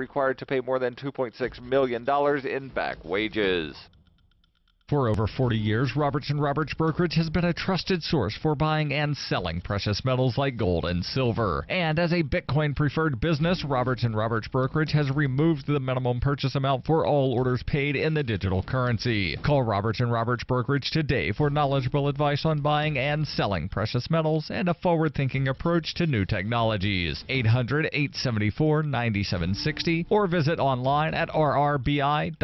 required to pay more than $2.6 million in back wages. For over 40 years, Roberts & Roberts Brokerage has been a trusted source for buying and selling precious metals like gold and silver. And as a Bitcoin-preferred business, Roberts & Roberts Brokerage has removed the minimum purchase amount for all orders paid in the digital currency. Call Roberts & Roberts Brokerage today for knowledgeable advice on buying and selling precious metals and a forward-thinking approach to new technologies. 800-874-9760 or visit online at rrbi.co.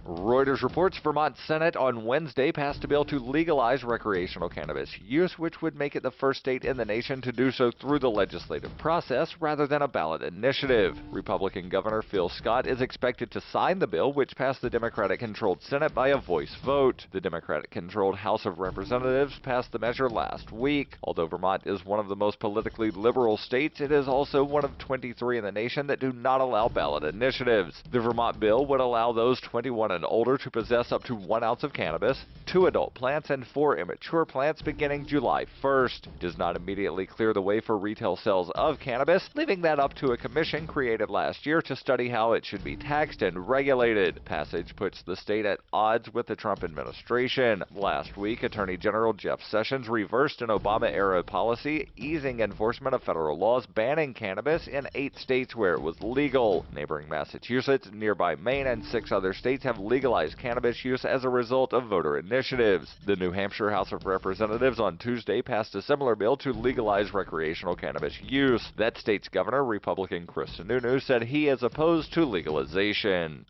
Reuters reports Vermont Senate on Wednesday passed a bill to legalize recreational cannabis use, which would make it the first state in the nation to do so through the legislative process rather than a ballot initiative. Republican Governor Phil Scott is expected to sign the bill, which passed the Democratic-controlled Senate by a voice vote. The Democratic-controlled House of Representatives passed the measure last week. Although Vermont is one of the most politically liberal states, it is also one of 23 in the nation that do not allow ballot initiatives. The Vermont bill would allow those 21 and older to possess up to 1 ounce of cannabis, 2 adult plants, and 4 immature plants beginning July 1st. It does not immediately clear the way for retail sales of cannabis, leaving that up to a commission created last year to study how it should be taxed and regulated. Passage puts the state at odds with the Trump administration. Last week, Attorney General Jeff Sessions reversed an Obama-era policy, easing enforcement of federal laws banning cannabis in 8 states where it was legal. Neighboring Massachusetts, nearby Maine, and 6 other states have legalized cannabis use as a result of voter initiatives. The New Hampshire House of Representatives on Tuesday passed a similar bill to legalize recreational cannabis use. That state's governor, Republican Chris Sununu, said he is opposed to legalization.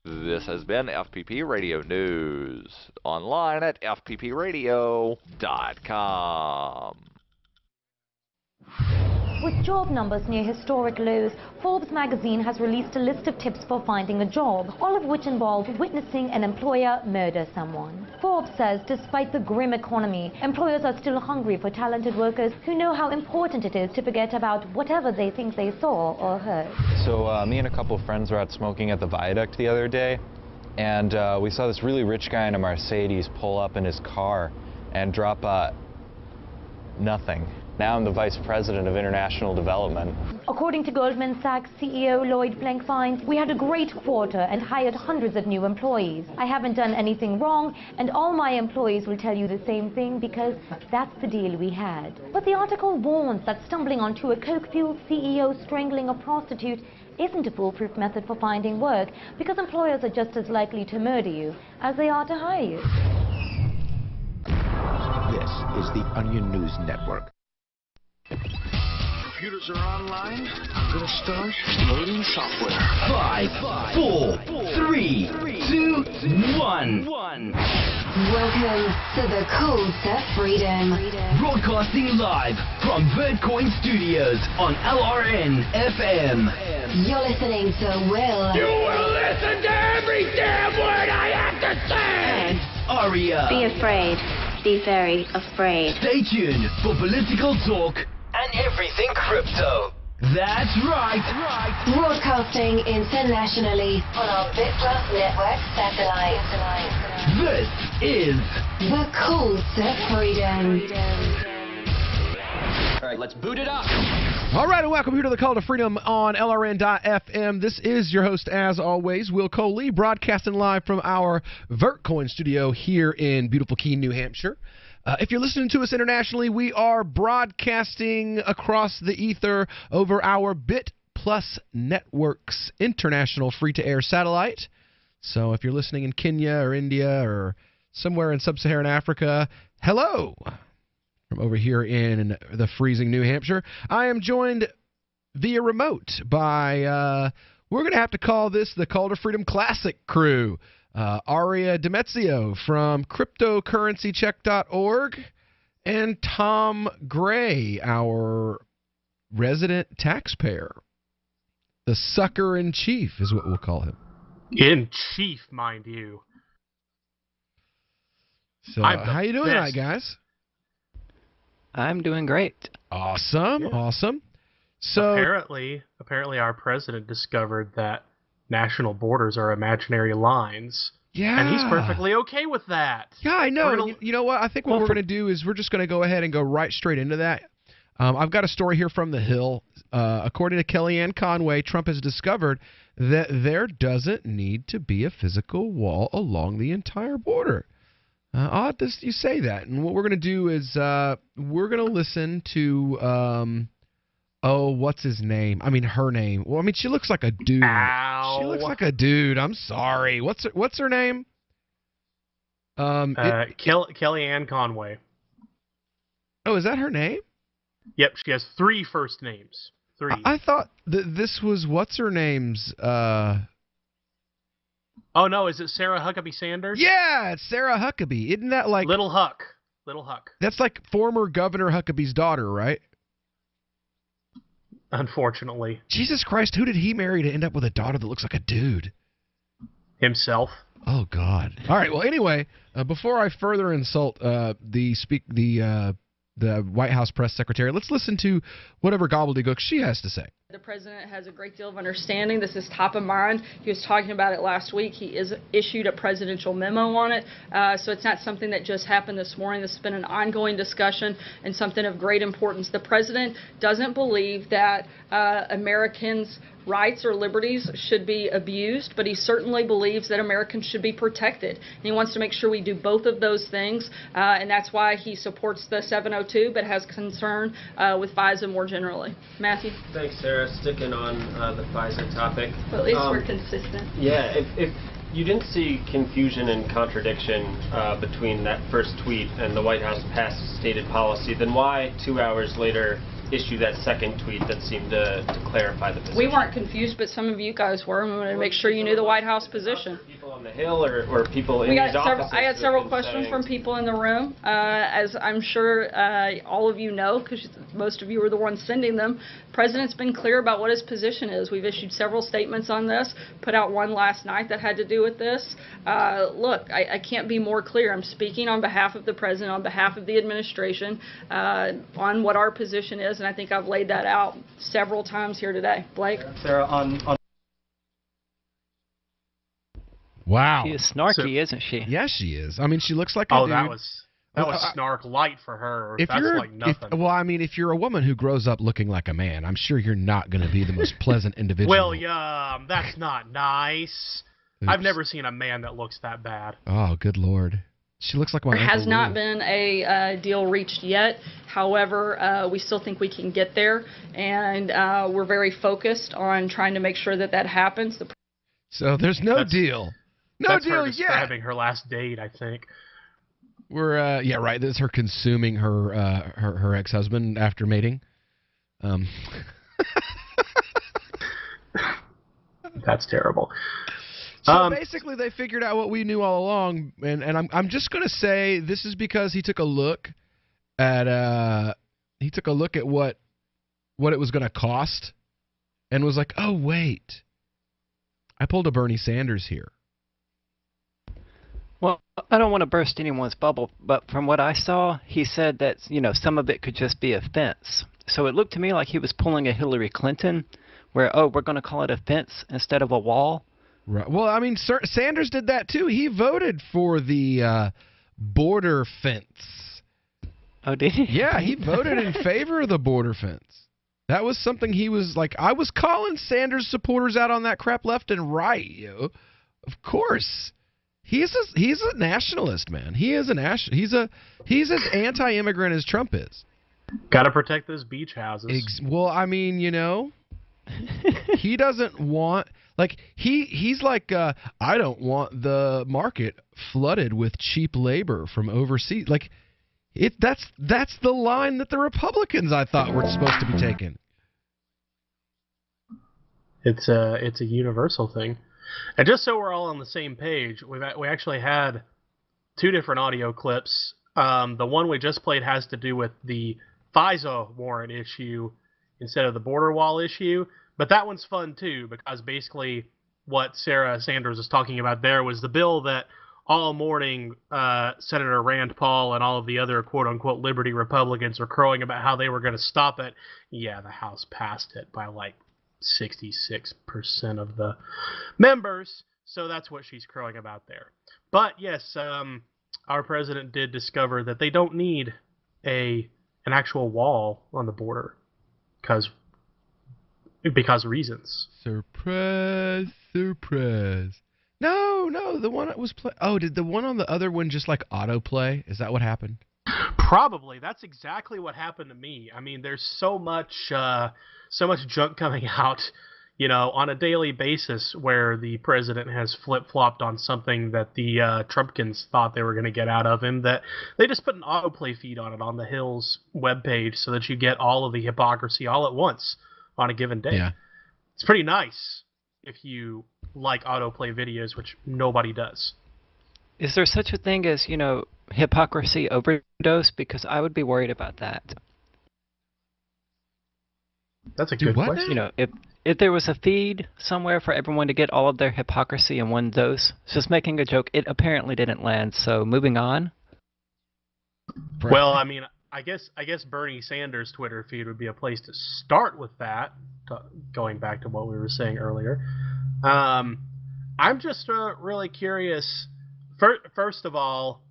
This has been FPP Radio News. Online at fppradio.com. With job numbers near historic lows, Forbes magazine has released a list of tips for finding a job, all of which involve witnessing an employer murder someone. Forbes says despite the grim economy, employers are still hungry for talented workers who know how important it is to forget about whatever they think they saw or heard. So me and a couple of friends were out smoking at the Viaduct the other day, and we saw this really rich guy in a Mercedes pull up in his car and drop nothing. Now I'm the Vice President of International Development. According to Goldman Sachs CEO Lloyd Blankfein, we had a great quarter and hired hundreds of new employees. I haven't done anything wrong, and all my employees will tell you the same thing because that's the deal we had. But the article warns that stumbling onto a coke-fueled CEO strangling a prostitute isn't a foolproof method for finding work, because employers are just as likely to murder you as they are to hire you. This is the Onion News Network. Computers are online. I'm gonna start loading software. 5, 4, 3, 2, 1. Welcome to the Cold Set Freedom. Broadcasting live from Birdcoin Studios on LRN FM. You're listening to Will. You will listen to every damn word I have to say! And Aria. Be afraid. Be very afraid. Stay tuned for political talk and everything crypto. That's right. Broadcasting internationally on our BitPlus network satellite. This is the Cold Set Freedom. All right, let's boot it up. All right, and welcome here to the Call to Freedom on LRN.FM. This is your host, as always, Will Coley, broadcasting live from our Vertcoin studio here in beautiful Keene, New Hampshire. If you're listening to us internationally, we are broadcasting across the ether over our BitPlus Network's international free-to-air satellite. So if you're listening in Kenya or India or somewhere in sub-Saharan Africa, hello! From over here in the freezing New Hampshire, I am joined via remote by, we're going to have to call this the Call to Freedom Classic crew. Aria Demezio from CryptocurrencyCheck.org and Tom Gray, our resident taxpayer. The sucker-in-chief is what we'll call him. In chief, mind you. So, how you doing tonight, guys? I'm doing great. Awesome, awesome. So apparently our president discovered that national borders are imaginary lines. Yeah. And he's perfectly okay with that. Yeah, I know. You know what? I think what we're going to do is we're just going to go ahead and go right straight into that. I've got a story here from The Hill. According to Kellyanne Conway, Trump has discovered that there doesn't need to be a physical wall along the entire border. Odd that you say that. And what we're going to do is we're going to listen to, what's his name? I mean, her name. Well, I mean, she looks like a dude. Ow. She looks like a dude. I'm sorry. What's her name? Kellyanne Conway. Oh, is that her name? Yep, she has 3 first names. 3. I thought that this was what's her name's. Oh no, is it Sarah Huckabee Sanders? Yeah, it's Sarah Huckabee. Isn't that like Little Huck? Little Huck. That's like former Governor Huckabee's daughter, right? Unfortunately. Jesus Christ, who did he marry to end up with a daughter that looks like a dude? Himself. Oh God. All right. Well, anyway, before I further insult the White House press secretary, let's listen to whatever gobbledygook she has to say. The president has a great deal of understanding. This is top of mind. He was talking about it last week. He is issued a presidential memo on it. So it's not something that just happened this morning. This has been an ongoing discussion and something of great importance. The president doesn't believe that Americans' rights or liberties should be abused, but he certainly believes that Americans should be protected. And he wants to make sure we do both of those things, and that's why he supports the 702, but has concern with FISA more generally. Matthew? Thanks, Sarah. Sticking on the FISA topic. Well, at least we're consistent. Yeah, if you didn't see confusion and contradiction between that first tweet and the White House past stated policy, then why 2 hours later issue that second tweet that seemed to clarify the position? We weren't confused, but some of you guys were. We wanted to make sure you knew the White House position. People on the Hill or people in these offices? I had several questions from people in the room. As I'm sure all of you know, because most of you were the ones sending them, the President's been clear about what his position is. We've issued several statements on this, put out one last night that had to do with this. Look, I can't be more clear. I'm speaking on behalf of the President, on behalf of the administration, on what our position is, and I think I've laid that out several times here today. Blake? Sarah, on Wow. She is snarky, isn't she? Yes, she is. I mean, she looks like a dude. that was snark light for her. If That's you're, like nothing. if you're a woman who grows up looking like a man, I'm sure you're not going to be the most pleasant individual. Well, yeah, that's not nice. Oops. I've never seen a man that looks that bad. Oh, good Lord. She looks like my There has Uncle not Lou. been a deal reached yet. However, we still think we can get there, and we're very focused on trying to make sure that that happens. So there's no deal. No that's deal her yet. describing her last date, I think. We're yeah, right. This is her consuming her ex-husband after mating. That's terrible. So basically, they figured out what we knew all along, and I'm just gonna say this is because he took a look at what it was gonna cost, and was like, oh wait, I pulled a Bernie Sanders here. Well, I don't want to burst anyone's bubble, but from what I saw, he said that, some of it could just be a fence. So it looked to me like he was pulling a Hillary Clinton, where, we're going to call it a fence instead of a wall. Right. Well, I mean, Sanders did that too. He voted for the border fence. Oh, did he? Yeah, he voted in favor of the border fence. That was something he was like, I was calling Sanders supporters out on that crap left and right, yo. Of course. He's a nationalist, man. He is he's as anti-immigrant as Trump is. Got to protect those beach houses. Well, I mean, he doesn't want he's like I don't want the market flooded with cheap labor from overseas. Like that's the line that the Republicans I thought were supposed to be taking. It's a universal thing. And just so we're all on the same page, we actually had 2 different audio clips. The one we just played has to do with the FISA warrant issue instead of the border wall issue. But that one's fun, too, because basically what Sarah Sanders was talking about there was the bill that all morning Senator Rand Paul and all of the other quote-unquote liberty Republicans were crowing about how they were going to stop it. Yeah, the House passed it by like 66% of the members, so that's what she's crowing about there. But yes, our president did discover that they don't need a an actual wall on the border because reasons. Surprise. No, the one that was play. Oh, did the one on the other one just like autoplay? Is that what happened? Probably. That's exactly what happened to me. I mean, there's so much junk coming out, on a daily basis where the president has flip-flopped on something that the Trumpkins thought they were going to get out of him, that they just put an autoplay feed on it on the Hill's webpage so that you get all of the hypocrisy all at once on a given day. Yeah. It's pretty nice if you like autoplay videos, which nobody does. Is there such a thing as, hypocrisy overdose? Because I would be worried about that. That's a good question. If there was a feed somewhere for everyone to get all of their hypocrisy in one dose, just making a joke, it apparently didn't land, so moving on. Well, I mean, I guess Bernie Sanders' Twitter feed would be a place to start with that, going back to what we were saying earlier. I'm just really curious, first of all,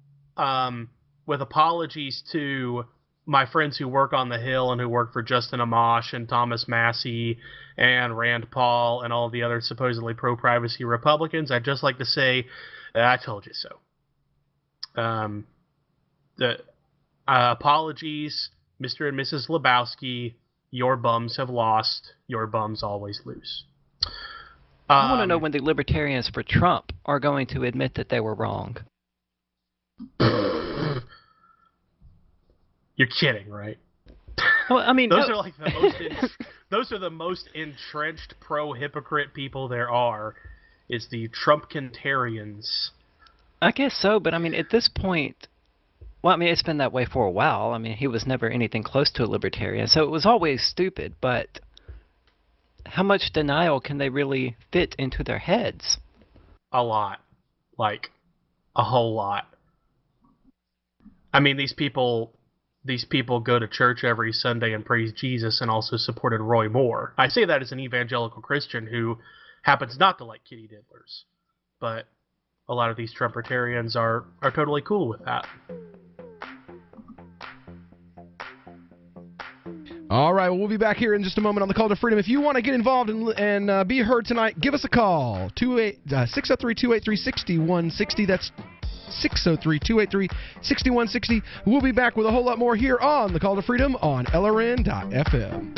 with apologies to my friends who work on the Hill and who work for Justin Amash and Thomas Massie and Rand Paul and all the other supposedly pro-privacy Republicans, I'd just like to say, I told you so. Apologies, Mr. and Mrs. Lebowski. Your bums have lost. Your bums always lose. I want to know when the libertarians for Trump are going to admit that they were wrong. You're kidding, right? Well, I mean, those are like the most entrenched pro-hypocrite people there are. Is the Trumpkintarians. I guess so, but I mean, at this point, well, I mean, it's been that way for a while. I mean, he was never anything close to a libertarian, so it was always stupid, but how much denial can they really fit into their heads? A lot. Like, a whole lot. I mean, these people go to church every Sunday and praise Jesus and also supported Roy Moore. I say that as an evangelical Christian who happens not to like kitty diddlers. But a lot of these Trumpertarians are totally cool with that. All right, well, we'll be back here in just a moment on the Call to Freedom. If you want to get involved and be heard tonight, give us a call. 603-283-6160. That's 603-283-6160. We'll be back with a whole lot more here on the Call to Freedom on LRN.FM.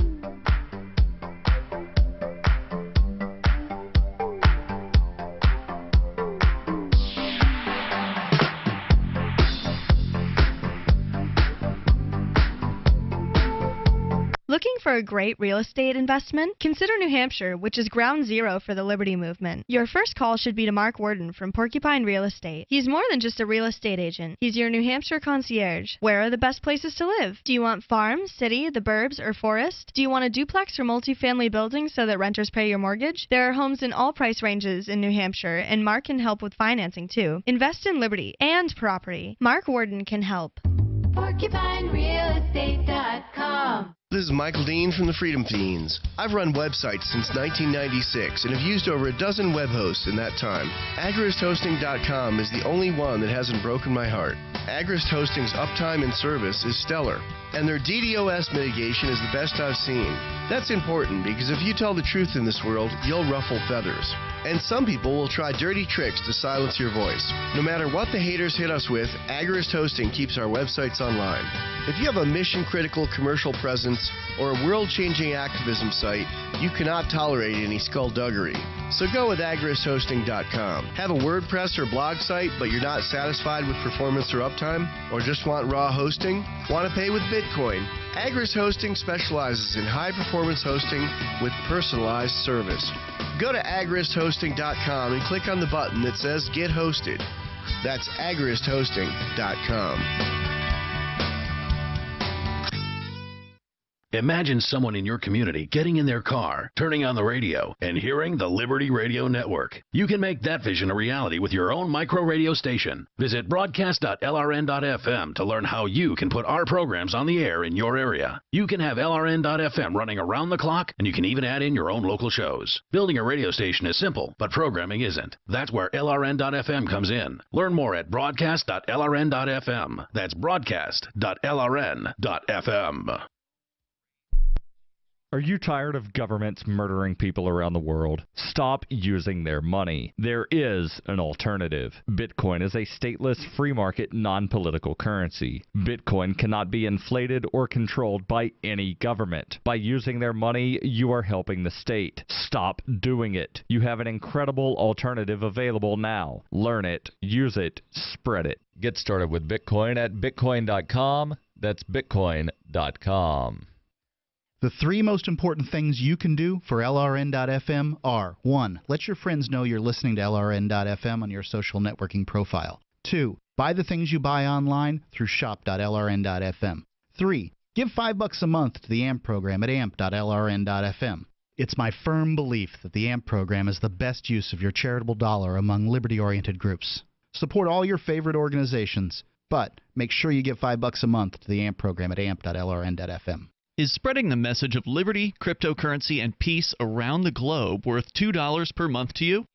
Looking for a great real estate investment? Consider New Hampshire, which is ground zero for the Liberty Movement. Your first call should be to Mark Worden from Porcupine Real Estate. He's more than just a real estate agent. He's your New Hampshire concierge. Where are the best places to live? Do you want farm, city, the burbs, or forest? Do you want a duplex or multifamily building so that renters pay your mortgage? There are homes in all price ranges in New Hampshire, and Mark can help with financing too. Invest in liberty and property. Mark Worden can help. PorcupineRealEstate.com. This is Michael Dean from the Freedom Fiends. I've run websites since 1996 and have used over a dozen web hosts in that time. AgristHosting.com is the only one that hasn't broken my heart. Agrist Hosting's uptime and service is stellar, and their DDoS mitigation is the best I've seen. That's important because if you tell the truth in this world, you'll ruffle feathers. And some people will try dirty tricks to silence your voice. No matter what the haters hit us with, Agrist Hosting keeps our websites online. If you have a mission-critical commercial presence or a world-changing activism site, you cannot tolerate any skullduggery. So go with AgristHosting.com. Have a WordPress or blog site, but you're not satisfied with performance or uptime? Or just want raw hosting? Want to pay with Bitcoin? Agrist Hosting specializes in high-performance hosting with personalized service. Go to AgristHosting.com and click on the button that says Get Hosted. That's AgristHosting.com. Imagine someone in your community getting in their car, turning on the radio, and hearing the Liberty Radio Network. You can make that vision a reality with your own micro radio station. Visit broadcast.lrn.fm to learn how you can put our programs on the air in your area. You can have LRN.FM running around the clock, and you can even add in your own local shows. Building a radio station is simple, but programming isn't. That's where LRN.FM comes in. Learn more at broadcast.lrn.fm. That's broadcast.lrn.fm. Are you tired of governments murdering people around the world? Stop using their money. There is an alternative. Bitcoin is a stateless, free market, non-political currency. Bitcoin cannot be inflated or controlled by any government. By using their money, you are helping the state. Stop doing it. You have an incredible alternative available now. Learn it, use it, spread it. Get started with Bitcoin at bitcoin.com. That's bitcoin.com. The three most important things you can do for LRN.FM are: 1. Let your friends know you're listening to LRN.FM on your social networking profile. 2. Buy the things you buy online through shop.lrn.fm. 3. Give $5 a month to the AMP program at amp.lrn.fm. It's my firm belief that the AMP program is the best use of your charitable dollar among liberty-oriented groups. Support all your favorite organizations, but make sure you give $5 a month to the AMP program at amp.lrn.fm. Is spreading the message of liberty, cryptocurrency, and peace around the globe worth $2 per month to you?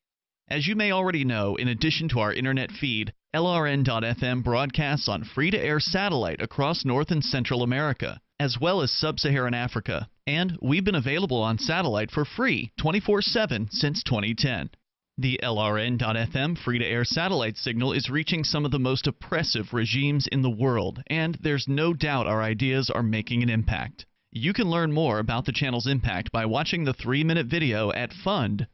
As you may already know, in addition to our internet feed, LRN.FM broadcasts on free-to-air satellite across North and Central America, as well as Sub-Saharan Africa. And we've been available on satellite for free 24/7 since 2010. The LRN.FM free-to-air satellite signal is reaching some of the most oppressive regimes in the world, and there's no doubt our ideas are making an impact. You can learn more about the channel's impact by watching the 3-minute video at fund.lrn.fm.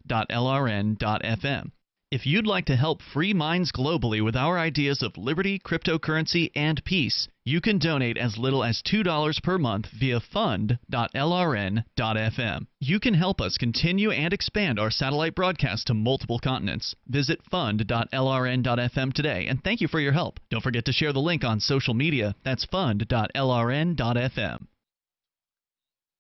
If you'd like to help free minds globally with our ideas of liberty, cryptocurrency, and peace, you can donate as little as $2 per month via fund.lrn.fm. You can help us continue and expand our satellite broadcast to multiple continents. Visit fund.lrn.fm today, and thank you for your help. Don't forget to share the link on social media. That's fund.lrn.fm.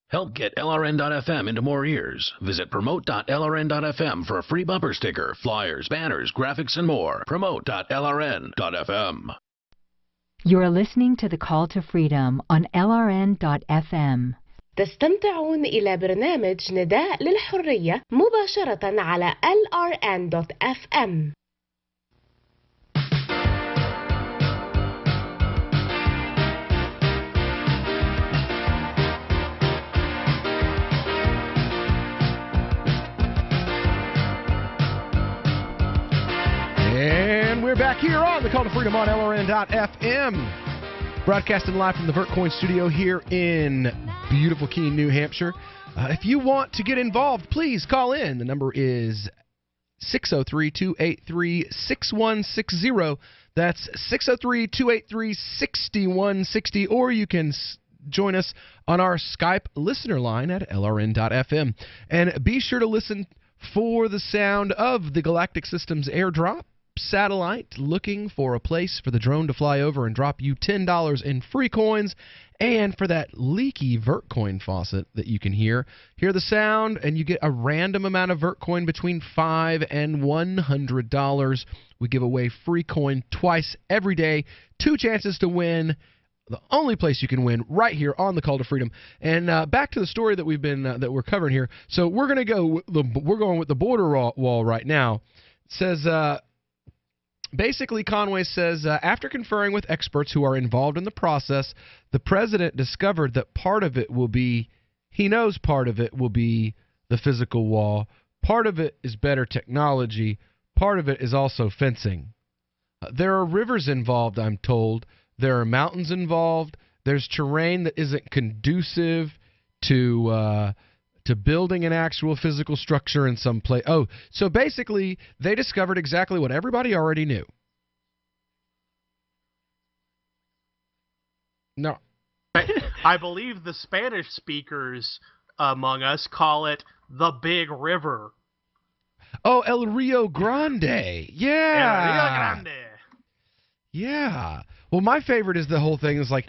Help get LRN.FM into more ears. Visit promote.lrn.fm for a free bumper sticker, flyers, banners, graphics, and more. Promote.lrn.fm. You're listening to the Call to Freedom on LRN.FM. تستمتعون إلى برنامج نداء للحرية مباشرة على LRN.FM. And we're back here on the Call to Freedom on LRN.FM, broadcasting live from the VertCoin studio here in beautiful Keene, New Hampshire. If you want to get involved, please call in. The number is 603-283-6160. That's 603-283-6160. Or you can join us on our Skype listener line at LRN.FM. And be sure to listen for the sound of the Galactic Systems airdrop satellite, looking for a place for the drone to fly over and drop you $10 in free coins, and for that leaky VertCoin faucet that you can hear the sound, and you get a random amount of VertCoin between $5 and $100. We give away free coin twice every day, 2 chances to win. The only place you can win, right here on the Call to Freedom. And back to the story that we're covering here. So we're going with the border wall right now. It says basically, Conway says, after conferring with experts who are involved in the process, the president discovered that he knows part of it will be the physical wall. Part of it is better technology. Part of it is also fencing. There are rivers involved, I'm told. There are mountains involved. There's terrain that isn't conducive to building an actual physical structure in some place. Oh, so basically, they discovered exactly what everybody already knew. No. I believe the Spanish speakers among us call it the Big River. Oh, El Rio Grande. Yeah. El Rio Grande. Yeah. Well, my favorite is the whole thing is like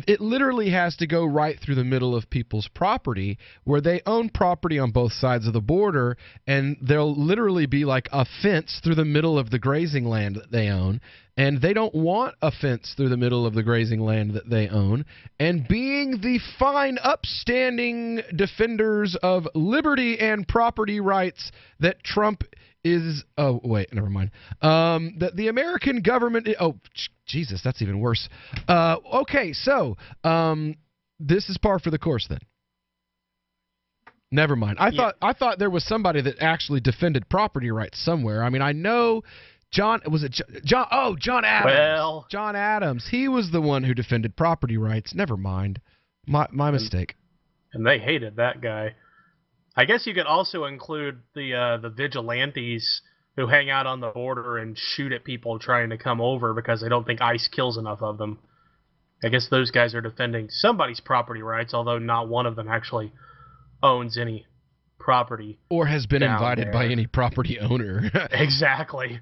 it literally has to go right through the middle of people's property where they own property on both sides of the border, and there'll literally be like a fence through the middle of the grazing land that they own, and they don't want a fence through the middle of the grazing land that they own. And being the fine, upstanding defenders of liberty and property rights that Trump is, oh wait, never mind. That the American government, Jesus, that's even worse. Okay, so this is par for the course then. Never mind. I thought there was somebody that actually defended property rights somewhere. I mean, I know John Adams. Well, John Adams. He was the one who defended property rights. Never mind. My mistake. And they hated that guy. I guess you could also include the vigilantes who hang out on the border and shoot at people trying to come over because they don't think ICE kills enough of them. I guess those guys are defending somebody's property rights, although not one of them actually owns any property. Or has been invited by any property owner. Exactly.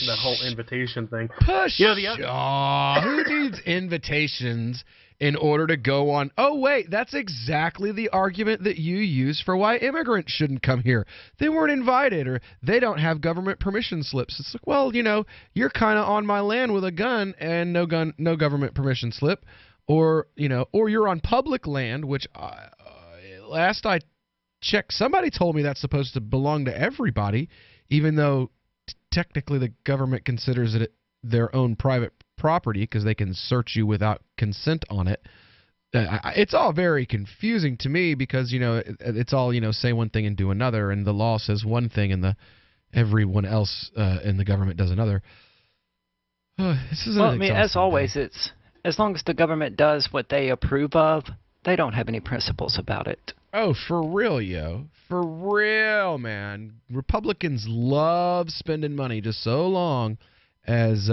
That whole invitation thing. Push. Who needs invitations in order to go on? Oh, wait, that's exactly the argument that you use for why immigrants shouldn't come here. They weren't invited, or they don't have government permission slips. It's like, well, you're kind of on my land with a gun and no government permission slip, or you're on public land, which last I checked, somebody told me that's supposed to belong to everybody, even though technically the government considers it their own private property because they can search you without consent on it. It's all very confusing to me because, it's all, say one thing and do another, and the law says one thing and everyone else in the government does another. This is as always, it's as long as the government does what they approve of, they don't have any principles about it. Oh, for real, yo. For real, man. Republicans love spending money just so long as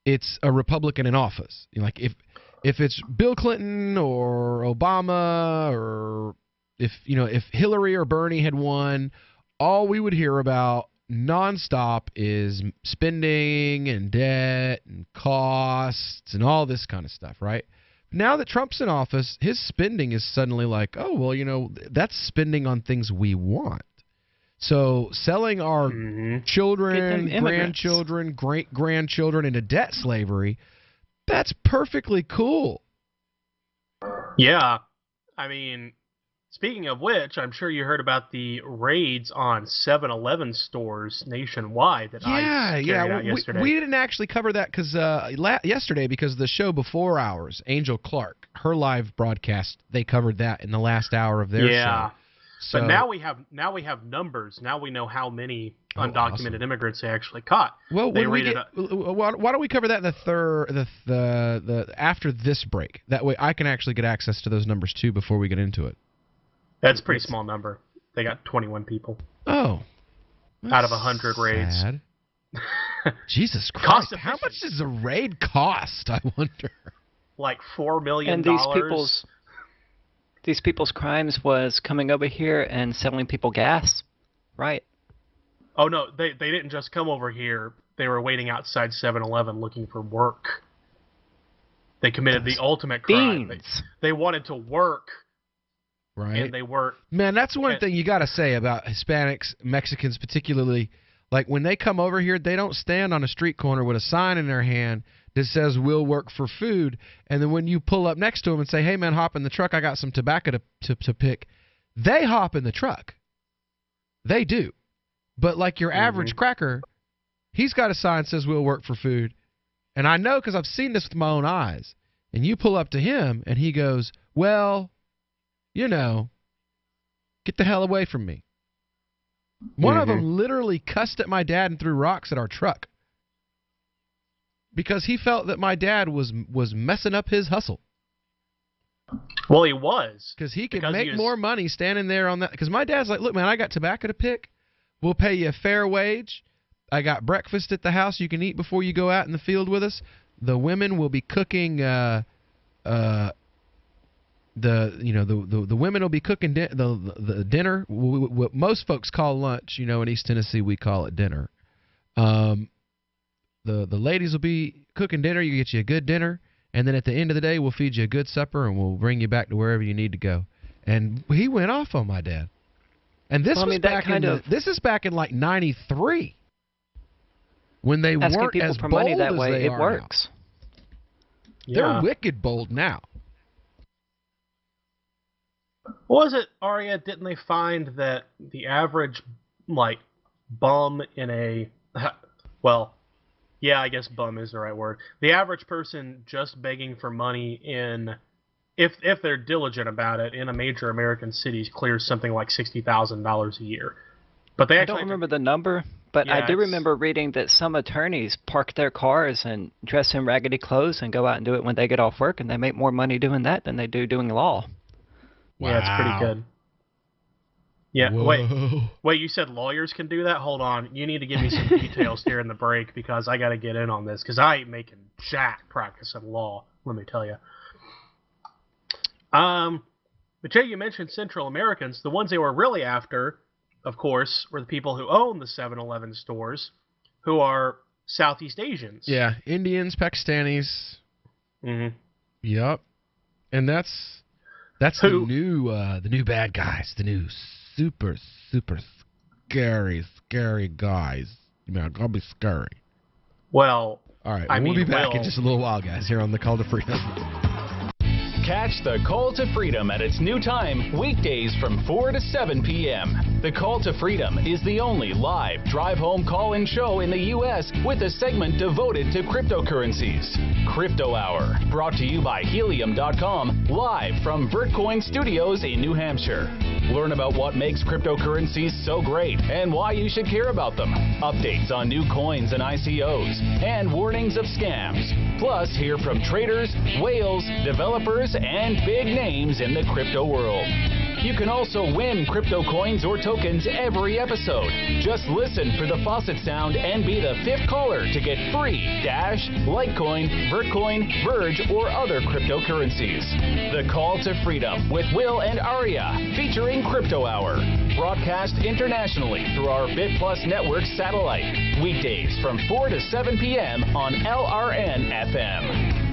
it's a Republican in office. Like if it's Bill Clinton or Obama, or if Hillary or Bernie had won, all we would hear about nonstop is spending and debt and costs and all this kind of stuff, right? Now that Trump's in office, his spending is suddenly like, oh, well, that's spending on things we want. So selling our children, grandchildren, great-grandchildren into debt slavery, that's perfectly cool. Yeah. I mean, speaking of which, I'm sure you heard about the raids on 7-Eleven stores nationwide that I carried out yesterday. We didn't actually cover that yesterday because the show before ours, Angel Clark, her live broadcast, they covered that in the last hour of their show. So, but now we have numbers. Now we know how many undocumented immigrants they actually caught. Well, why don't we cover that in the after this break? That way I can actually get access to those numbers too before we get into it. That's a pretty small number. They got 21 people. Oh. Out of 100 raids. Jesus Christ. How much does a raid cost, I wonder? Like $4 million. And these people's crimes was coming over here and selling people gas, right? Oh, no. They didn't just come over here. They were waiting outside 7-Eleven looking for work. They committed the ultimate crime. They wanted to work. Right. And they weren't. Man, that's one thing you got to say about Hispanics, Mexicans particularly. Like, when they come over here, they don't stand on a street corner with a sign in their hand that says, "We'll work for food." And then when you pull up next to them and say, "Hey, man, hop in the truck. I got some tobacco to pick," they hop in the truck. They do. But like your average cracker, he's got a sign that says, "We'll work for food." And I know because I've seen this with my own eyes. And you pull up to him, and he goes, "Well, get the hell away from me." One of them literally cussed at my dad and threw rocks at our truck because he felt that my dad was messing up his hustle. Well, he was. Because he could make more money standing there on that. Because my dad's like, "Look, man, I got tobacco to pick. We'll pay you a fair wage. I got breakfast at the house you can eat before you go out in the field with us. The women will be cooking the women will be cooking the dinner. What most folks call lunch, in East Tennessee we call it dinner. the ladies will be cooking dinner. You get you a good dinner, and then at the end of the day, we'll feed you a good supper, and we'll bring you back to wherever you need to go. And he went off on my dad. And this was back in this is back in like '93 when they weren't as bold money that as way, they it are works. now. They're wicked bold now. What was it, Arya? Didn't they find that the average, like, bum in a... Well, yeah, I guess bum is the right word. The average person just begging for money in... If they're diligent about it, in a major American city clears something like $60,000 a year. But they actually... I don't remember the number, but Yeah, I do remember reading that some attorneys park their cars and dress in raggedy clothes and go out and do it when they get off work, and they make more money doing that than they do doing law. Yeah, it's pretty good. Yeah, Whoa. wait, you said lawyers can do that? Hold on. You need to give me some details here in the break because I got to get in on this because I ain't making jack practicing law, let me tell you. But Jay, you mentioned Central Americans. The ones they were really after, of course, were the people who own the 7-Eleven stores, who are Southeast Asians. Yeah, Indians, Pakistanis. Mm-hmm. Yep. And that's the new bad guys, the new super scary guys. Man, gonna be scary. Well, all right, we'll be back in just a little while, guys, here on the Call to Freedom. Catch the Call to Freedom at its new time, weekdays from 4 to 7 p.m. The Call to Freedom is the only live drive-home call-in show in the U.S. with a segment devoted to cryptocurrencies. Crypto Hour, brought to you by Helium.com, live from Vertcoin Studios in New Hampshire. Learn about what makes cryptocurrencies so great and why you should care about them. Updates on new coins and ICOs, and warnings of scams. Plus, hear from traders, whales, developers, and big names in the crypto world. You can also win crypto coins or tokens every episode. Just listen for the faucet sound and be the 5th caller to get free Dash, Litecoin, Vertcoin, Verge, or other cryptocurrencies. The Call to Freedom with Will and Arya, featuring Crypto Hour. Broadcast internationally through our BitPlus network satellite. Weekdays from 4 to 7 p.m. on LRN FM.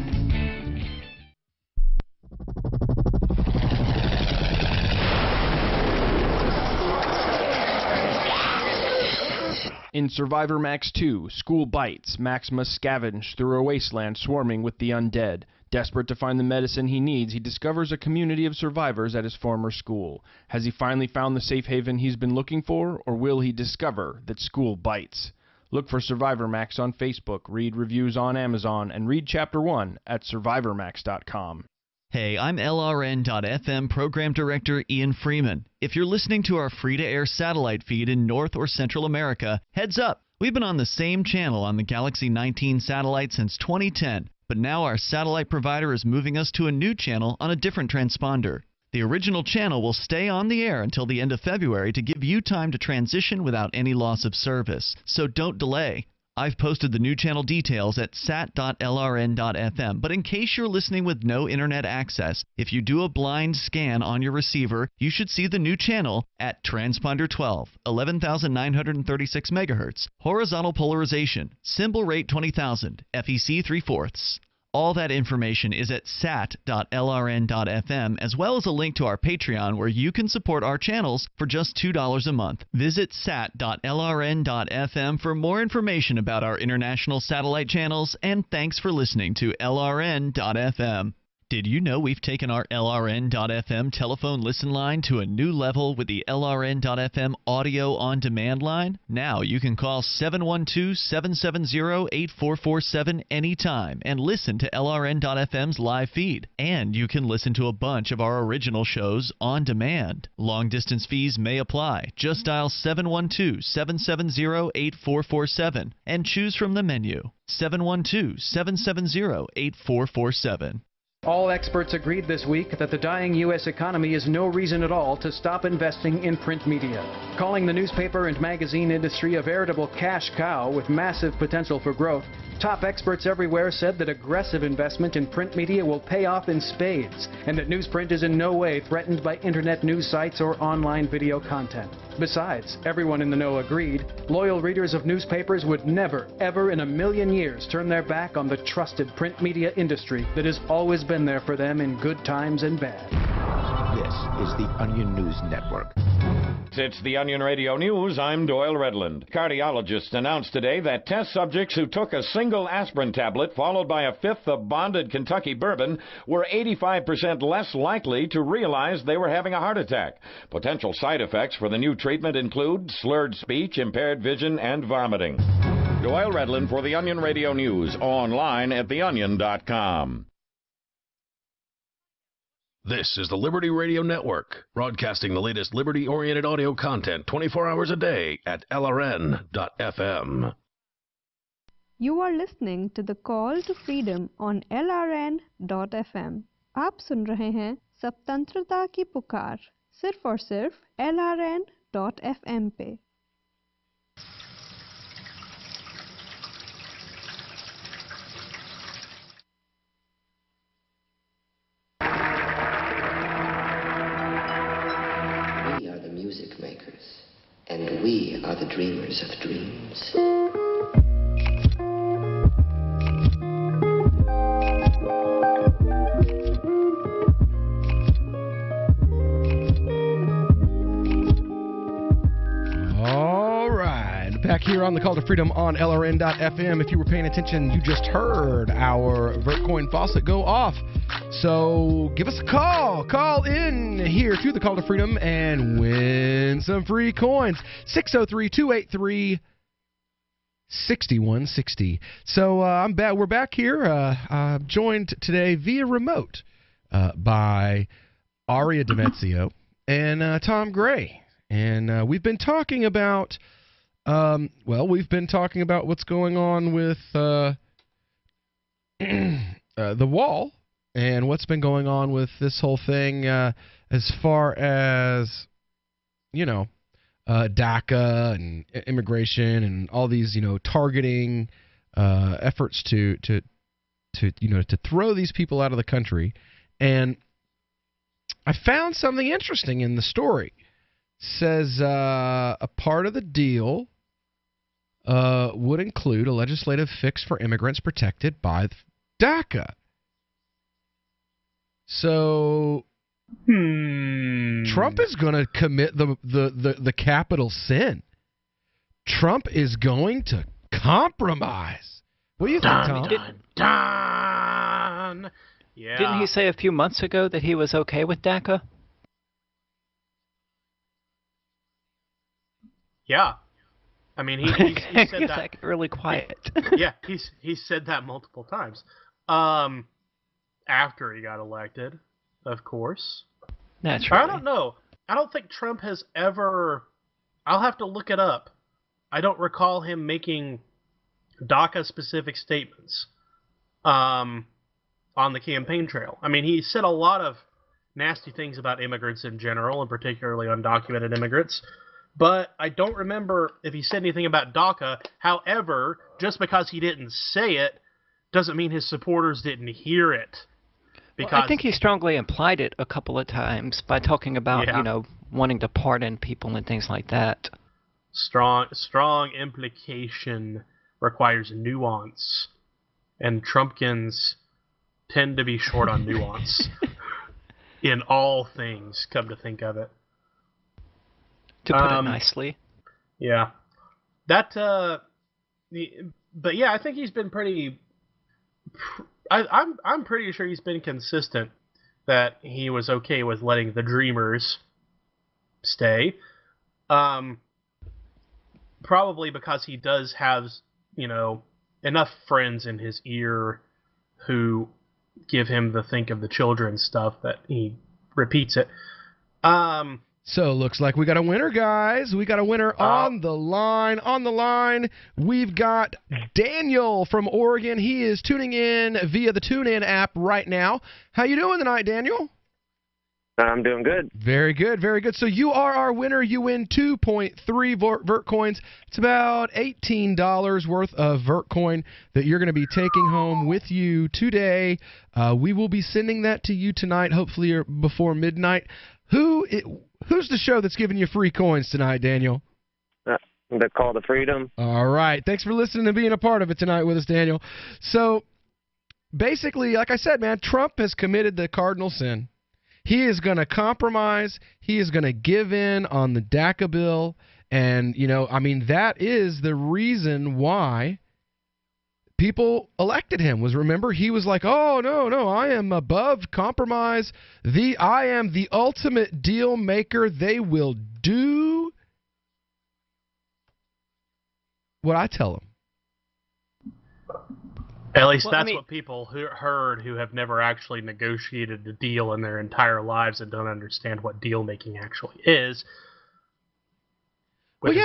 In Survivor Max 2, School Bites, Max must scavenge through a wasteland swarming with the undead. Desperate to find the medicine he needs, he discovers a community of survivors at his former school. Has he finally found the safe haven he's been looking for, or will he discover that school bites? Look for Survivor Max on Facebook, read reviews on Amazon, and read Chapter 1 at survivormax.com. Hey, I'm LRN.FM Program Director Ian Freeman. If you're listening to our free-to-air satellite feed in North or Central America, heads up! We've been on the same channel on the Galaxy 19 satellite since 2010, but now our satellite provider is moving us to a new channel on a different transponder. The original channel will stay on the air until the end of February to give you time to transition without any loss of service, so don't delay. I've posted the new channel details at sat.lrn.fm, but in case you're listening with no internet access, if you do a blind scan on your receiver, you should see the new channel at transponder 12, 11,936 MHz, horizontal polarization, symbol rate 20,000, FEC 3/4. All that information is at sat.lrn.fm, as well as a link to our Patreon where you can support our channels for just $2 a month. Visit sat.lrn.fm for more information about our international satellite channels, and thanks for listening to LRN.FM. Did you know we've taken our LRN.FM telephone listen line to a new level with the LRN.FM audio on demand line? Now you can call 712-770-8447 anytime and listen to LRN.FM's live feed. And you can listen to a bunch of our original shows on demand. Long distance fees may apply. Just dial 712-770-8447 and choose from the menu. 712-770-8447. All experts agreed this week that the dying U.S. economy is no reason at all to stop investing in print media, calling the newspaper and magazine industry a veritable cash cow with massive potential for growth. Top experts everywhere said that aggressive investment in print media will pay off in spades, and that newsprint is in no way threatened by internet news sites or online video content. Besides, everyone in the know agreed, loyal readers of newspapers would never, ever in a million years turn their back on the trusted print media industry that has always been there for them in good times and bad. This is the Onion News Network. It's the Onion Radio News. I'm Doyle Redland. Cardiologists announced today that test subjects who took a single aspirin tablet followed by a fifth of bonded Kentucky bourbon were 85% less likely to realize they were having a heart attack. Potential side effects for the new treatment include slurred speech, impaired vision, and vomiting. Doyle Redland for the Onion Radio News, online at theonion.com. This is the Liberty Radio Network, broadcasting the latest liberty-oriented audio content 24 hours a day at LRN.FM. You are listening to the Call to Freedom on LRN.FM. आप सुन रहे हैं स्वतंत्रता की पुकार सिर्फ और सिर्फ LRN.FM पे। And we are the dreamers of dreams. All right, back here on the Call to Freedom on LRN.FM. If you were paying attention, you just heard our Vertcoin faucet go off. So give us a call. Call in here to the Call to Freedom and win some free coins. 603-283-6160. So I'm back. We're back here. Joined today via remote by Aria Demezio and Tom Gray. And we've been talking about, we've been talking about what's going on with the wall. And what's been going on with this whole thing as far as, DACA and immigration and all these, targeting efforts to throw these people out of the country. And I found something interesting in the story. It says a part of the deal would include a legislative fix for immigrants protected by DACA. So Trump is going to commit the capital sin. Trump is going to compromise. What do you think, Tom? Yeah. Didn't he say a few months ago that he was okay with DACA? Yeah. I mean, he said that. Like really quiet. Yeah, he said that multiple times. After he got elected, of course. Naturally. I don't know. I don't think Trump has ever... I'll have to look it up. I don't recall him making DACA-specific statements on the campaign trail. I mean, he said a lot of nasty things about immigrants in general, and particularly undocumented immigrants. But I don't remember if he said anything about DACA. However, just because he didn't say it doesn't mean his supporters didn't hear it. Well, I think he strongly implied it a couple of times by talking about, wanting to pardon people and things like that. Strong implication requires nuance, and Trumpkins tend to be short on nuance in all things, come to think of it. To put it nicely. Yeah. But yeah, I think he's been pretty... I'm pretty sure he's been consistent that he was okay with letting the Dreamers stay. Probably because he does have, enough friends in his ear who give him the think of the children stuff that he repeats it. So looks like we got a winner, guys. We got a winner on the line. On the line, we've got Daniel from Oregon. He is tuning in via the TuneIn app right now. How you doing tonight, Daniel? I'm doing good. Very good, very good. So you are our winner. You win 2.3 Vert coins. It's about $18 worth of Vert coin that you're going to be taking home with you today. We will be sending that to you tonight, hopefully before midnight. Who's the show that's giving you free coins tonight, Daniel? The Call to Freedom. All right. Thanks for listening and being a part of it tonight with us, Daniel. So basically, like I said, man, Trump has committed the cardinal sin. He is going to compromise. He is going to give in on the DACA bill. And, that is the reason why people elected him. Remember, he was like, oh, no, I am above compromise. I am the ultimate deal maker. They will do what I tell them. At least that's what people heard who have never actually negotiated a deal in their entire lives and don't understand what deal-making actually is. But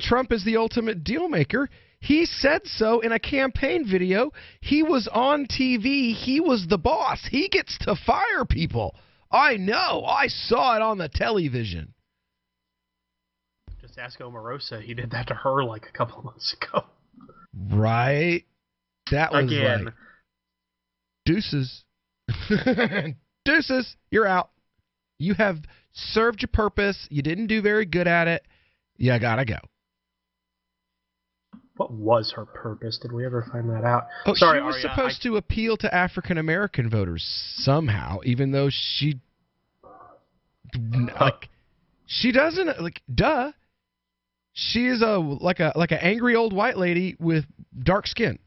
Trump is the ultimate deal maker. He said so in a campaign video. He was on TV. He was the boss. He gets to fire people. I know. I saw it on the television. Just ask Omarosa. He did that to her like a couple of months ago. Right. That was again. Like, deuces. Deuces, you're out. You have served your purpose. You didn't do very good at it. You gotta go. What was her purpose? Did we ever find that out? Oh, Sorry, she was Aria, supposed to appeal to African American voters somehow, even though she she doesn't duh. She is like an angry old white lady with dark skin.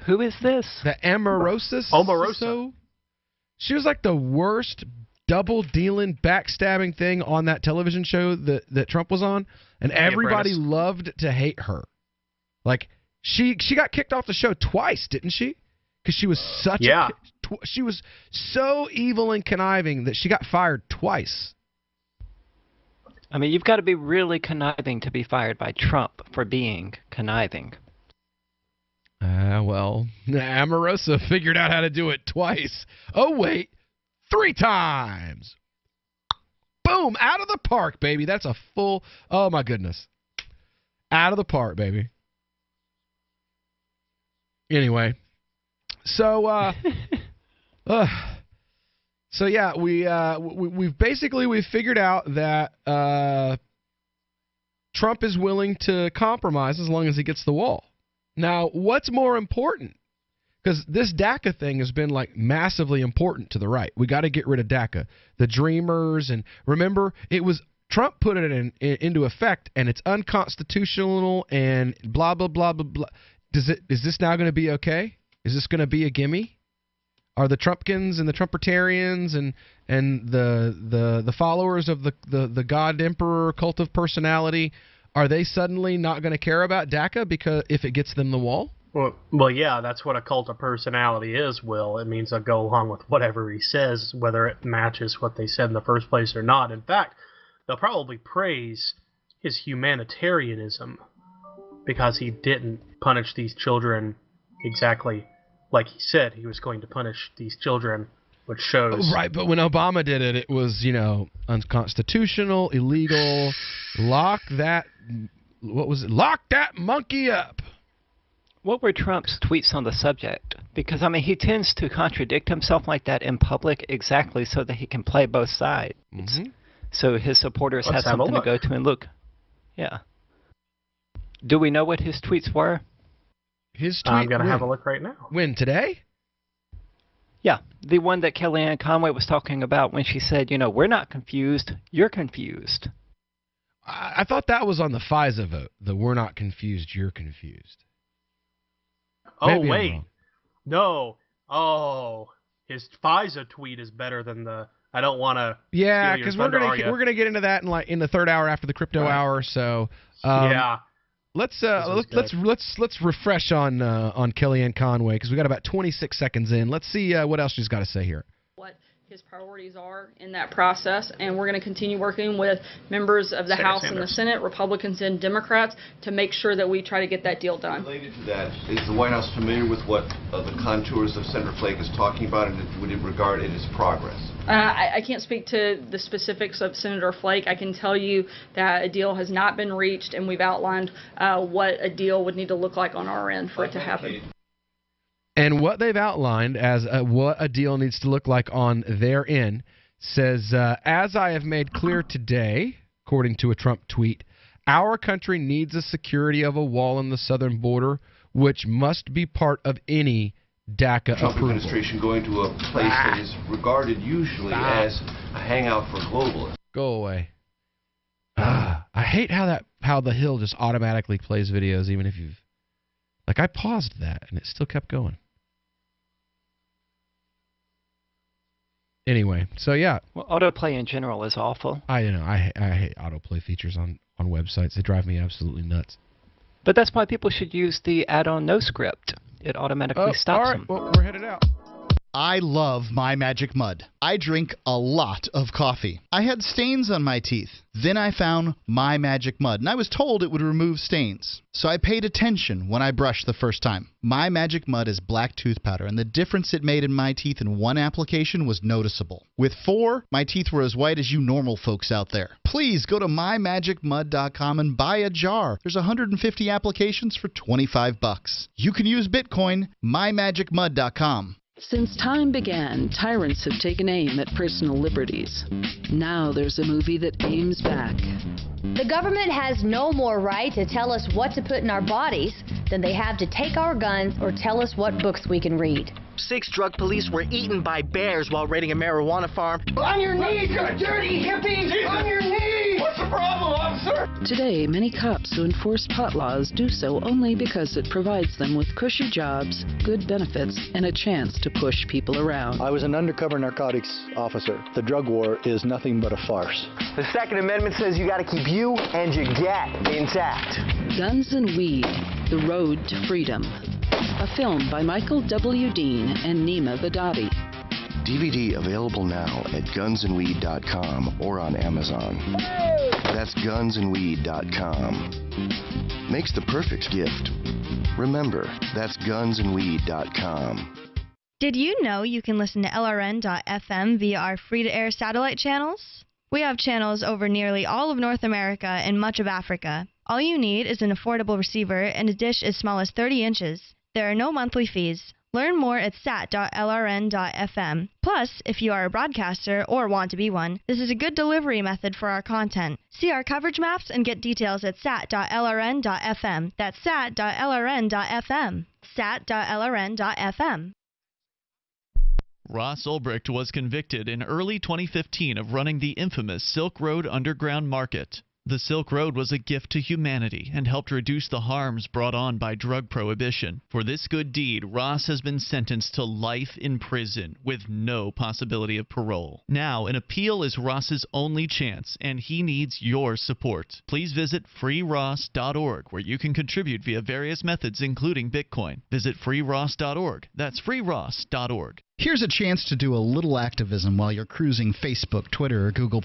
Who is this? The Omarosa. Omarosa. She was like the worst double-dealing, backstabbing thing on that television show that Trump was on, and everybody loved to hate her. Like, she got kicked off the show twice, didn't she? Because she was she was so evil and conniving that she got fired twice. I mean, you've got to be really conniving to be fired by Trump for being conniving. Well, Omarosa figured out how to do it twice. Oh, wait. 3 times. Boom. Out of the park, baby. That's a full... Oh, my goodness. Out of the park, baby. Anyway. So, yeah, we've figured out that Trump is willing to compromise as long as he gets the wall. Now, what's more important? Because this DACA thing has been like massively important to the right. We got to get rid of DACA. The Dreamers, and remember, it was Trump put it into effect, and it's unconstitutional and blah blah blah blah blah. Is this now going to be okay? Is this going to be a gimme? Are the Trumpkins and the Trumpertarians and the followers of the God Emperor cult of personality, are they suddenly not going to care about DACA because if it gets them the wall? Well, yeah, that's what a cult of personality is, Will. It means they'll go along with whatever he says, whether it matches what they said in the first place or not. In fact, they'll probably praise his humanitarianism because he didn't punish these children exactly like he said he was going to punish these children, which shows... Right, but when Obama did it, it was, unconstitutional, illegal. Lock that monkey up. What were Trump's tweets on the subject? Because, he tends to contradict himself like that in public exactly so that he can play both sides. Mm-hmm. So his supporters have something to go to and look. Yeah. Do we know what his tweets were? His tweet. I'm going to have a look right now. When, today? Yeah, the one that Kellyanne Conway was talking about when she said, we're not confused, you're confused. I thought that was on the FISA vote, the we're not confused, you're confused. Maybe wait. No. Oh, his FISA tweet is better than the I don't want to. Yeah, because we're gonna get into that in the third hour after the crypto hour. So yeah. Let's refresh on Kellyanne Conway because we got about 26 seconds in. Let's see what else she's got to say here. What his priorities are in that process, and we're going to continue working with members of the House and the Senate, Republicans and Democrats, to make sure that we try to get that deal done. Related to that, is the White House familiar with what the contours of Senator Flake is talking about, and would it regard it as progress? I can't speak to the specifics of Senator Flake. I can tell you that a deal has not been reached, and we've outlined what a deal would need to look like on our end for it to happen. And what they've outlined as what a deal needs to look like on their end says, as I have made clear today, according to a Trump tweet, our country needs a security of a wall on the southern border, which must be part of any DACA Trump approval. administration going to a place that is regarded usually as a hangout for globalists. Go away. I hate how the Hill just automatically plays videos, even if you've... Like, I paused that, and it still kept going. Anyway, so yeah. Well, autoplay in general is awful. I hate autoplay features on websites. They drive me absolutely nuts. But that's why people should use the add-on No Script. It automatically stops them. Well, we're headed out. I love My Magic Mud. I drink a lot of coffee. I had stains on my teeth. Then I found My Magic Mud, and I was told it would remove stains. So I paid attention when I brushed the first time. My Magic Mud is black tooth powder, and the difference it made in my teeth in one application was noticeable. With 4, my teeth were as white as you normal folks out there. Please go to mymagicmud.com and buy a jar. There's 150 applications for $25. You can use Bitcoin, mymagicmud.com. Since time began, tyrants have taken aim at personal liberties. Now there's a movie that aims back. The government has no more right to tell us what to put in our bodies than they have to take our guns or tell us what books we can read. 6 drug police were eaten by bears while raiding a marijuana farm. On your knees, you dirty hippies! Jesus. On your knees! What's the problem, officer? Today, many cops who enforce pot laws do so only because it provides them with cushy jobs, good benefits, and a chance to push people around. I was an undercover narcotics officer. The drug war is nothing but a farce. The Second Amendment says you got to keep you and your get intact. Guns and Weed, The Road to Freedom. A film by Michael W. Dean and Nima Vadadi. DVD available now at gunsandweed.com or on Amazon. That's gunsandweed.com. Makes the perfect gift. Remember, that's gunsandweed.com. Did you know you can listen to LRN.FM via our free-to-air satellite channels? We have channels over nearly all of North America and much of Africa. All you need is an affordable receiver and a dish as small as 30 inches. There are no monthly fees. Learn more at sat.lrn.fm. Plus, if you are a broadcaster or want to be one, this is a good delivery method for our content. See our coverage maps and get details at sat.lrn.fm. That's sat.lrn.fm. sat.lrn.fm. Ross Ulbricht was convicted in early 2015 of running the infamous Silk Road Underground Market. The Silk Road was a gift to humanity and helped reduce the harms brought on by drug prohibition. For this good deed, Ross has been sentenced to life in prison with no possibility of parole. Now, an appeal is Ross's only chance, and he needs your support. Please visit freeross.org, where you can contribute via various methods, including Bitcoin. Visit freeross.org. That's freeross.org. Here's a chance to do a little activism while you're cruising Facebook, Twitter, or Google+.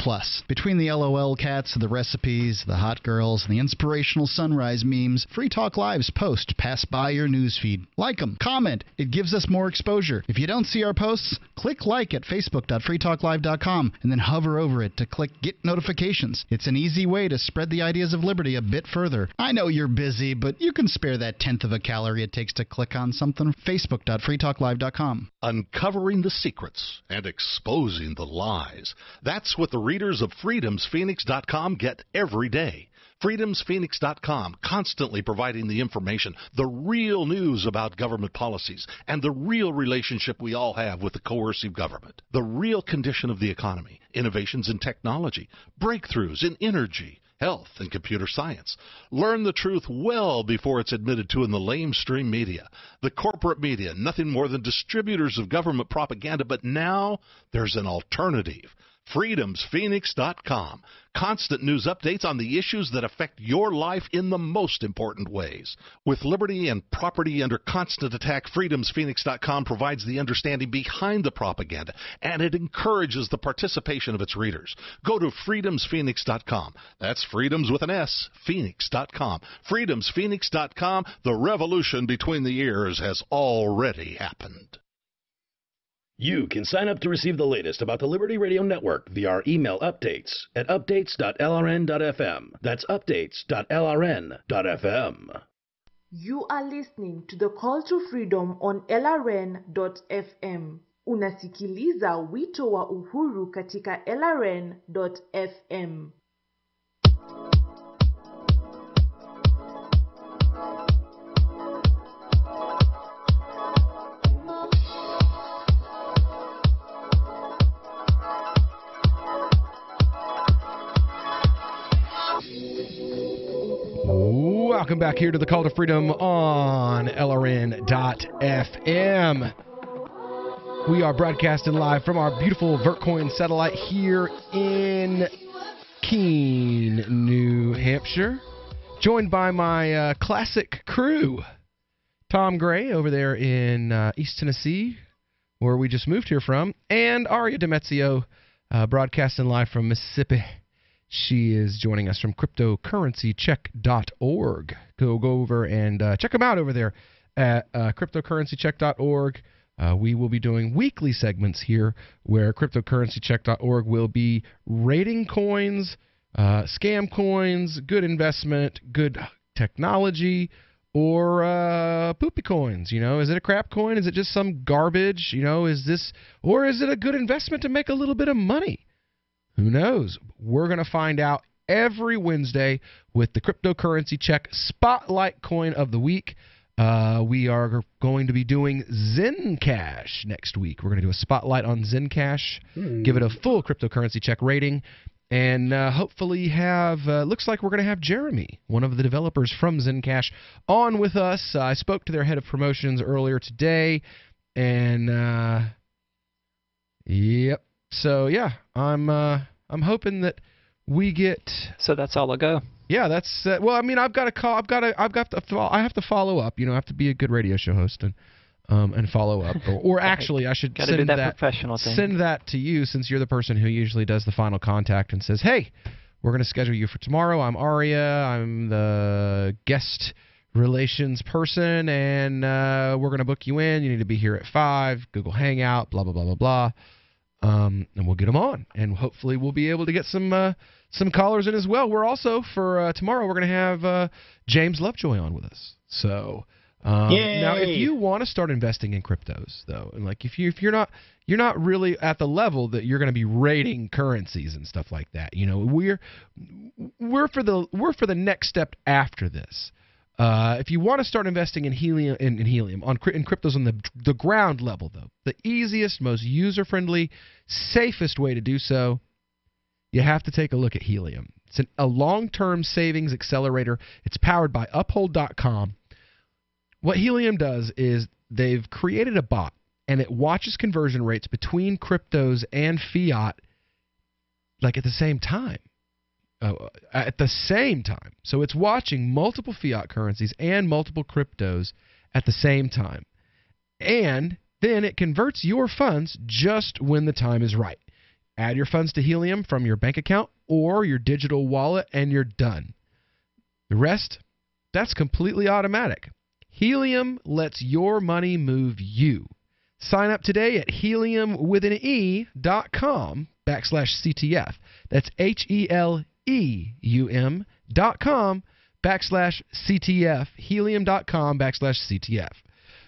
Between the LOL cats, the recipes, the hot girls, and the inspirational sunrise memes, Free Talk Live's posts pass by your newsfeed. Like them, comment. It gives us more exposure. If you don't see our posts, click like at facebook.freetalklive.com and then hover over it to click Get Notifications. It's an easy way to spread the ideas of liberty a bit further. I know you're busy, but you can spare that tenth of a calorie it takes to click on something. Facebook.freetalklive.com. Uncovering the secrets and exposing the lies. That's what the readers of FreedomsPhoenix.com get every day. FreedomsPhoenix.com, constantly providing the information, the real news about government policies, and the real relationship we all have with the coercive government. The real condition of the economy, innovations in technology, breakthroughs in energy, health, and computer science. Learn the truth well before it's admitted to in the lamestream media. The corporate media, nothing more than distributors of government propaganda, but now there's an alternative. freedomsphoenix.com. Constant news updates on the issues that affect your life in the most important ways. With liberty and property under constant attack, freedomsphoenix.com provides the understanding behind the propaganda, and it encourages the participation of its readers. Go to freedomsphoenix.com. That's freedoms with an S, phoenix.com. freedomsphoenix.com. The revolution between the ears has already happened. You can sign up to receive the latest about the Liberty Radio Network via our email updates at updates.lrn.fm. That's updates.lrn.fm. You are listening to the Call to Freedom on LRN.FM. Unasikiliza wito wa uhuru katika LRN.FM. Welcome back here to the Call to Freedom on LRN.FM. We are broadcasting live from our beautiful Vertcoin satellite here in Keene, New Hampshire. Joined by my classic crew, Tom Gray over there in East Tennessee, where we just moved here from, and Aria Demezio broadcasting live from Mississippi. She is joining us from cryptocurrencycheck.org. Go over and check them out over there at cryptocurrencycheck.org. We will be doing weekly segments here where cryptocurrencycheck.org will be rating coins, scam coins, good investment, good technology, or poopy coins. You know, is it a crap coin? Is it just some garbage? You know, is it a good investment to make a little bit of money? Who knows? We're going to find out every Wednesday with the Cryptocurrency Check Spotlight Coin of the Week. We are going to be doing Zencash next week. We're going to do a spotlight on Zencash, give it a full Cryptocurrency Check rating, and hopefully have, looks like we're going to have Jeremy, one of the developers from Zencash, on with us. I spoke to their head of promotions earlier today, and yep. So yeah, I'm hoping that we get. So that's all a go. Yeah, that's well. I mean, I have to follow up. You know, I have to be a good radio show host and follow up. Or actually, I should send that professional thing. Send that to you, since you're the person who usually does the final contact and says, "Hey, we're going to schedule you for tomorrow. I'm Aria. I'm the guest relations person, and we're going to book you in. You need to be here at 5. Google Hangout. Blah blah blah blah blah." And we'll get them on, and hopefully we'll be able to get some callers in as well. We're also, for tomorrow, we're going to have James Lovejoy on with us. So now, if you want to start investing in cryptos, though, and like if you're not really at the level that you're going to be rating currencies and stuff like that, you know, we're for the next step after this. If you want to start investing in helium, in cryptos on the ground level, though, the easiest, most user-friendly, safest way to do so, you have to take a look at Helium. It's a long-term savings accelerator. It's powered by Uphold.com. What Helium does is they've created a bot, and it watches conversion rates between cryptos and fiat, like at the same time. So it's watching multiple fiat currencies and multiple cryptos at the same time. And then it converts your funds just when the time is right. Add your funds to Helium from your bank account or your digital wallet, and you're done. The rest, that's completely automatic. Helium lets your money move you. Sign up today at heliumwithane.com/CTF. That's HELEUM.com/CTF. Helium.com/CTF.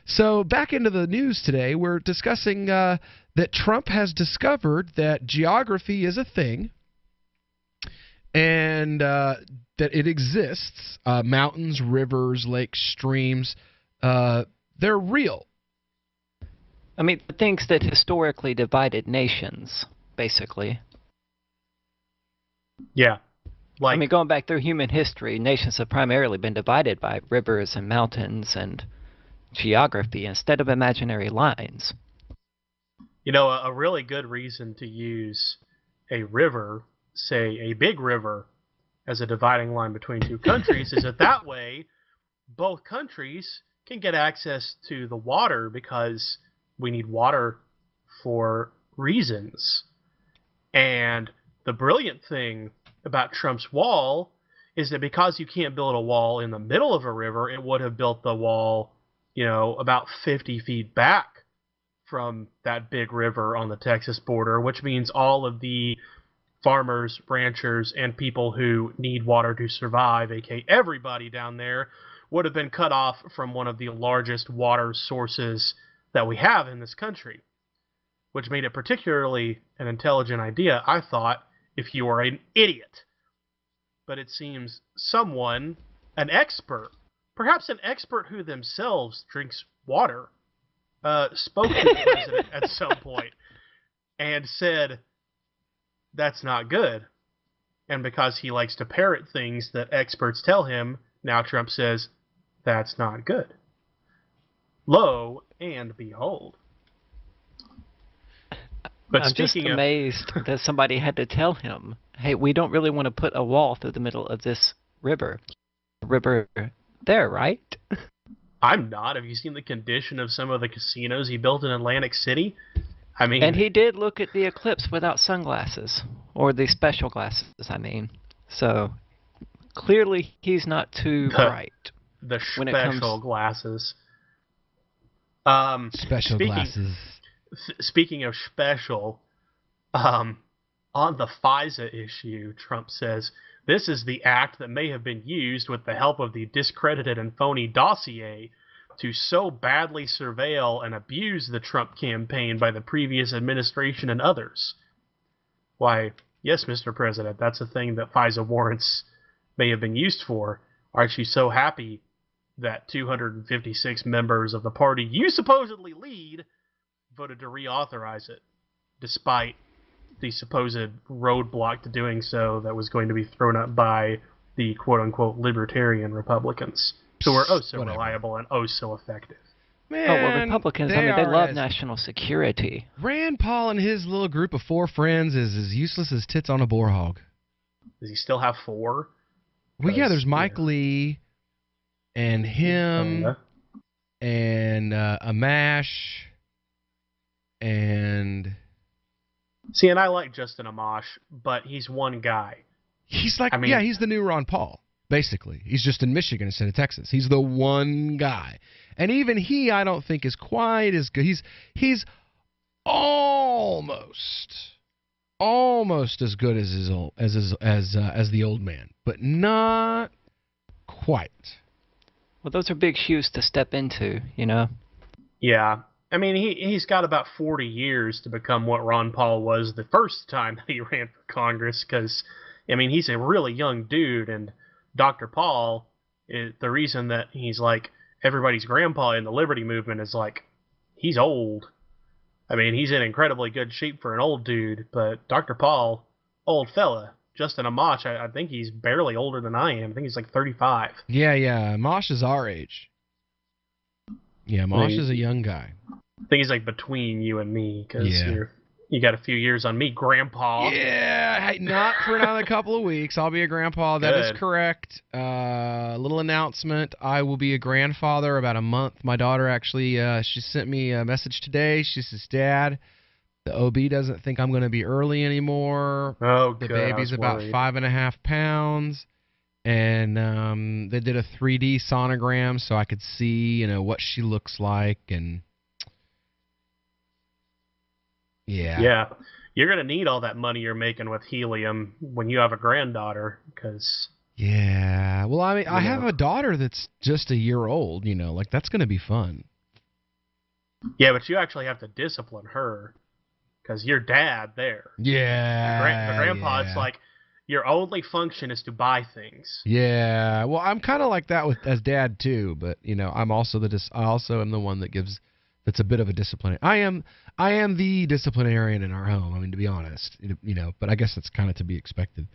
So back into the news today, we're discussing that Trump has discovered that geography is a thing, and that it exists. Mountains, rivers, lakes, streams, they're real. I mean, things that historically divided nations, basically. Yeah. I mean, going back through human history, nations have primarily been divided by rivers and mountains and geography instead of imaginary lines. You know, a really good reason to use a river, say a big river, as a dividing line between two countries is that way both countries can get access to the water, because we need water for reasons. And the brilliant thing about Trump's wall is that because you can't build a wall in the middle of a river, it would have built the wall, about 50 feet back from that big river on the Texas border, which means all of the farmers, ranchers, and people who need water to survive, aka everybody down there, would have been cut off from one of the largest water sources that we have in this country, which made it particularly an intelligent idea, I thought, if you were an idiot. But it seems someone, an expert, perhaps an expert who themselves drinks water, spoke to the president at some point and said, that's not good. And because he likes to parrot things that experts tell him, now Trump says, that's not good. Lo and behold. But I'm just amazed that somebody had to tell him, hey, we don't really want to put a wall through the middle of this river. River there, right? I'm not. Have you seen the condition of some of the casinos he built in Atlantic City? I mean... And he did look at the eclipse without sunglasses. Or the special glasses, I mean. So, clearly he's not too bright. The special glasses. Special glasses. Speaking of special, on the FISA issue, Trump says, this is the act that may have been used with the help of the discredited and phony dossier to so badly surveil and abuse the Trump campaign by the previous administration and others. Why, yes, Mr. President, that's a thing that FISA warrants may have been used for. Aren't you so happy that 256 members of the party you supposedly lead voted to reauthorize it, despite the supposed roadblock to doing so that was going to be thrown up by the quote-unquote libertarian Republicans, who are oh so reliable and oh so effective. Man, well, Republicans, they love national security. Rand Paul and his little group of 4 friends is as useless as tits on a boar hog. Does he still have 4? Well, yeah, there's Mike Lee and him and Amash and... See, and I like Justin Amash, but he's one guy. He's like, he's the new Ron Paul, basically. He's just in Michigan instead of Texas. He's the one guy. And even he, I don't think, is quite as good. He's almost as good as the old man, but not quite. Well, those are big shoes to step into, Yeah. I mean, he's got about 40 years to become what Ron Paul was the first time that he ran for Congress, because, I mean, he's a really young dude, and Dr. Paul, the reason that he's like everybody's grandpa in the Liberty Movement is like, he's old. I mean, he's in incredibly good shape for an old dude, but Dr. Paul, old fella. Justin Amash, I think he's barely older than I am. I think he's like 35. Yeah, Amash is our age. Yeah, Amash is a young guy. I think he's like between you and me, because you got a few years on me, Grandpa. Yeah, not for another couple of weeks. I'll be a grandpa. That is correct. Little announcement. I will be a grandfather about a month. My daughter actually, she sent me a message today. She says, Dad, the OB doesn't think I'm going to be early anymore. Oh, the baby's about 5.5 pounds. And they did a 3D sonogram so I could see, what she looks like, and yeah, you're gonna need all that money you're making with helium when you have a granddaughter, because well, I mean, I have a daughter that's just a year old, like that's gonna be fun. Yeah, but you actually have to discipline her, because your dad there. Yeah, the grandpa, it's like, your only function is to buy things. Yeah, well, I'm kind of like that as dad too, but I'm also I also am the one that's a bit of a disciplinarian. I am the disciplinarian in our home. I mean, to be honest, but I guess that's kind of to be expected.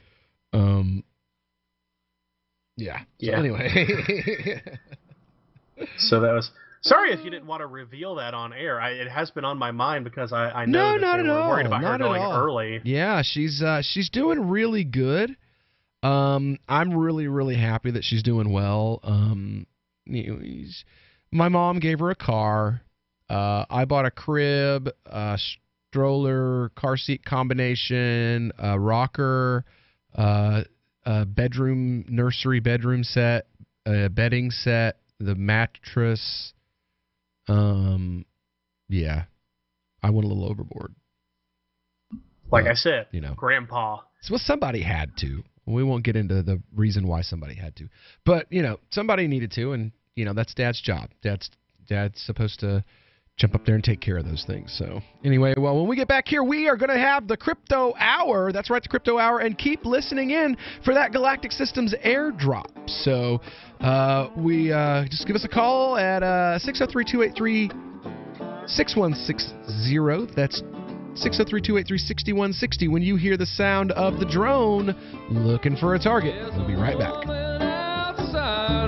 Yeah. So anyway, so that was Sorry if you didn't want to reveal that on air. It has been on my mind because I know No, that not they at were all. worried about her Not at going all. early. Yeah, she's doing really good. I'm really happy that she's doing well. My mom gave her a car. I bought a crib, stroller, car seat combination, a rocker, a nursery bedroom set, a bedding set, the mattress. Yeah, I went a little overboard. Like I said, you know, Grandpa. Well, somebody had to. We won't get into the reason why somebody had to, but somebody needed to, and that's Dad's job. Dad's supposed to jump up there and take care of those things. So anyway, well, when we get back here, we are going to have the Crypto Hour. That's right, the Crypto Hour, and keep listening in for that Galactic Systems airdrop. So we just give us a call at 603-283-6160. That's 603-283-6160 when you hear the sound of the drone looking for a target. We'll be right back.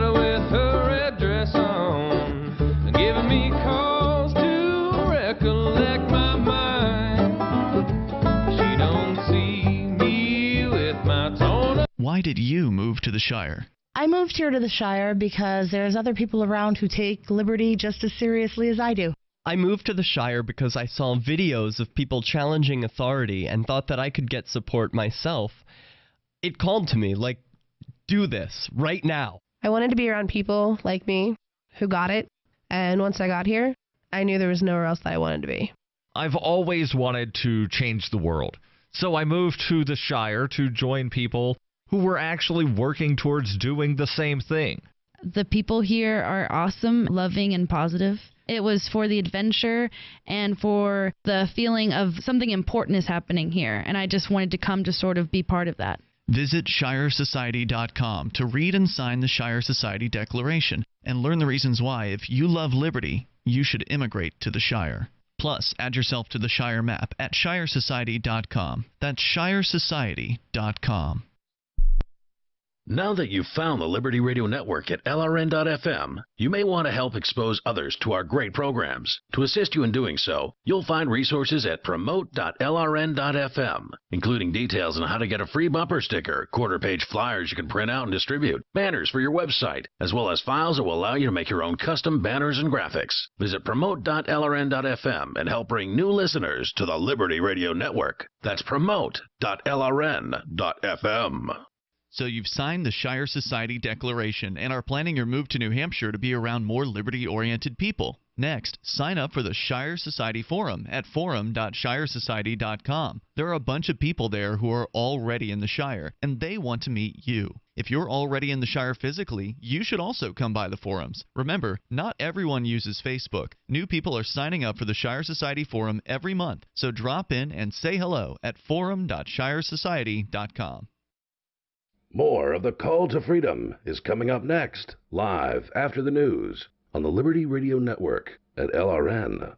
With her red dress on, giving me cause to recollect my mind. She don't see me with my tone. Why did you move to the Shire? I moved here to the Shire because there's other people around who take liberty just as seriously as I do. I moved to the Shire because I saw videos of people challenging authority and thought that I could get support myself. It called to me, like, do this right now. I wanted to be around people like me who got it, and once I got here, I knew there was nowhere else that I wanted to be. I've always wanted to change the world, so I moved to the Shire to join people who were actually working towards doing the same thing. The people here are awesome, loving, and positive. It was for the adventure and for the feeling of something important is happening here, and I just wanted to come to sort of be part of that. Visit ShireSociety.com to read and sign the Shire Society Declaration and learn the reasons why, if you love liberty, you should immigrate to the Shire. Plus, add yourself to the Shire map at ShireSociety.com. That's ShireSociety.com. Now that you've found the Liberty Radio Network at LRN.FM, you may want to help expose others to our great programs. To assist you in doing so, you'll find resources at promote.lrn.fm, including details on how to get a free bumper sticker, quarter-page flyers you can print out and distribute, banners for your website, as well as files that will allow you to make your own custom banners and graphics. Visit promote.lrn.fm and help bring new listeners to the Liberty Radio Network. That's promote.lrn.fm. So you've signed the Shire Society Declaration and are planning your move to New Hampshire to be around more liberty-oriented people. Next, sign up for the Shire Society Forum at forum.shiresociety.com. There are a bunch of people there who are already in the Shire, and they want to meet you. If you're already in the Shire physically, you should also come by the forums. Remember, not everyone uses Facebook. New people are signing up for the Shire Society Forum every month, so drop in and say hello at forum.shiresociety.com. More of the Call to Freedom is coming up next, live after the news on the Liberty Radio Network at LRN.FM.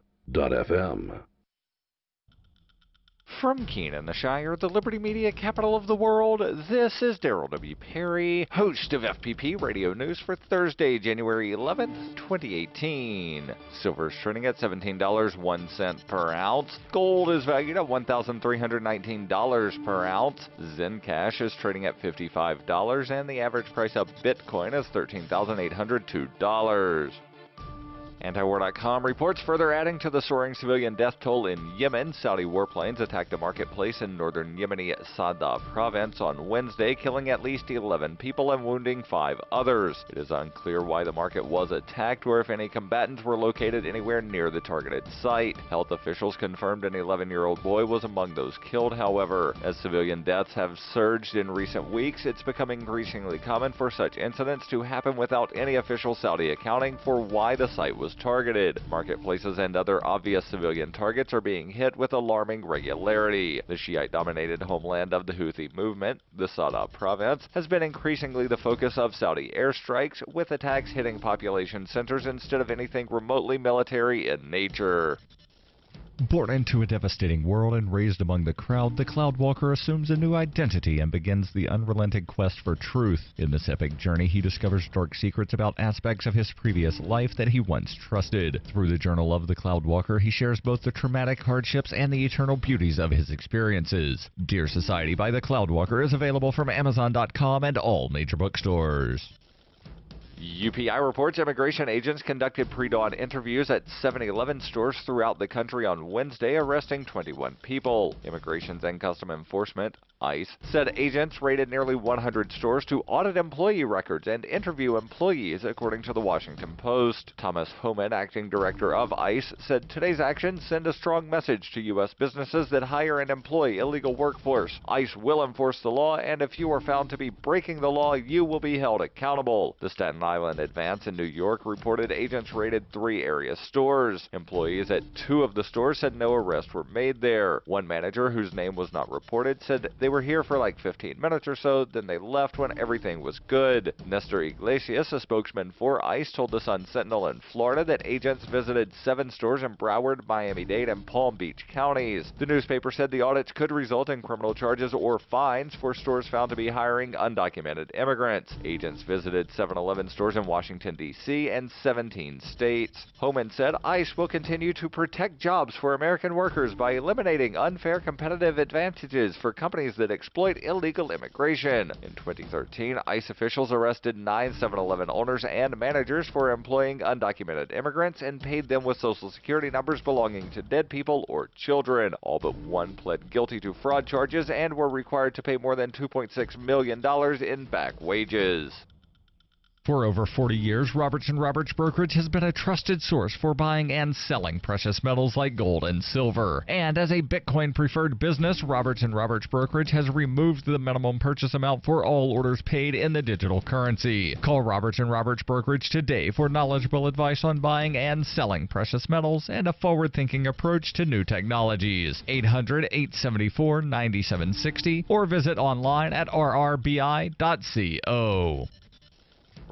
From Keene in the Shire, the Liberty Media capital of the world, this is Daryl W. Perry, host of FPP Radio News for Thursday, January 11th, 2018. Silver is trading at $17.01 per ounce. Gold is valued at $1,319 per ounce. Zencash is trading at $55, and the average price of Bitcoin is $13,802. Antiwar.com reports further adding to the soaring civilian death toll in Yemen. Saudi warplanes attacked a marketplace in northern Yemeni Sada province on Wednesday, killing at least 11 people and wounding 5 others. It is unclear why the market was attacked or if any combatants were located anywhere near the targeted site. Health officials confirmed an 11-year-old boy was among those killed, however. As civilian deaths have surged in recent weeks, it's becoming increasingly common for such incidents to happen without any official Saudi accounting for why the site was targeted. Marketplaces and other obvious civilian targets are being hit with alarming regularity. The Shiite-dominated homeland of the Houthi movement, the Sada province, has been increasingly the focus of Saudi airstrikes, with attacks hitting population centers instead of anything remotely military in nature. Born into a devastating world and raised among the crowd, the Cloudwalker assumes a new identity and begins the unrelenting quest for truth. In this epic journey, he discovers dark secrets about aspects of his previous life that he once trusted. Through the Journal of the Cloudwalker, he shares both the traumatic hardships and the eternal beauties of his experiences. Dear Society by the Cloudwalker is available from Amazon.com and all major bookstores. UPI reports immigration agents conducted pre-dawn interviews at 7-Eleven stores throughout the country on Wednesday, arresting 21 people. Immigrations and Customs Enforcement, ICE, said agents raided nearly 100 stores to audit employee records and interview employees, according to the Washington Post. Thomas Homan, acting director of ICE, said today's actions send a strong message to U.S. businesses that hire and employ illegal workforce. ICE will enforce the law, and if you are found to be breaking the law, you will be held accountable. The Staten Island Advance in New York reported agents raided 3 area stores. Employees at 2 of the stores said no arrests were made there. One manager, whose name was not reported, said they were here for like 15 minutes or so, then they left when everything was good. Nestor Iglesias, a spokesman for ICE, told the Sun-Sentinel in Florida that agents visited 7 stores in Broward, Miami-Dade, and Palm Beach counties. The newspaper said the audits could result in criminal charges or fines for stores found to be hiring undocumented immigrants. Agents visited 7-Eleven stores in Washington, D.C. and 17 states. Homan said ICE will continue to protect jobs for American workers by eliminating unfair competitive advantages for companies that exploit illegal immigration. In 2013, ICE officials arrested 9 7-Eleven owners and managers for employing undocumented immigrants and paid them with Social Security numbers belonging to dead people or children. All but one pled guilty to fraud charges and were required to pay more than $2.6 million in back wages. For over 40 years, Roberts & Roberts Brokerage has been a trusted source for buying and selling precious metals like gold and silver. And as a Bitcoin-preferred business, Roberts & Roberts Brokerage has removed the minimum purchase amount for all orders paid in the digital currency. Call Roberts & Roberts Brokerage today for knowledgeable advice on buying and selling precious metals and a forward-thinking approach to new technologies. 800-874-9760 or visit online at rrbi.co.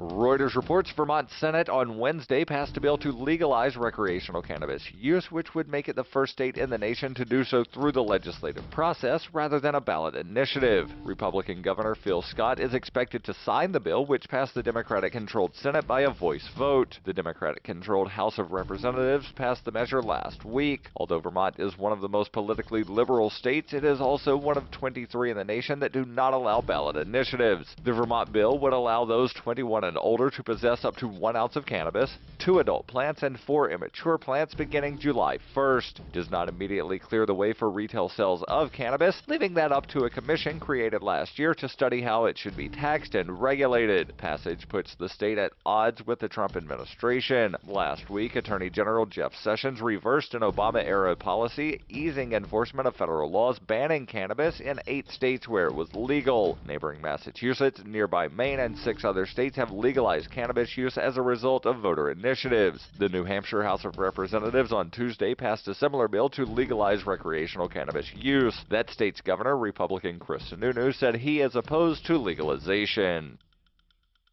Reuters reports Vermont Senate on Wednesday passed a bill to legalize recreational cannabis use, which would make it the first state in the nation to do so through the legislative process rather than a ballot initiative. Republican Governor Phil Scott is expected to sign the bill, which passed the Democratic-controlled Senate by a voice vote. The Democratic-controlled House of Representatives passed the measure last week. Although Vermont is one of the most politically liberal states, it is also one of 23 in the nation that do not allow ballot initiatives. The Vermont bill would allow those 21 and older to possess up to 1 ounce of cannabis, 2 adult plants, and 4 immature plants beginning July 1st. It does not immediately clear the way for retail sales of cannabis, leaving that up to a commission created last year to study how it should be taxed and regulated. Passage puts the state at odds with the Trump administration. Last week, Attorney General Jeff Sessions reversed an Obama-era policy easing enforcement of federal laws banning cannabis in 8 states where it was legal. Neighboring Massachusetts, nearby Maine, and 6 other states have legalized cannabis use as a result of voter initiatives. The New Hampshire House of Representatives on Tuesday passed a similar bill to legalize recreational cannabis use. That state's governor, Republican Chris Sununu, said he is opposed to legalization.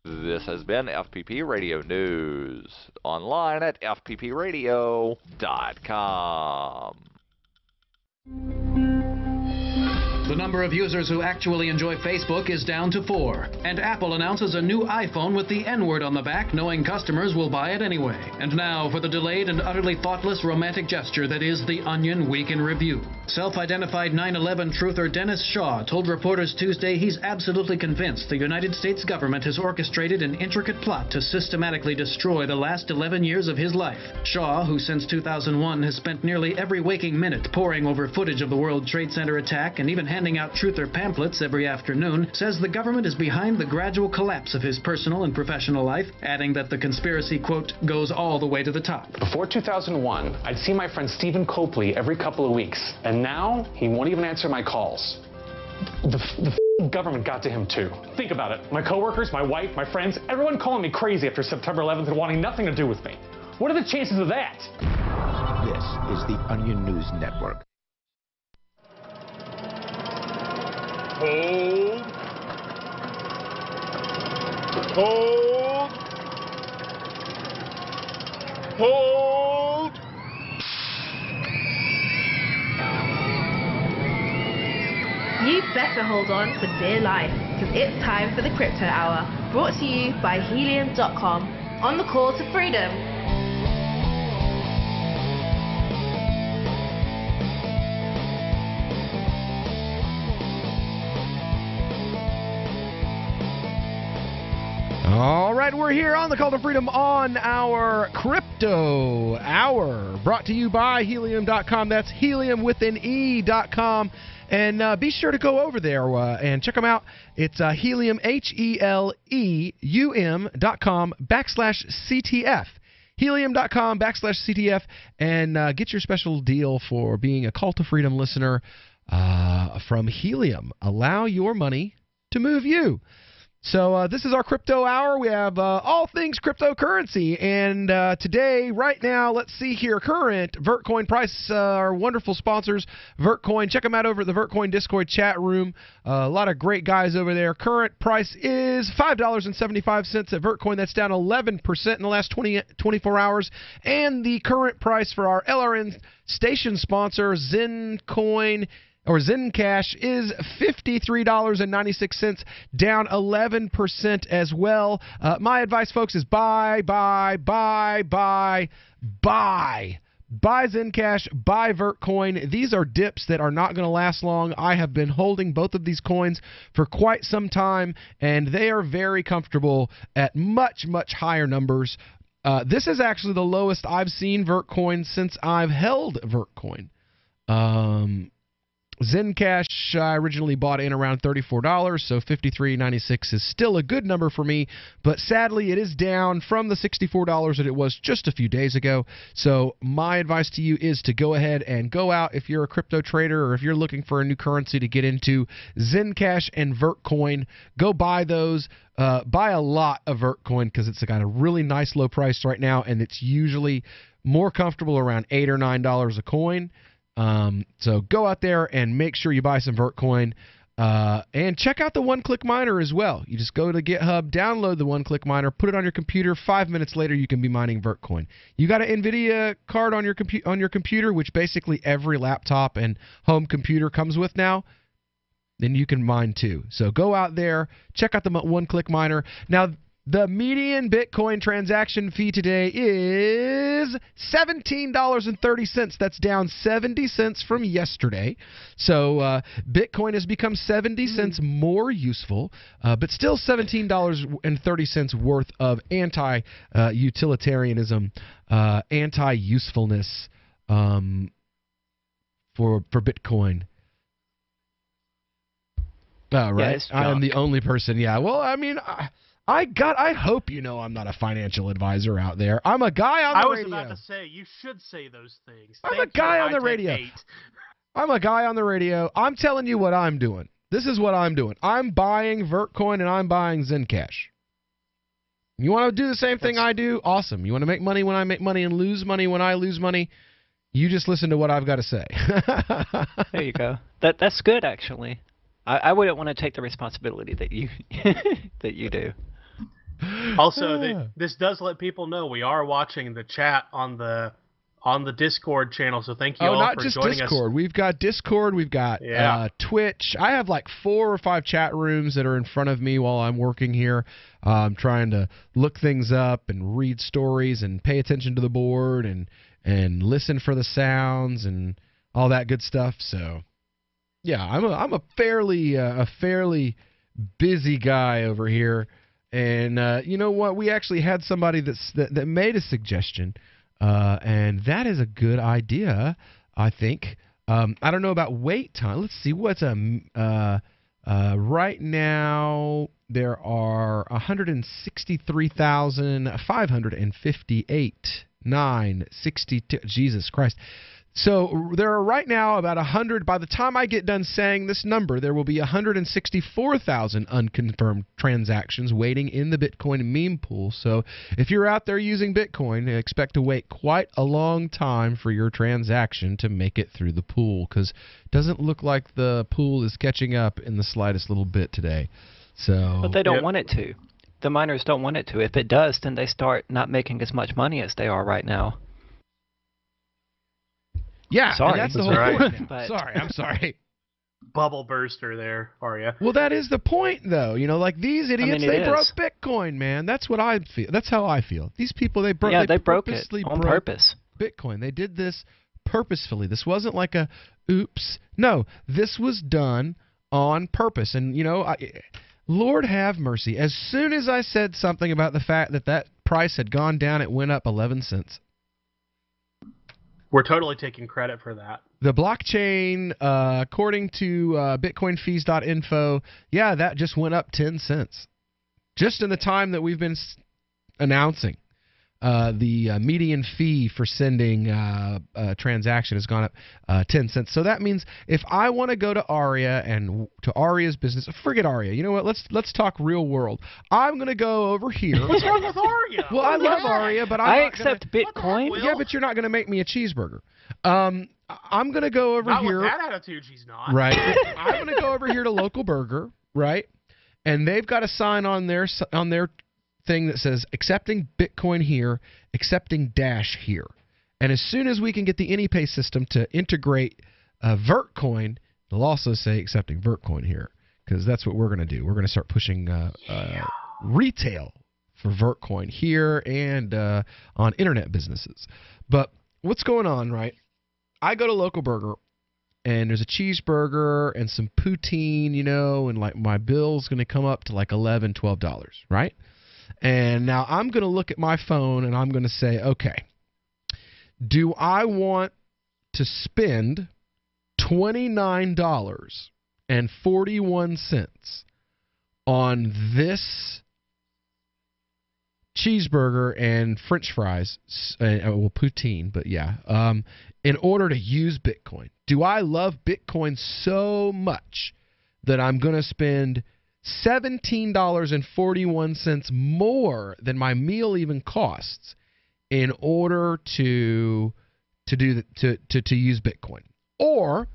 This has been FPP Radio News. Online at fppradio.com. The number of users who actually enjoy Facebook is down to 4. And Apple announces a new iPhone with the N-word on the back, knowing customers will buy it anyway. And now for the delayed and utterly thoughtless romantic gesture that is the Onion Week in Review. Self-identified 9/11 truther Dennis Shaw told reporters Tuesday he's absolutely convinced the United States government has orchestrated an intricate plot to systematically destroy the last 11 years of his life. Shaw, who since 2001 has spent nearly every waking minute poring over footage of the World Trade Center attack and even handing out truther pamphlets every afternoon, says the government is behind the gradual collapse of his personal and professional life, adding that the conspiracy, quote, goes all the way to the top. Before 2001, I'd see my friend Stephen Copley every couple of weeks, and now he won't even answer my calls. The government got to him too. Think about it. My coworkers, my wife, my friends, everyone calling me crazy after September 11th and wanting nothing to do with me. What are the chances of that? This is the Onion News Network. Hold. Hold. Hold. You better hold on for dear life, because it's time for the Crypto Hour, brought to you by Helium.com, on the call to freedom. All right, we're here on the Call to Freedom on our Crypto Hour, brought to you by Helium.com. That's Helium with an E.com. And be sure to go over there and check them out. It's Helium, HELEUM.com/CTF. Helium.com/CTF. And get your special deal for being a Call to Freedom listener from Helium. Allow your money to move you. So this is our Crypto Hour. We have all things cryptocurrency. And today, right now, let's see here, current Vertcoin price, our wonderful sponsors, Vertcoin. Check them out over at the Vertcoin Discord chat room. A lot of great guys over there. Current price is $5.75 at Vertcoin. That's down 11% in the last 24 hours. And the current price for our LRN station sponsor, Zencoin, or Zencash, is $53.96, down 11% as well. My advice, folks, is buy. Buy Zencash, buy Vertcoin. These are dips that are not going to last long. I have been holding both of these coins for quite some time, and they are very comfortable at much, much higher numbers. This is actually the lowest I've seen Vertcoin since I've held Vertcoin. Zencash, I originally bought in around $34, so $53.96 is still a good number for me, but sadly it is down from the $64 that it was just a few days ago. So my advice to you is to go ahead and go out if you're a crypto trader or if you're looking for a new currency to get into. Zencash and Vertcoin, go buy those. Buy a lot of Vertcoin because it's got a really nice low price right now, and it's usually more comfortable around $8 or $9 a coin. So go out there and make sure you buy some Vertcoin, and check out the one-click miner as well. You just go to GitHub, download the one-click miner, put it on your computer. 5 minutes later, you can be mining Vertcoin. You got an NVIDIA card on your computer, which basically every laptop and home computer comes with now, then you can mine too. So go out there, check out the one-click miner. Now, the median Bitcoin transaction fee today is $17.30. That's down 70 cents from yesterday. So Bitcoin has become 70 cents more useful, but still $17.30 worth of anti-utilitarianism, anti-usefulness for Bitcoin. Right? Yeah, I am the only person. Yeah, well, I mean... I hope you know I'm not a financial advisor out there. I'm a guy on the radio. I was about to say, you should say those things. I'm a guy on the radio. I'm a guy on the radio. I'm telling you what I'm doing. This is what I'm doing. I'm buying Vertcoin and I'm buying Zencash. You want to do the same thing I do? Awesome. You want to make money when I make money and lose money when I lose money? You just listen to what I've got to say. There you go. That's good, actually. I wouldn't want to take the responsibility that you that you do. Also, this does let people know we are watching the chat on the Discord channel, so thank you all for joining us. Oh, not just Discord. We've got Discord, we've got Twitch. I have like 4 or 5 chat rooms that are in front of me while I'm working here. I'm trying to look things up and read stories and pay attention to the board and listen for the sounds and all that good stuff. So, yeah, I'm a fairly busy guy over here. And you know what? We actually had somebody that made a suggestion, and that is a good idea, I think. I don't know about wait time. Let's see what's right now. There are 163,558,962. Jesus Christ. So there are right now about 100. By the time I get done saying this number, there will be 164,000 unconfirmed transactions waiting in the Bitcoin meme pool. So if you're out there using Bitcoin, expect to wait quite a long time for your transaction to make it through the pool, because it doesn't look like the pool is catching up in the slightest little bit today. So, but they don't want it to. The miners don't want it to. If it does, then they start not making as much money as they are right now. Yeah, sorry. And that's the whole point. Sorry, I'm sorry. bubble burster there, are you? Well, that is the point, though. You know, like these idiots, they broke is. Bitcoin, man. That's what I feel. That's how I feel. These people, they broke. Yeah, they broke it purposely on broke purpose. Bitcoin. They did this purposefully. This wasn't like a oops. No, this was done on purpose. And you know, Lord have mercy. As soon as I said something about the fact that that price had gone down, it went up 11 cents. We're totally taking credit for that. The blockchain, according to bitcoinfees.info, yeah, that just went up 10 cents. Just in the time that we've been announcing. The median fee for sending a transaction has gone up 10 cents. So that means if I want to go to Aria and to Aria's business, forget Aria. You know what? Let's talk real world. I'm going to go over here. What's wrong with Aria? Well, I love Aria, but I accept Bitcoin. Yeah, but you're not going to make me a cheeseburger. I'm going to go over not here. With that attitude, she's not. Right. I'm going to go over here to Local Burger, right? And they've got a sign on their thing that says accepting Bitcoin here, accepting Dash here. And as soon as we can get the AnyPay system to integrate Vertcoin, they'll also say accepting Vertcoin here, because that's what we're going to do. We're going to start pushing retail for Vertcoin here and on internet businesses. But what's going on, right? I go to Local Burger, and there's a cheeseburger and some poutine, you know, and like my bill's going to come up to like $11, $12, right? And now I'm going to look at my phone and I'm going to say, okay, do I want to spend $29.41 on this cheeseburger and French fries, well, poutine, but yeah, in order to use Bitcoin? Do I love Bitcoin so much that I'm going to spend $17.41 more than my meal even costs in order to use Bitcoin? Or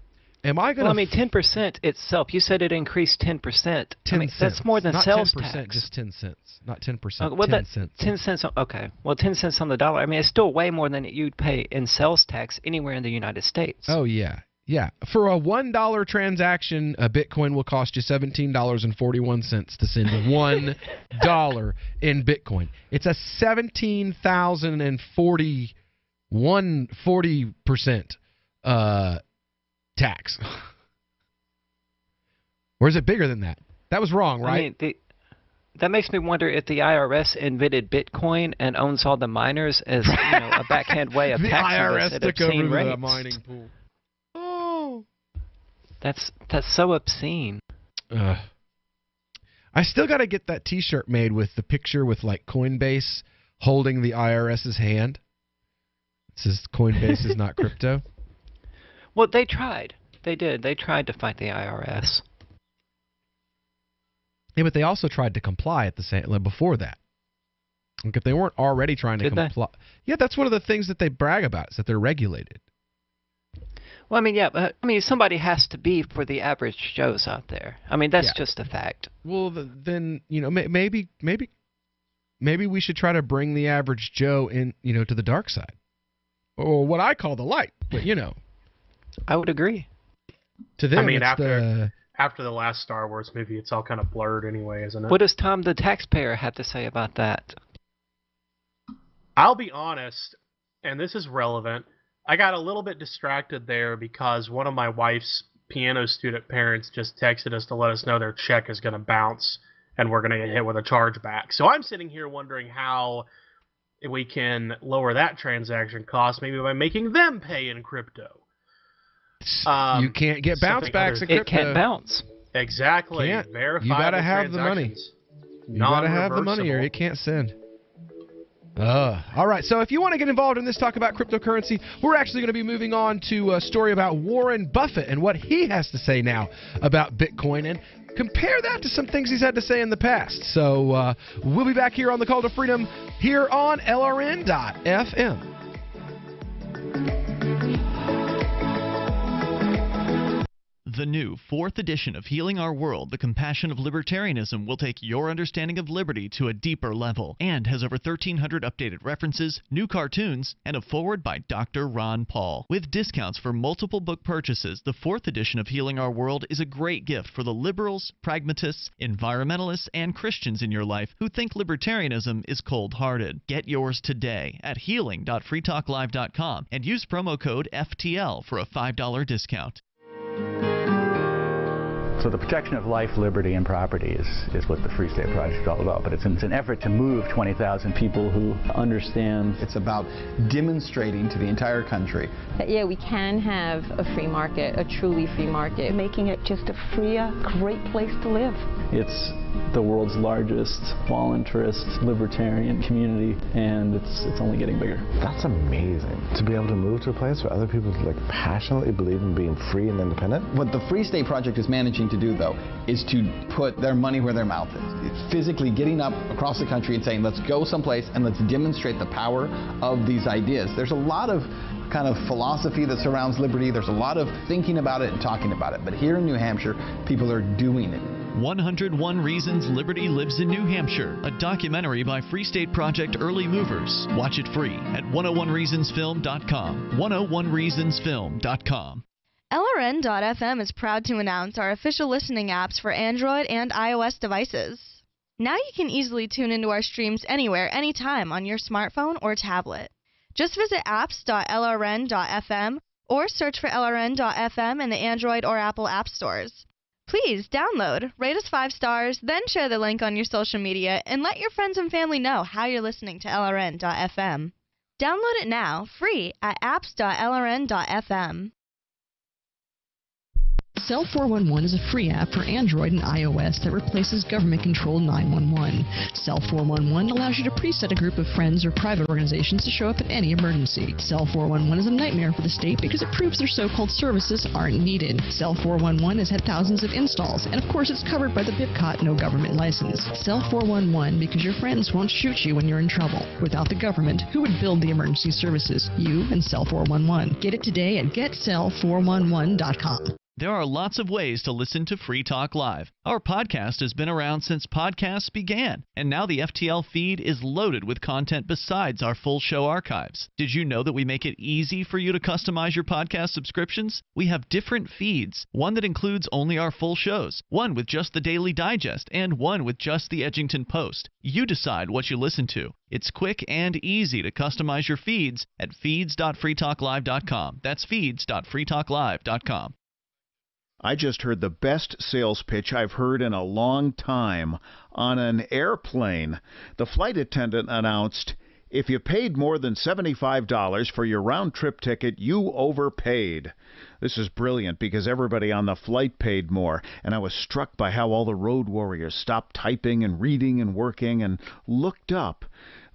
am I going to... Well, I mean, 10% itself, you said it increased 10%. 10 I mean, that's more than not sales 10%, tax. just 10 cents. Not 10%, well, 10 cents. 10 cents, okay. Well, 10 cents on the dollar. I mean, it's still way more than you'd pay in sales tax anywhere in the United States. Oh, yeah. Yeah. For a $1 transaction, a Bitcoin will cost you $17.41 to send $1 in Bitcoin. It's a 40% tax. Or is it bigger than that? That was wrong, right? I mean, that makes me wonder if the IRS invented Bitcoin and owns all the miners as a backhand way of the taxing IRS us at took obscene over rates. the mining pool. Oh, that's so obscene. I still got to get that T-shirt made with the picture with like Coinbase holding the IRS's hand. It says Coinbase is not crypto. Well, they tried. They did. They tried to fight the IRS. Yeah, but they also tried to comply at the same before that. Like if they weren't already trying to comply. Yeah, that's one of the things that they brag about is that they're regulated. Well, I mean, yeah, but I mean, somebody has to be for the average Joes out there. I mean, that's just a fact. Well, then maybe we should try to bring the average Joe in, to the dark side, or what I call the light. But I would agree. To them, I mean, after the last Star Wars movie, it's all kind of blurred anyway, isn't it? What does Tom the taxpayer have to say about that? I'll be honest, and this is relevant. I got a little bit distracted there because one of my wife's piano student parents just texted us to let us know their check is going to bounce and we're going to get hit with a chargeback. So I'm sitting here wondering how we can lower that transaction cost, maybe by making them pay in crypto. You can't get bounce backs in crypto. It can't bounce. Exactly. Can't. Verifiable You got to have the money. You got to have the money or it can't send. All right, so if you want to get involved in this talk about cryptocurrency, we're actually going to be moving on to a story about Warren Buffett and what he has to say now about Bitcoin, and compare that to some things he's had to say in the past. So we'll be back here on the Call to Freedom here on LRN.FM. The new 4th edition of Healing Our World, The Compassion of Libertarianism will take your understanding of liberty to a deeper level and has over 1,300 updated references, new cartoons, and a foreword by Dr. Ron Paul. With discounts for multiple book purchases, the 4th edition of Healing Our World is a great gift for the liberals, pragmatists, environmentalists, and Christians in your life who think libertarianism is cold-hearted. Get yours today at healing.freetalklive.com and use promo code FTL for a $5 discount. So the protection of life, liberty, and property is what the Free State Project is all about. But it's an effort to move 20,000 people who understand. It's about demonstrating to the entire country that, yeah, we can have a free market, a truly free market. Making it just a freer, great place to live. It's the world's largest voluntarist libertarian community, and it's only getting bigger. That's amazing, to be able to move to a place where other people passionately believe in being free and independent. What the Free State Project is managing to do, though, is to put their money where their mouth is. It's physically getting up across the country and saying, let's go someplace and let's demonstrate the power of these ideas. There's a lot of kind of philosophy that surrounds liberty. There's a lot of thinking about it and talking about it. But here in New Hampshire, people are doing it. 101 Reasons Liberty Lives in New Hampshire, a documentary by Free State Project Early Movers. Watch it free at 101reasonsfilm.com. 101reasonsfilm.com. LRN.FM is proud to announce our official listening apps for Android and iOS devices. Now you can easily tune into our streams anywhere, anytime on your smartphone or tablet. Just visit apps.lrn.fm or search for LRN.FM in the Android or Apple app stores. Please download, rate us 5 stars, then share the link on your social media, and let your friends and family know how you're listening to LRN.FM. Download it now, free, at apps.lrn.fm. Cell 411 is a free app for Android and iOS that replaces government-controlled 911. Cell 411 allows you to preset a group of friends or private organizations to show up at any emergency. Cell 411 is a nightmare for the state because it proves their so-called services aren't needed. Cell 411 has had thousands of installs, and of course it's covered by the BIPCOT no government license. Cell 411 because your friends won't shoot you when you're in trouble. Without the government, who would build the emergency services? You and Cell 411. Get it today at getcell411.com. There are lots of ways to listen to Free Talk Live. Our podcast has been around since podcasts began, and now the FTL feed is loaded with content besides our full show archives. Did you know that we make it easy for you to customize your podcast subscriptions? We have different feeds, one that includes only our full shows, one with just the Daily Digest, and one with just the Edgington Post. You decide what you listen to. It's quick and easy to customize your feeds at feeds.freetalklive.com. That's feeds.freetalklive.com. I just heard the best sales pitch I've heard in a long time on an airplane. The flight attendant announced, "If you paid more than $75 for your round-trip ticket, you overpaid." This is brilliant because everybody on the flight paid more, and I was struck by how all the road warriors stopped typing and reading and working and looked up.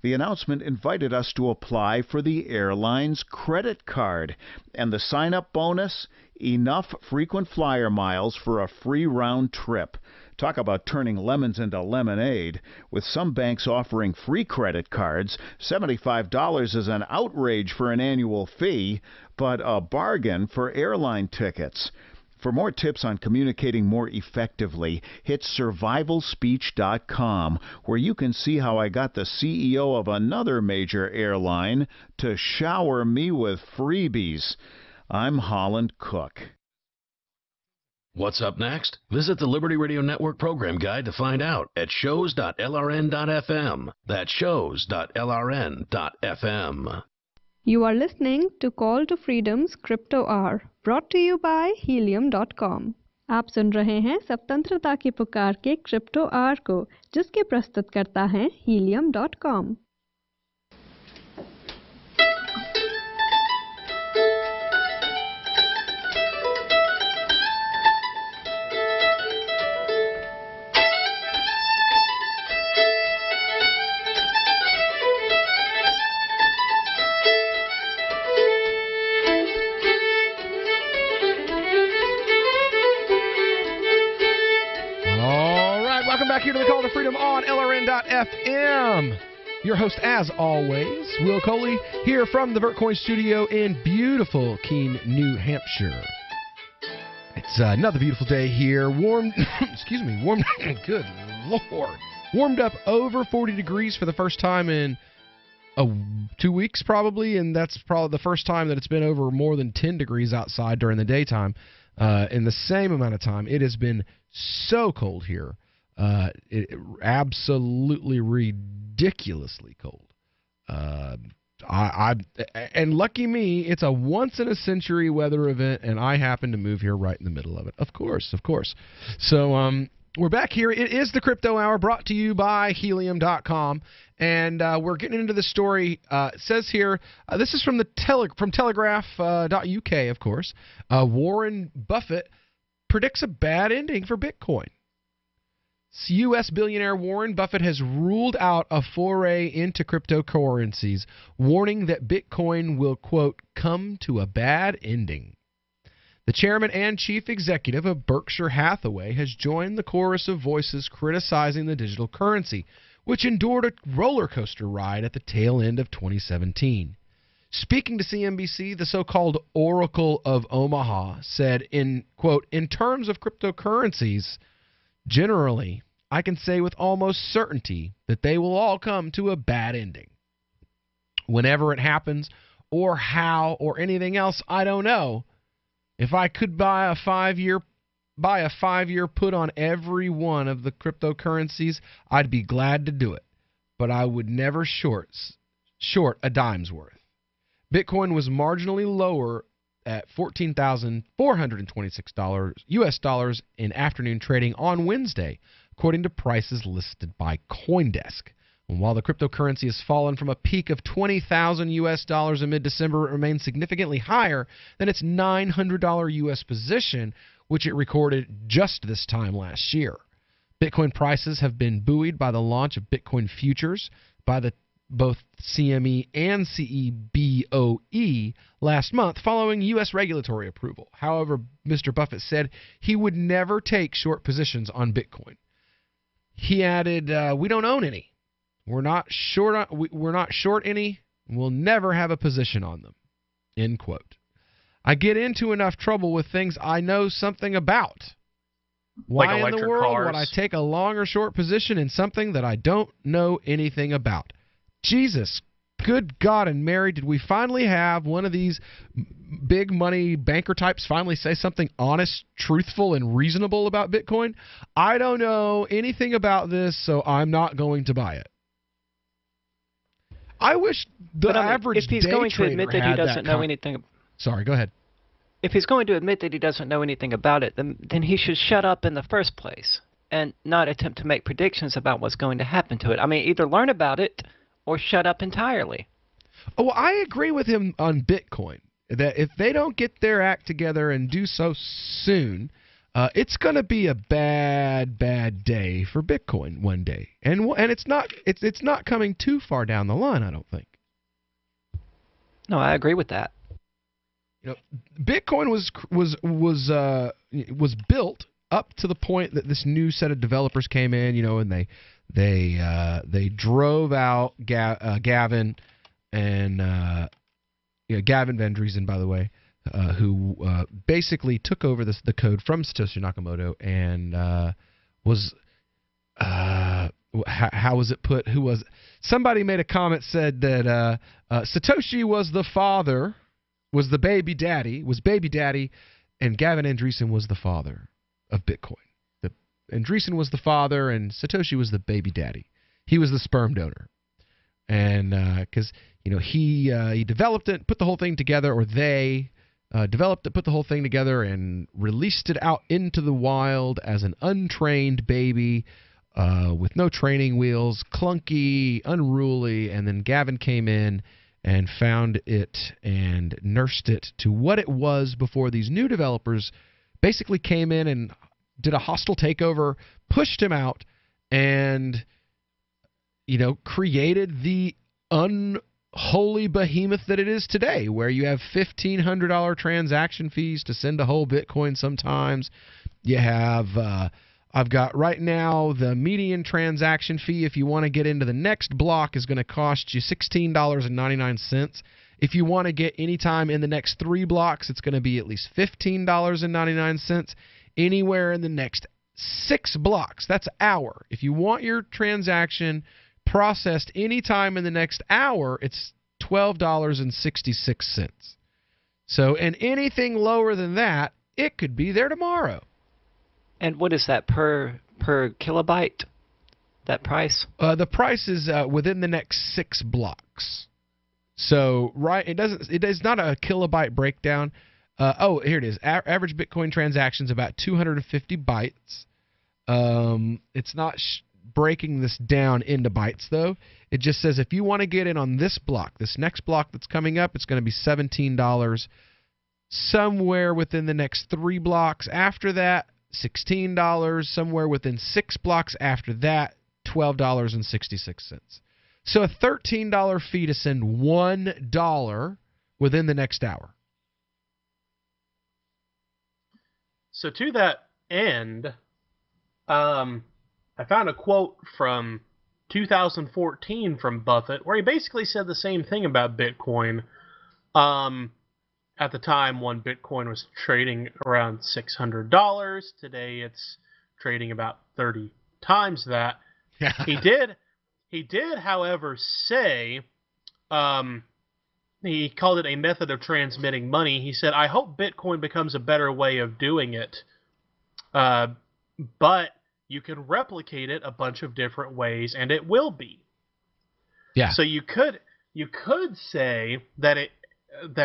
The announcement invited us to apply for the airline's credit card, and the sign-up bonus, enough frequent flyer miles for a free round trip. Talk about turning lemons into lemonade. With some banks offering free credit cards, $75 is an outrage for an annual fee, but a bargain for airline tickets. For more tips on communicating more effectively, hit survivalspeech.com, where you can see how I got the CEO of another major airline to shower me with freebies. I'm Holland Cook. What's up next? Visit the Liberty Radio Network program guide to find out at shows.lrn.fm. That's shows.lrn.fm. You are listening to Call to Freedom's Crypto Hour, brought to you by Helium.com. आप सुन रहे हैं स्वतंत्रता की पुकार के crypto our को, जिसके प्रस्तुत करता है Helium.com. Back here to the Call to Freedom on LRN.FM. Your host, as always, Will Coley, here from the Vertcoin studio in beautiful Keene, New Hampshire. I It's another beautiful day here. Warm, excuse me, warm, good Lord. Warmed up over 40 degrees for the first time in 2 weeks probably, and that's probably the first time that it's been over more than 10 degrees outside during the daytime. In the same amount of time, it has been so cold here. Absolutely ridiculously cold. And lucky me, it's a once-in-a-century weather event, and I happen to move here right in the middle of it. Of course. So we're back here. It is the Crypto Hour, brought to you by Helium.com, and we're getting into the story. It says here, this is from the from Telegraph.uk, of course. Warren Buffett predicts a bad ending for Bitcoin. U.S. billionaire Warren Buffett has ruled out a foray into cryptocurrencies, warning that Bitcoin will, quote, come to a bad ending. The chairman and chief executive of Berkshire Hathaway has joined the chorus of voices criticizing the digital currency, which endured a roller coaster ride at the tail end of 2017. Speaking to CNBC, the so-called Oracle of Omaha said, in, quote, in terms of cryptocurrencies, generally, I can say with almost certainty that they will all come to a bad ending. Whenever it happens, or how, or anything else, I don't know. If I could buy a 5-year put on every one of the cryptocurrencies, I'd be glad to do it. But I would never short a dime's worth. Bitcoin was marginally lower at $14,426 US dollars in afternoon trading on Wednesday, according to prices listed by CoinDesk. And while the cryptocurrency has fallen from a peak of $20,000 US dollars in mid-December, it remains significantly higher than its $900 US position, which it recorded just this time last year. Bitcoin prices have been buoyed by the launch of Bitcoin futures by both CME and CEBOE last month following U.S. regulatory approval. However, Mr. Buffett said he would never take short positions on Bitcoin. He added, "We don't own any. We're not short any. We'll never have a position on them." End quote. I get into enough trouble with things I know something about. Why in the world would I take a long or short position in something that I don't know anything about? Jesus, good God and Mary, did we finally have one of these big money banker types finally say something honest, truthful, and reasonable about Bitcoin? I don't know anything about this, so I'm not going to buy it. I wish the average if he's day going to trader admit that he had doesn't know anything. Sorry, go ahead. If he's going to admit that he doesn't know anything about it, then he should shut up in the first place and not attempt to make predictions about what's going to happen to it. I mean, either learn about it or shut up entirely. Oh, well, I agree with him on Bitcoin, that if they don't get their act together and do so soon, it's going to be a bad day for Bitcoin one day. And it's not coming too far down the line, I don't think. No, I agree with that. You know, Bitcoin was built up to the point that this new set of developers came in, you know, and they drove out Gavin and Gavin Van Driesen, by the way, who basically took over the code from Satoshi Nakamoto and was how was it put? Somebody made a comment, said that Satoshi was the father, was baby daddy, and Gavin Andreessen was the father of Bitcoin. Andreessen was the father, and Satoshi was the baby daddy. He was the sperm donor, and because he developed it, put the whole thing together, or they developed it, put the whole thing together, and released it out into the wild as an untrained baby with no training wheels, clunky, unruly, and then Gavin came in and found it and nursed it to what it was before these new developers basically came in and did a hostile takeover, pushed him out, and created the unholy behemoth that it is today, where you have $1,500 transaction fees to send a whole Bitcoin sometimes. You have I've got right now the median transaction fee, if you want to get into the next block, is going to cost you $16.99. If you want to get any time in the next 3 blocks, it's going to be at least $15.99. Anywhere in the next 6 blocks, that's an hour. If you want your transaction processed anytime in the next hour, it's $12.66. So, and anything lower than that, it could be there tomorrow. And what is that per kilobyte? That price? The price is within the next 6 blocks. So it is not a kilobyte breakdown. Here it is. Average Bitcoin transactions about 250 bytes. It's not breaking this down into bytes though. It just says if you want to get in on this block, this next block that's coming up, it's going to be $17. Somewhere within the next 3 blocks after that, $16. Somewhere within 6 blocks after that, $12.66. So a $13 fee to send $1 within the next hour. So to that end, I found a quote from 2014 from Buffett where he basically said the same thing about Bitcoin. At the time, one Bitcoin was trading around $600. Today, it's trading about 30 times that. He did, however, say, he called it a method of transmitting money. He said, I hope Bitcoin becomes a better way of doing it, but you can replicate it a bunch of different ways, and it will be. Yeah. So you could say that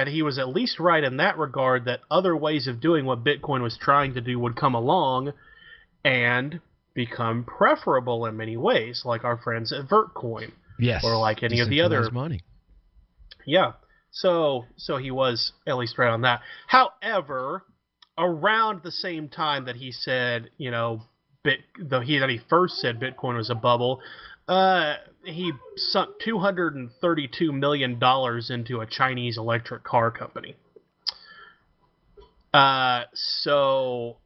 he was at least right in that regard, that other ways of doing what Bitcoin was trying to do would come along and become preferable in many ways, like our friends at Vertcoin. Yes. Or like any of the other money. Yeah. So he was at least right on that. However, around the same time that he said, that he first said Bitcoin was a bubble, he sunk $232 million into a Chinese electric car company. So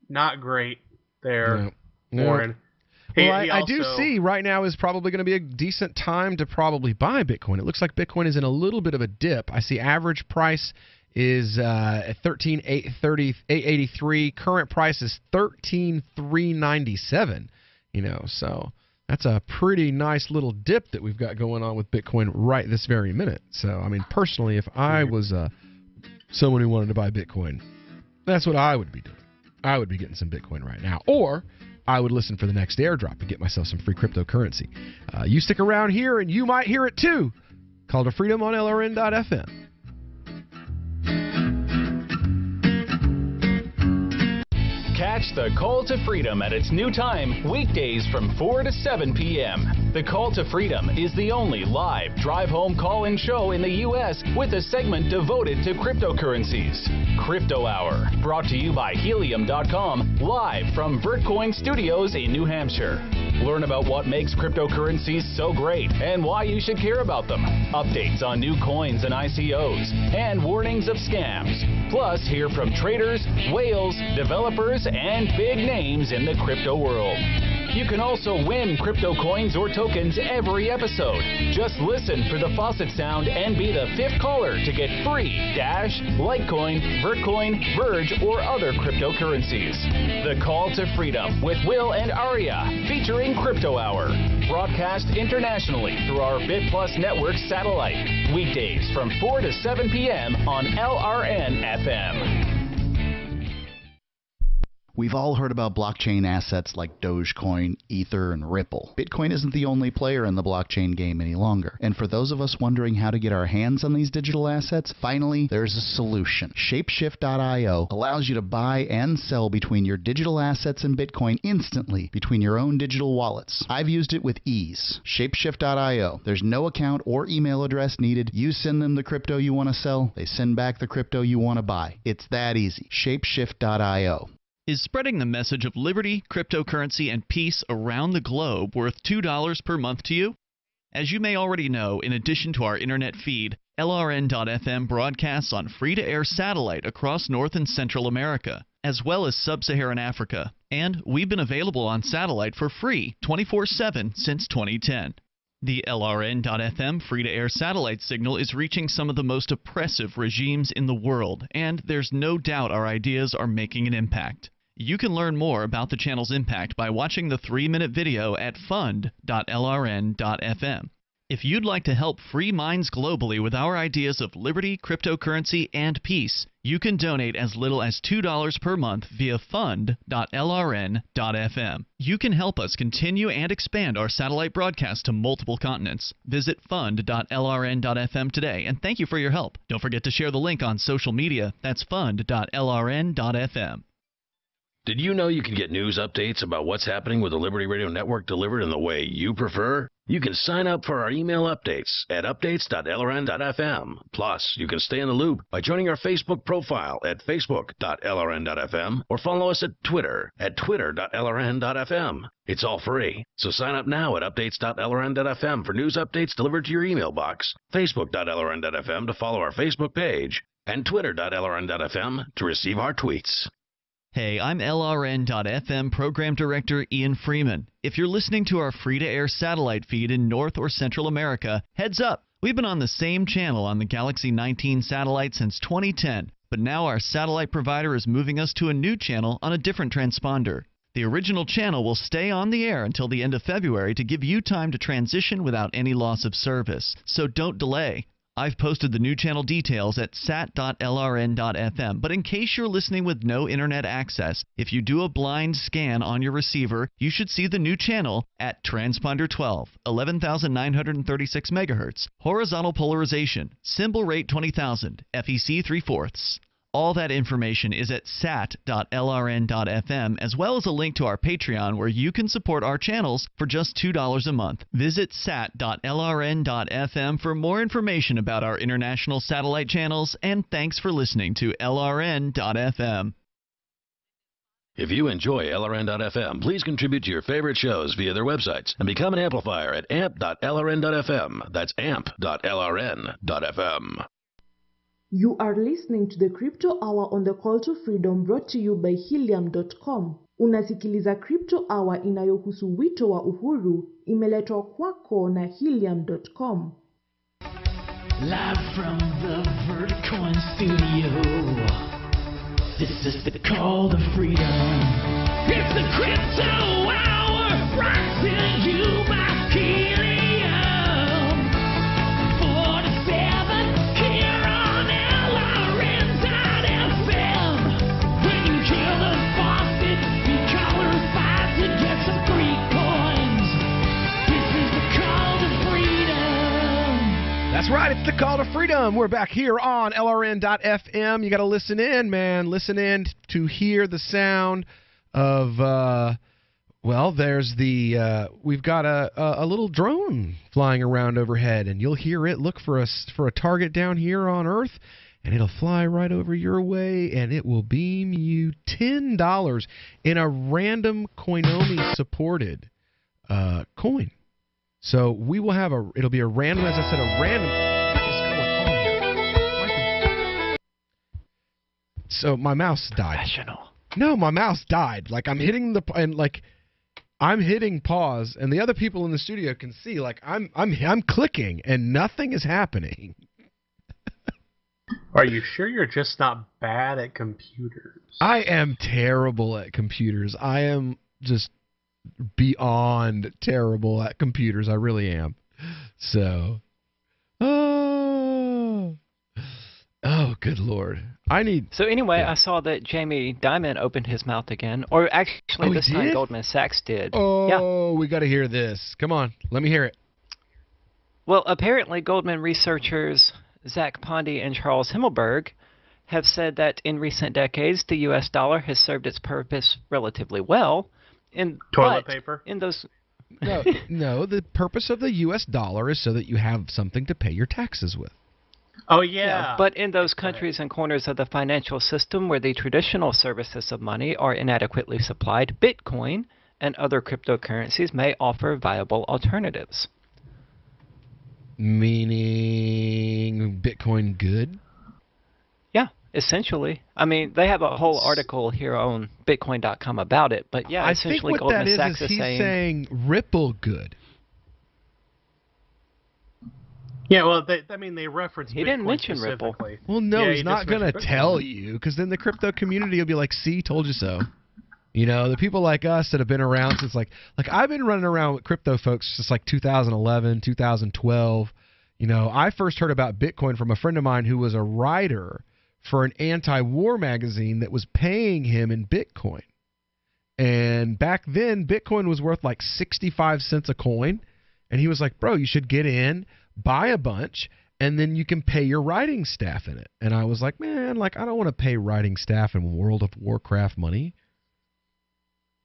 not great there, Warren. No. I do see right now is probably going to be a decent time to probably buy Bitcoin. It looks like Bitcoin is in a little bit of a dip. I see average price is at $13,883. Current price is $13,397. So that's a pretty nice little dip that we've got going on with Bitcoin right this very minute. So, I mean, personally, if I was someone who wanted to buy Bitcoin, that's what I would be doing. I would be getting some Bitcoin right now. Or I would listen for the next airdrop and get myself some free cryptocurrency. You stick around here and you might hear it too. Call to Freedom on LRN.FM. Catch the Call to Freedom at its new time, weekdays from 4 to 7 p.m. The Call to Freedom is the only live drive-home call-in show in the U.S. with a segment devoted to cryptocurrencies. Crypto Hour, brought to you by Helium.com, live from Vertcoin Studios in New Hampshire. Learn about what makes cryptocurrencies so great and why you should care about them. Updates on new coins and ICOs, and warnings of scams. Plus, hear from traders, whales, developers, and big names in the crypto world. You can also win crypto coins or tokens every episode. Just listen for the faucet sound and be the 5th caller to get free Dash, Litecoin, Vertcoin, Verge, or other cryptocurrencies. The Call to Freedom with Will and Aria, featuring Crypto Hour. Broadcast internationally through our BitPlus network satellite. Weekdays from 4 to 7 p.m. on LRN FM. We've all heard about blockchain assets like Dogecoin, Ether, and Ripple. Bitcoin isn't the only player in the blockchain game any longer. And for those of us wondering how to get our hands on these digital assets, finally, there's a solution. Shapeshift.io allows you to buy and sell between your digital assets and Bitcoin instantly between your own digital wallets. I've used it with ease. Shapeshift.io. There's no account or email address needed. You send them the crypto you want to sell. They send back the crypto you want to buy. It's that easy. Shapeshift.io. Is spreading the message of liberty, cryptocurrency, and peace around the globe worth $2 per month to you? As you may already know, in addition to our internet feed, LRN.FM broadcasts on free-to-air satellite across North and Central America, as well as Sub-Saharan Africa. And we've been available on satellite for free 24/7 since 2010. The LRN.FM free-to-air satellite signal is reaching some of the most oppressive regimes in the world, and there's no doubt our ideas are making an impact. You can learn more about the channel's impact by watching the 3-minute video at fund.lrn.fm. If you'd like to help free minds globally with our ideas of liberty, cryptocurrency, and peace, you can donate as little as $2 per month via fund.lrn.fm. You can help us continue and expand our satellite broadcast to multiple continents. Visit fund.lrn.fm today, and thank you for your help. Don't forget to share the link on social media. That's fund.lrn.fm. Did you know you can get news updates about what's happening with the Liberty Radio Network delivered in the way you prefer? You can sign up for our email updates at updates.lrn.fm. Plus, you can stay in the loop by joining our Facebook profile at facebook.lrn.fm or follow us at Twitter at twitter.lrn.fm. It's all free, so sign up now at updates.lrn.fm for news updates delivered to your email box, facebook.lrn.fm to follow our Facebook page, and twitter.lrn.fm to receive our tweets. Hey, I'm LRN.FM Program Director Ian Freeman. If you're listening to our free-to-air satellite feed in North or Central America, heads up! We've been on the same channel on the Galaxy 19 satellite since 2010, but now our satellite provider is moving us to a new channel on a different transponder. The original channel will stay on the air until the end of February to give you time to transition without any loss of service, so don't delay. I've posted the new channel details at sat.lrn.fm, but in case you're listening with no internet access, if you do a blind scan on your receiver, you should see the new channel at transponder 12, 11,936 MHz, horizontal polarization, symbol rate 20,000, FEC 3/4. All that information is at sat.lrn.fm, as well as a link to our Patreon where you can support our channels for just $2 a month. Visit sat.lrn.fm for more information about our international satellite channels, and thanks for listening to LRN.FM. If you enjoy LRN.FM, please contribute to your favorite shows via their websites and become an amplifier at amp.lrn.fm. That's amp.lrn.fm. You are listening to the Crypto Hour on the Call to Freedom, brought to you by Helium.com. Unasikiliza Crypto Hour inayohusu wito wa uhuru, imeletwa kwako na Helium.com. Live from the Verticoin studio, this is the Call to Freedom. It's the Crypto Hour, brought to you by Helium. 47 here on LRN.FM. When you kill the faucet, you colorify to get some free coins. This is the Call to Freedom. That's right, it's the Call to Freedom. We're back here on LRN.FM. You got to listen in, man. Listen in to hear the sound of, well, there's the, we've got a little drone flying around overhead, and you'll hear it look for a target down here on Earth, and it'll fly right over your way, and it will beam you $10 in a random Coinomi-supported coin. So we will have it'll be a random, as I said, a random. What is going on here? So my mouse died. Professional. No, my mouse died. Like I'm hitting I'm hitting pause, and the other people in the studio can see. Like I'm clicking, and nothing is happening. Are you sure you're just not bad at computers? I am terrible at computers. I am just beyond terrible at computers. I really am. So, oh, good Lord. So anyway, I saw that Jamie Dimon opened his mouth again, or actually this time Goldman Sachs did. Oh, we got to hear this. Come on, let me hear it. Well, apparently Goldman researchers Zach Pondy and Charles Himmelberg have said that in recent decades the U.S. dollar has served its purpose relatively well. Toilet paper? In those... No, the purpose of the U.S. dollar is so that you have something to pay your taxes with. Oh, yeah. But in those countries and corners of the financial system where the traditional services of money are inadequately supplied, Bitcoin and other cryptocurrencies may offer viable alternatives. Meaning Bitcoin good? Yeah, essentially. I mean, they have a whole article here on Bitcoin.com about it, but yeah, essentially I think what Goldman that Sachs is is saying Ripple good. Yeah, well, they reference He didn't mention Ripple. specifically. Well, no, Yeah, he's he not just going to mentioned tell you, because then the crypto community will be like, see, told you so. You know, the people like us that have been around since like I've been running around with crypto folks since like 2011, 2012. You know, I first heard about Bitcoin from a friend of mine who was a writer for an anti-war magazine that was paying him in Bitcoin. And back then, Bitcoin was worth like 65 cents a coin. And he was like, bro, you should get in, buy a bunch, and then you can pay your writing staff in it. And I was like, man, like I don't want to pay writing staff in World of Warcraft money.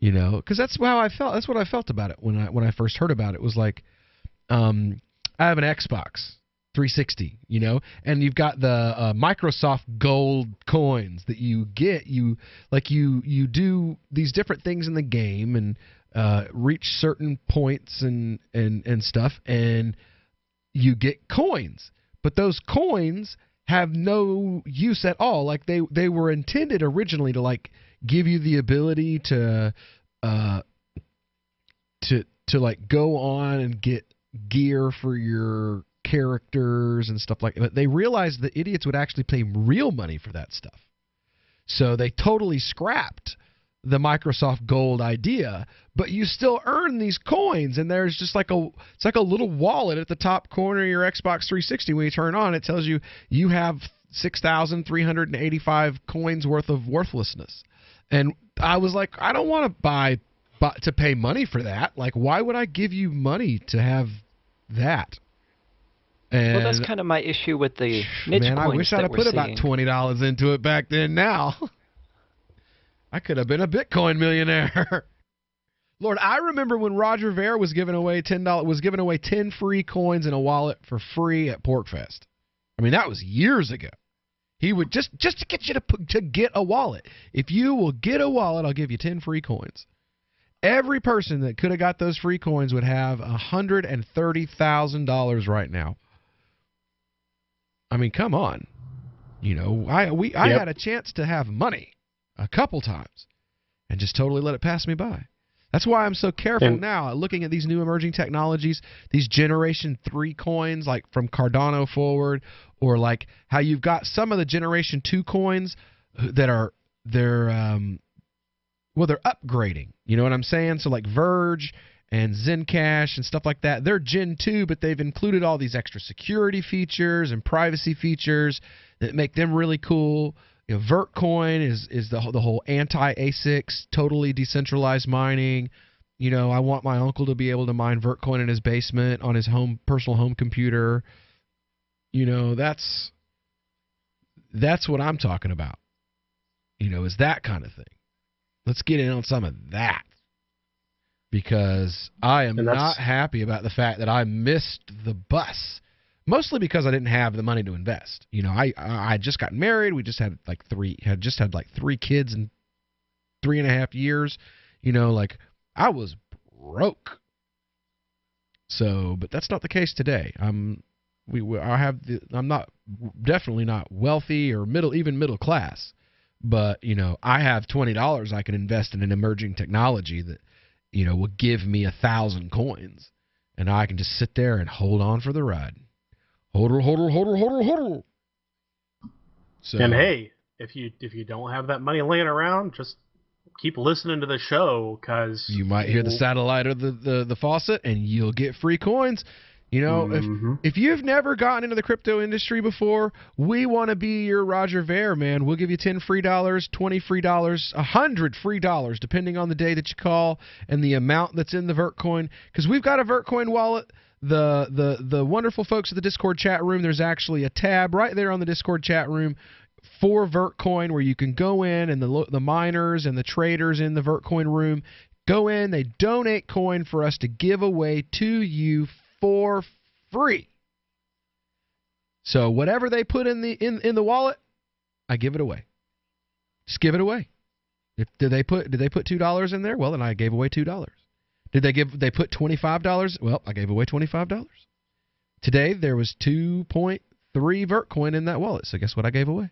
You know, because that's how I felt. That's what I felt about it when I first heard about it. It was like, I have an Xbox 360, you know, and you've got the Microsoft Gold coins that you get. You do these different things in the game and reach certain points and stuff, and you get coins. But those coins have no use at all. Like they were intended originally to like give you the ability to like go on and get gear for your characters and stuff like that. But they realized that idiots would actually pay real money for that stuff. So they totally scrapped the Microsoft Gold idea, but you still earn these coins, and there's just like it's like a little wallet at the top corner of your Xbox 360. When you turn on, it tells you you have 6,385 coins worth of worthlessness. And I was like, I don't want to to pay money for that. Like, why would I give you money to have that? And well, that's kind of my issue with the niche coins. Man, I wish I'd have put about $20 into it back then. Now, I could have been a Bitcoin millionaire. Lord, I remember when Roger Ver was giving away $10 10 free coins in a wallet for free at PorkFest. I mean, that was years ago. He would just to get you to get a wallet. If you will get a wallet, I'll give you 10 free coins. Every person that could have got those free coins would have $130,000 right now. I mean, come on. You know, I had a chance to have money a couple times and just totally let it pass me by. That's why I'm so careful now looking at these new emerging technologies, these Generation 3 coins like from Cardano forward, or like how you've got some of the Generation 2 coins that they're upgrading. You know what I'm saying? So like Verge and Zencash and stuff like that, they're Gen 2, but they've included all these extra security features and privacy features that make them really cool. You know, Vertcoin is the whole anti-ASICs, totally decentralized mining. You know, I want my uncle to be able to mine Vertcoin in his basement on his personal home computer. You know, that's what I'm talking about. You know, is that kind of thing. Let's get in on some of that, because I am not happy about the fact that I missed the bus. Mostly because I didn't have the money to invest. You know, I just got married. We just had like three kids in 3.5 years. You know, like I was broke. So, but that's not the case today. I'm definitely not wealthy or even middle class. But, you know, I have $20 I can invest in an emerging technology that, you know, will give me 1,000 coins, and I can just sit there and hold on for the ride. Hodl. So, and hey, if you don't have that money laying around, just keep listening to the show, because you might hear the satellite or the faucet, and you'll get free coins. You know, if you've never gotten into the crypto industry before, we want to be your Roger Ver, man. We'll give you $10 free, $20 free, $100 free, depending on the day that you call and the amount that's in the Vertcoin. Because we've got a Vertcoin wallet. The wonderful folks at the Discord chat room, there's actually a tab right there on the Discord chat room for Vertcoin where you can go in, and the miners and the traders in the Vertcoin room go in, they donate coin for us to give away to you for free. So whatever they put in the wallet, I give it away. Just give it away. Did they put $2 in there? Well, then I gave away $2. Did they put $25? Well, I gave away $25. Today there was 2.3 Vertcoin in that wallet. So guess what I gave away?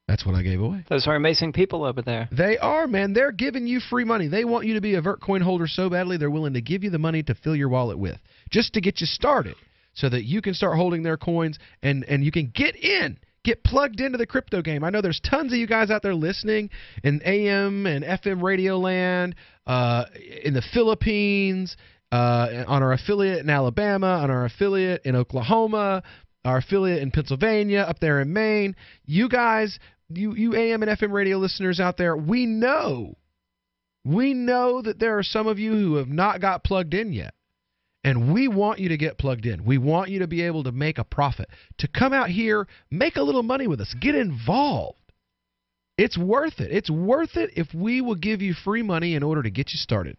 That's what I gave away. Those are amazing people over there. They are, man. They're giving you free money. They want you to be a Vertcoin holder so badly they're willing to give you the money to fill your wallet with, just to get you started. so that you can start holding their coins and you can get plugged into the crypto game. I know there's tons of you guys out there listening in AM and FM radio land, in the Philippines, on our affiliate in Alabama, on our affiliate in Oklahoma, our affiliate in Pennsylvania, up there in Maine. You guys, you AM and FM radio listeners out there, we know that there are some of you who have not got plugged in yet. And we want you to get plugged in. We want you to be able to make a profit, to come out here, make a little money with us, get involved. It's worth it. It's worth it if we will give you free money in order to get you started.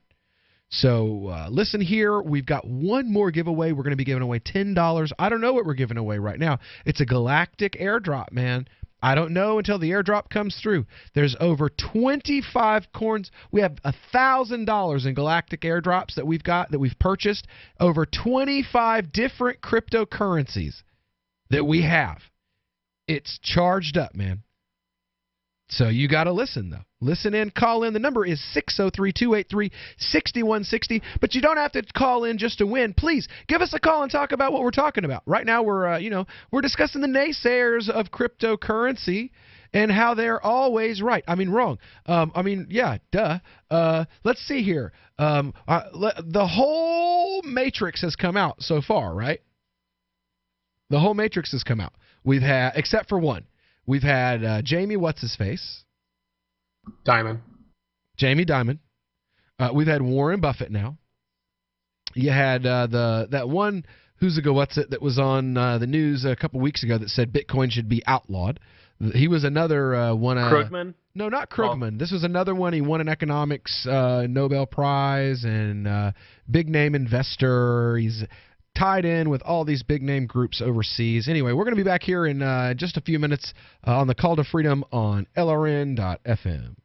So listen here. We've got one more giveaway. We're going to be giving away $10. I don't know what we're giving away right now. It's a galactic airdrop, man. I don't know until the airdrop comes through. There's over 25 coins. We have $1,000 in galactic airdrops that we've purchased. Over 25 different cryptocurrencies that we have. It's charged up, man. So you got to listen, though. Listen in, call in. The number is 603-283-6160. But you don't have to call in just to win. Please give us a call and talk about what we're talking about. Right now we're discussing the naysayers of cryptocurrency and how they're always right. I mean, wrong. Let's see here. The whole matrix has come out so far, right? The whole matrix has come out. We've had, except for one. We've had Jamie What's-His-Face. Jamie Dimon. We've had Warren Buffett now. You had that one that was on the news a couple weeks ago that said Bitcoin should be outlawed. He was another one. Krugman? No, not Krugman. This was another one. He won an economics Nobel Prize and big name investor. He's tied in with all these big-name groups overseas. Anyway, we're going to be back here in just a few minutes on the Call to Freedom on LRN.FM.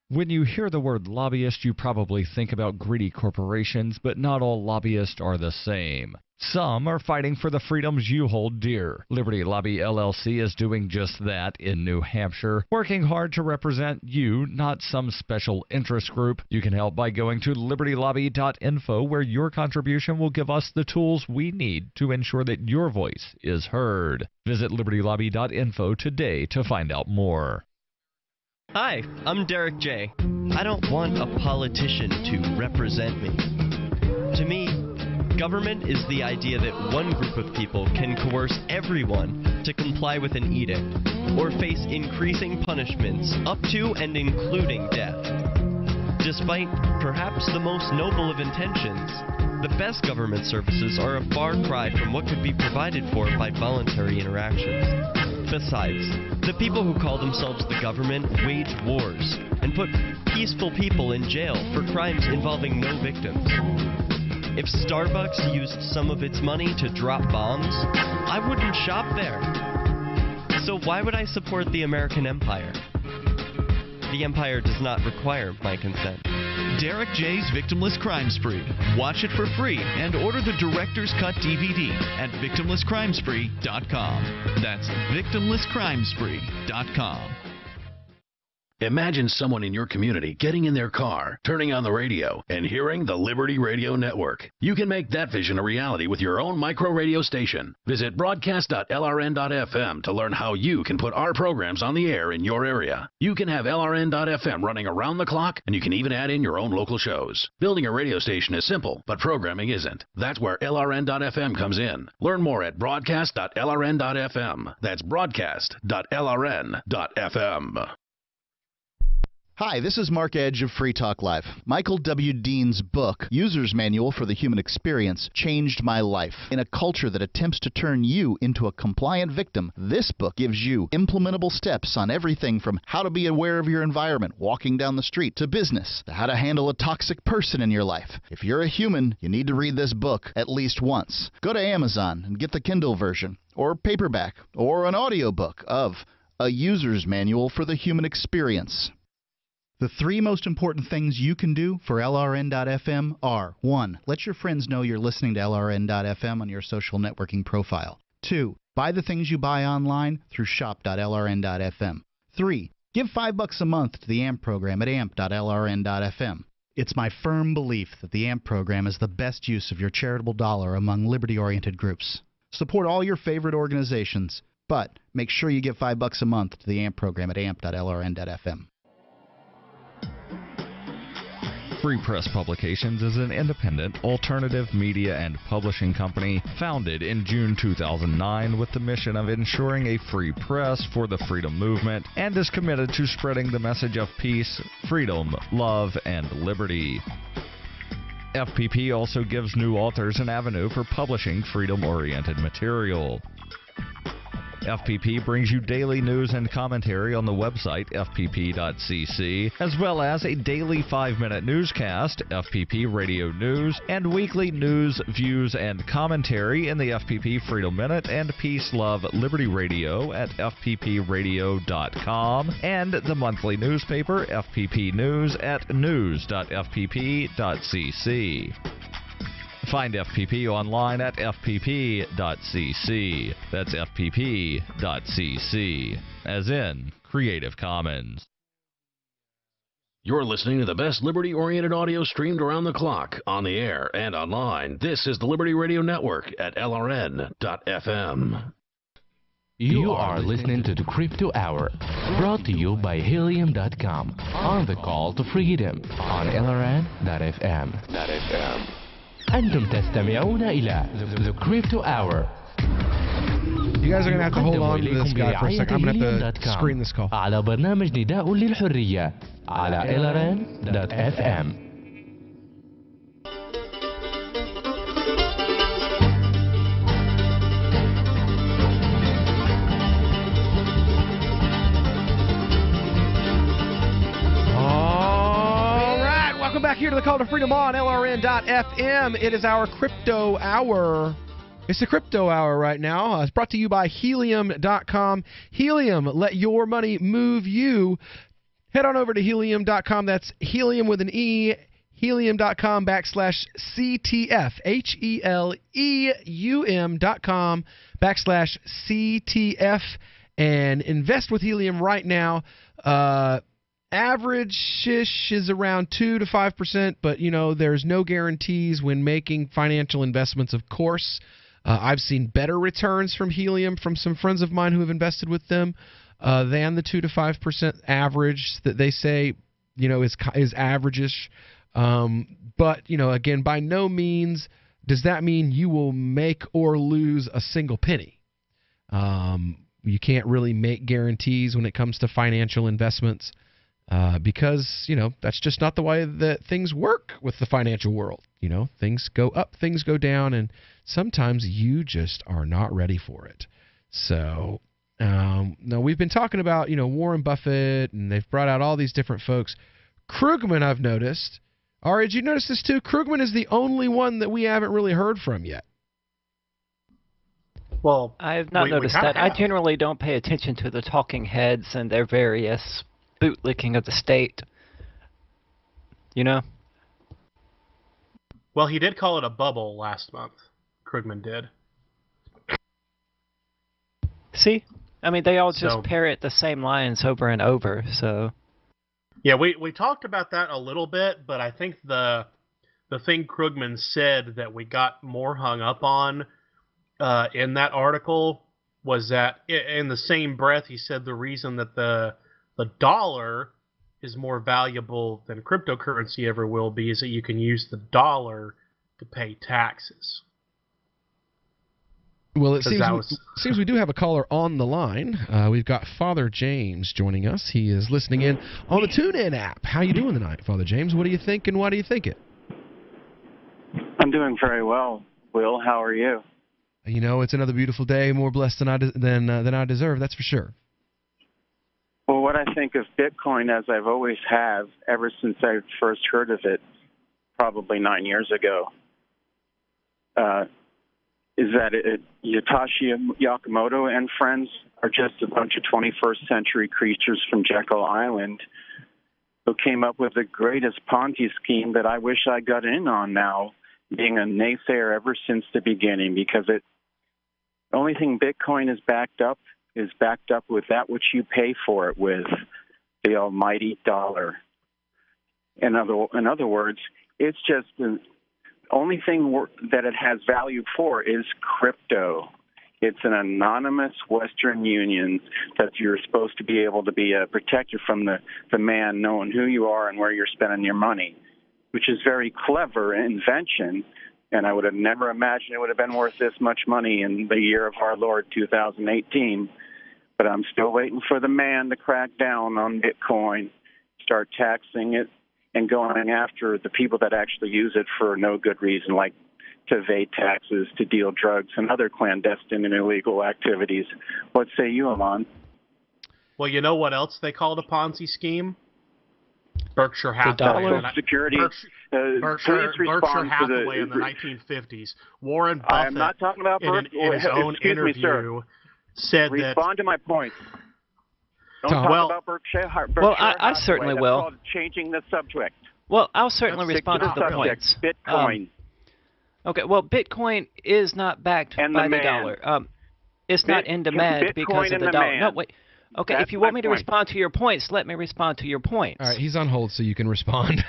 When you hear the word lobbyist, you probably think about greedy corporations, but not all lobbyists are the same. Some are fighting for the freedoms you hold dear. Liberty Lobby LLC is doing just that in New Hampshire, working hard to represent you, not some special interest group. You can help by going to libertylobby.info, where your contribution will give us the tools we need to ensure that your voice is heard. Visit libertylobby.info today to find out more. Hi, I'm Derek J. I don't want a politician to represent me. To me, government is the idea that one group of people can coerce everyone to comply with an edict or face increasing punishments up to and including death. Despite perhaps the most noble of intentions, the best government services are a far cry from what could be provided for by voluntary interactions. Besides, the people who call themselves the government wage wars and put peaceful people in jail for crimes involving no victims. If Starbucks used some of its money to drop bombs, I wouldn't shop there. So why would I support the American empire? The empire does not require my consent. Derek J's Victimless Crime Spree. Watch it for free and order the Director's Cut DVD at victimlesscrimespree.com. That's victimlesscrimespree.com. Imagine someone in your community getting in their car, turning on the radio, and hearing the Liberty Radio Network. You can make that vision a reality with your own micro radio station. Visit broadcast.lrn.fm to learn how you can put our programs on the air in your area. You can have LRN.FM running around the clock, and you can even add in your own local shows. Building a radio station is simple, but programming isn't. That's where LRN.FM comes in. Learn more at broadcast.lrn.fm. That's broadcast.lrn.fm. Hi, this is Mark Edge of Free Talk Live. Michael W. Dean's book, User's Manual for the Human Experience, changed my life. In a culture that attempts to turn you into a compliant victim, this book gives you implementable steps on everything from how to be aware of your environment, walking down the street, to business, to how to handle a toxic person in your life. If you're a human, you need to read this book at least once. Go to Amazon and get the Kindle version, or paperback, or an audiobook of A User's Manual for the Human Experience. The three most important things you can do for LRN.FM are: 1. Let your friends know you're listening to LRN.FM on your social networking profile. 2. Buy the things you buy online through shop.lrn.fm. 3. Give $5 a month to the AMP program at amp.lrn.fm. It's my firm belief that the AMP program is the best use of your charitable dollar among liberty-oriented groups. Support all your favorite organizations, but make sure you give $5 a month to the AMP program at amp.lrn.fm. Free Press Publications is an independent, alternative media and publishing company founded in June 2009 with the mission of ensuring a free press for the freedom movement and is committed to spreading the message of peace, freedom, love, and liberty. FPP also gives new authors an avenue for publishing freedom-oriented material. FPP brings you daily news and commentary on the website fpp.cc, as well as a daily 5-minute newscast, FPP Radio News, and weekly news, views, and commentary in the FPP Freedom Minute and Peace, Love, Liberty Radio at fppradio.com, and the monthly newspaper FPP News at news.fpp.cc. Find FPP online at fpp.cc. That's fpp.cc, as in Creative Commons. You're listening to the best liberty-oriented audio streamed around the clock, on the air, and online. This is the Liberty Radio Network at LRN.FM. You are listening to the Crypto Hour, brought to you by Helium.com, on the call to freedom, on LRN.FM. أنتم تستمعون إلى The Crypto Hour. You guys are going to have to hold on to this guy for a second. I'm going to have to screen this call. على برنامج نداء للحرية على LRN.FM. Back here to the Call to Freedom on LRN.FM. It is our Crypto Hour. It's the Crypto Hour right now. It's brought to you by Helium.com. Helium, let your money move you. Head on over to Helium.com. That's Helium with an E. Helium.com /CTF. HELEUM.com /CTF. And invest with Helium right now. Average-ish is around 2 to 5%, but, you know, there's no guarantees when making financial investments, of course. I've seen better returns from Helium from some friends of mine who have invested with them than the 2 to 5% average that they say, you know, is average-ish. But, you know, again, by no means does that mean you will make or lose a single penny. You can't really make guarantees when it comes to financial investments. Because, you know, that's just not the way that things work with the financial world. You know, things go up, things go down, and sometimes you just are not ready for it. So, now we've been talking about, you know, Warren Buffett, and they've brought out all these different folks. Krugman, I've noticed. Ari, did you notice this too? Krugman is the only one that we haven't really heard from yet. Well, I have not noticed that. I generally don't pay attention to the talking heads and their various bootlicking of the state, you know? Well, he did call it a bubble last month. Krugman did. See? I mean, they all just parrot the same lines over and over, so... Yeah, we talked about that a little bit, but I think the thing Krugman said that we got more hung up on in that article was that in the same breath he said the reason that the dollar is more valuable than cryptocurrency ever will be is that you can use the dollar to pay taxes. Well, it seems we do have a caller on the line. We've got Father James joining us. He is listening in on the TuneIn app. How you doing tonight, Father James? What do you think, and why do you think it? I'm doing very well, Will. How are you? You know, it's another beautiful day, more blessed than I deserve, that's for sure. Well, what I think of Bitcoin, as I've always have ever since I first heard of it, probably 9 years ago, is that Satoshi Nakamoto and friends are just a bunch of 21st century creatures from Jekyll Island who came up with the greatest Ponzi scheme that I wish I got in on now, being a naysayer ever since the beginning, because the only thing Bitcoin is backed up with that which you pay for it with, the almighty dollar. In other words, it's just the only thing that it has value for is crypto. It's an anonymous Western Union that you're supposed to be able to be a protector from the man knowing who you are and where you're spending your money, which is very clever invention. And I would have never imagined it would have been worth this much money in the year of our Lord 2018. But I'm still waiting for the man to crack down on Bitcoin, start taxing it, and going after the people that actually use it for no good reason, like to evade taxes, to deal drugs, and other clandestine and illegal activities. What say you, Amon? Well, you know what else they called a Ponzi scheme? Berkshire Hathaway. Berkshire Hathaway in the 1950s. Warren Buffett, I'm not talking about in his own interview, said that... Respond to my point. Don't talk about Berkshire well, I Hathaway. certainly That's will. called changing the subject. Well, I'll certainly Let's respond to stick the subject. points. Bitcoin. Okay, well, Bitcoin is not backed by the dollar. It's not in demand because of the dollar. No, wait. Okay, if you want me to respond to your points, let me respond to your points. All right, he's on hold so you can respond.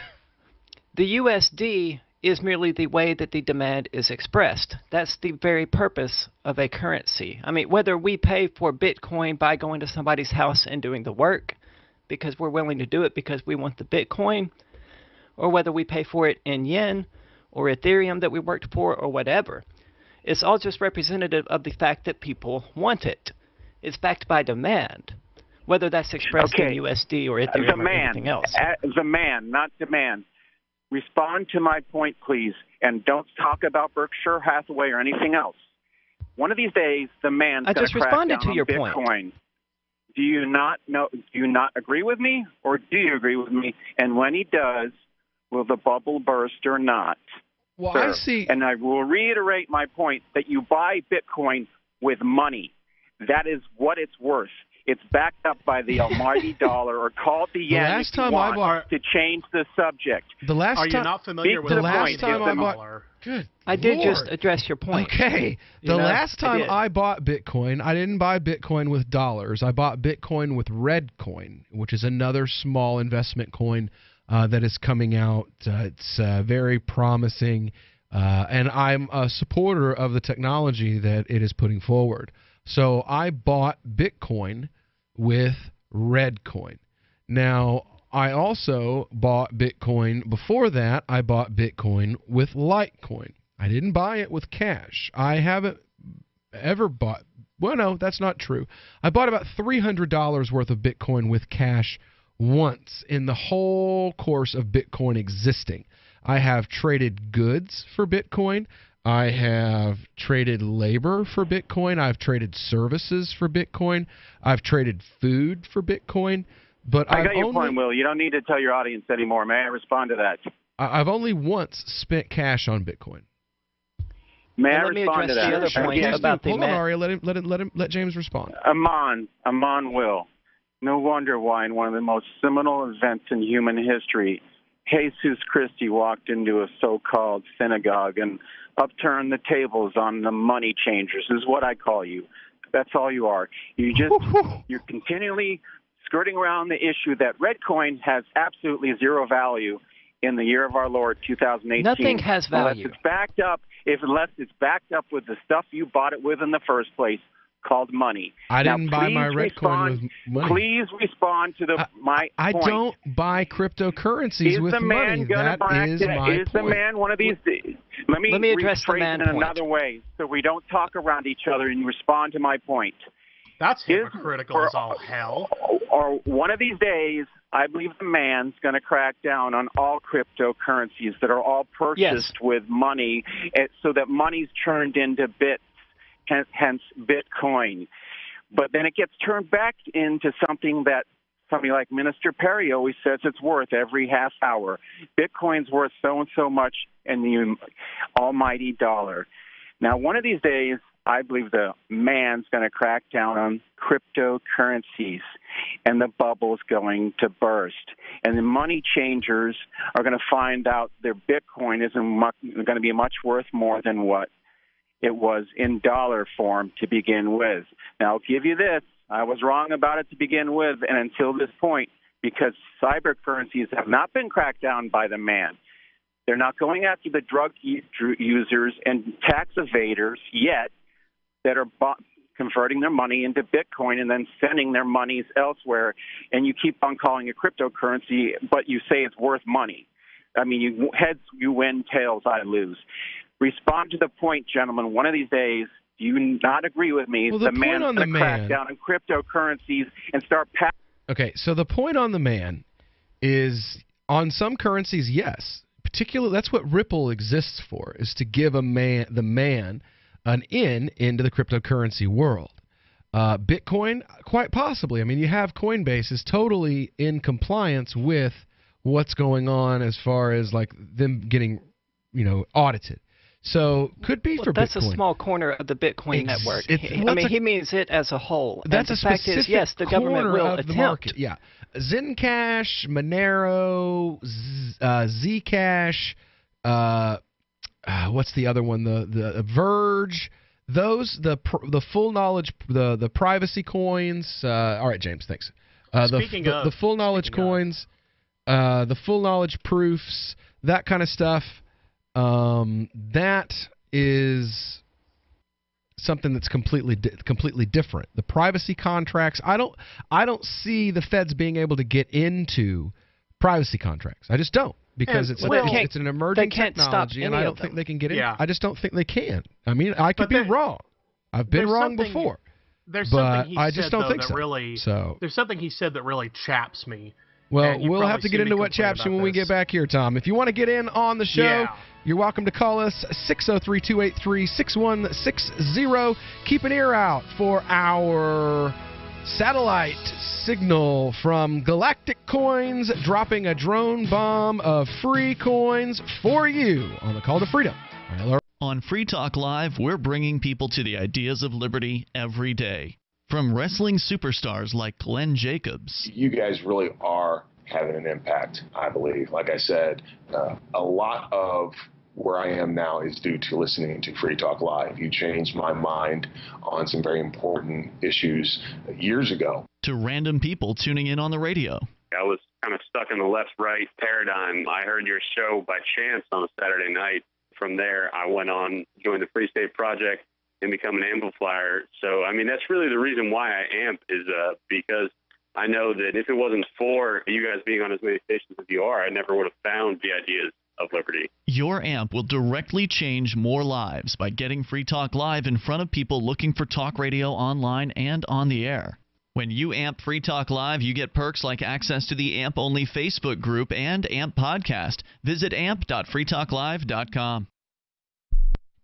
The USD is merely the way that the demand is expressed. That's the very purpose of a currency. I mean, whether we pay for Bitcoin by going to somebody's house and doing the work because we're willing to do it because we want the Bitcoin, or whether we pay for it in yen or Ethereum that we worked for or whatever, it's all just representative of the fact that people want it. It's backed by demand, whether that's expressed in USD or Ethereum or anything else. The man, not demand. Respond to my point, please, and don't talk about Berkshire Hathaway or anything else. One of these days, the man's going to crack down on Bitcoin. Do you not know? Do you not agree with me, or do you agree with me? And when he does, will the bubble burst or not? Well, Sir, I see. And I will reiterate my point that you buy Bitcoin with money. That is what it's worth. It's backed up by the almighty dollar, or called the yen. Last time I bought, to change the subject. The last Are you time, not familiar with the last time I bought? Good. I did Lord. just address your point. Okay. The last time I bought Bitcoin, I didn't buy Bitcoin with dollars. I bought Bitcoin with Redcoin, which is another small investment coin that is coming out. It's very promising, and I'm a supporter of the technology that it is putting forward. So I bought Bitcoin with Redcoin. Now, I also bought Bitcoin. Before that, I bought Bitcoin with Litecoin. I didn't buy it with cash. I haven't ever bought... Well, no, that's not true. I bought about $300 worth of Bitcoin with cash once in the whole course of Bitcoin existing. I have traded goods for Bitcoin. I have traded labor for Bitcoin. I've traded services for Bitcoin. I've traded food for Bitcoin. But I got your point, Will. You don't need to tell your audience anymore. May I respond to that? I've only once spent cash on Bitcoin. May I respond to that? The other point about the hold on, Aria. Let James respond. Amon Will. No wonder why in one of the most seminal events in human history, Jesus Christi walked into a so-called synagogue and upturned the tables on the money changers, is what I call you. That's all you are. You're continually skirting around the issue that Redcoin has absolutely zero value in the year of our Lord 2018. Nothing has value. Unless it's backed up with the stuff you bought it with in the first place, called money. I didn't buy my Redcoin with money. Please respond to my I point. don't buy cryptocurrencies with money. That is my point. Is the man one of these? Let me address the man in another way, so we don't talk around each other and respond to my point. That's hypocritical as all hell. Or one of these days, I believe the man's going to crack down on all cryptocurrencies that are all purchased with money, so that money's turned into bits, hence Bitcoin. But then it gets turned back into something that somebody like Minister Perry always says it's worth every half hour. Bitcoin's worth so and so much in the almighty dollar. Now, one of these days, I believe the man's going to crack down on cryptocurrencies, and the bubble's going to burst. And the money changers are going to find out their Bitcoin isn't going to be much worth more than what it was in dollar form to begin with. Now, I'll give you this. I was wrong about it to begin with, and until this point, because cyber currencies have not been cracked down by the man. They're not going after the drug users and tax evaders yet that are converting their money into Bitcoin and then sending their monies elsewhere. And you keep on calling it cryptocurrency, but you say it's worth money. I mean, heads you win, tails I lose. Respond to the point, gentlemen. One of these days, do you not agree with me? Well, the man's going to crack down on cryptocurrencies and start Okay, so the point on the man is on some currencies, yes. Particularly, that's what Ripple exists for, is to give the man an into the cryptocurrency world. Bitcoin, quite possibly. I mean, you have Coinbase is totally in compliance with what's going on as far as like them getting, audited. So could be for that's Bitcoin. That's a small corner of the Bitcoin network. He means it as a whole. That's and a the fact specific is, yes, the government corner will of attempt. The market. Yeah, Zencash, Monero, Zcash. What's the other one? The Verge. Those the full knowledge, the privacy coins. All right, James, thanks. The full knowledge coins, the full knowledge proofs, that kind of stuff. That is something that's completely different. The privacy contracts. I don't see the feds being able to get into privacy contracts. I just don't. Because it's an emerging technology, and I don't think they can get in. I just don't think they can. I mean, I could be wrong. I've been wrong before. There's but something he I said, just don't though, think that so. really. So there's something he said that really chaps me. Well, we'll have to get into what chaps you when we get back here, Tom. If you want to get in on the show, you're welcome to call us 603-283-6160. Keep an ear out for our satellite signal from Galactic Coins, dropping a drone bomb of free coins for you on the Call to Freedom. On Free Talk Live, we're bringing people to the ideas of liberty every day. From wrestling superstars like Glenn Jacobs. You guys really are having an impact, I believe. Like I said, a lot of where I am now is due to listening to Free Talk Live. You changed my mind on some very important issues years ago. To random people tuning in on the radio. I was kind of stuck in the left-right paradigm. I heard your show by chance on a Saturday night. From there, I went on, joined the Free State Project, and become an amplifier. So, I mean, that's really the reason why I amp is because I know that if it wasn't for you guys being on as many stations as you are, I never would have found the ideas of liberty. Your amp will directly change more lives by getting Free Talk Live in front of people looking for talk radio online and on the air. When you amp Free Talk Live, you get perks like access to the AMP-only Facebook group and AMP podcast. Visit amp.freetalklive.com.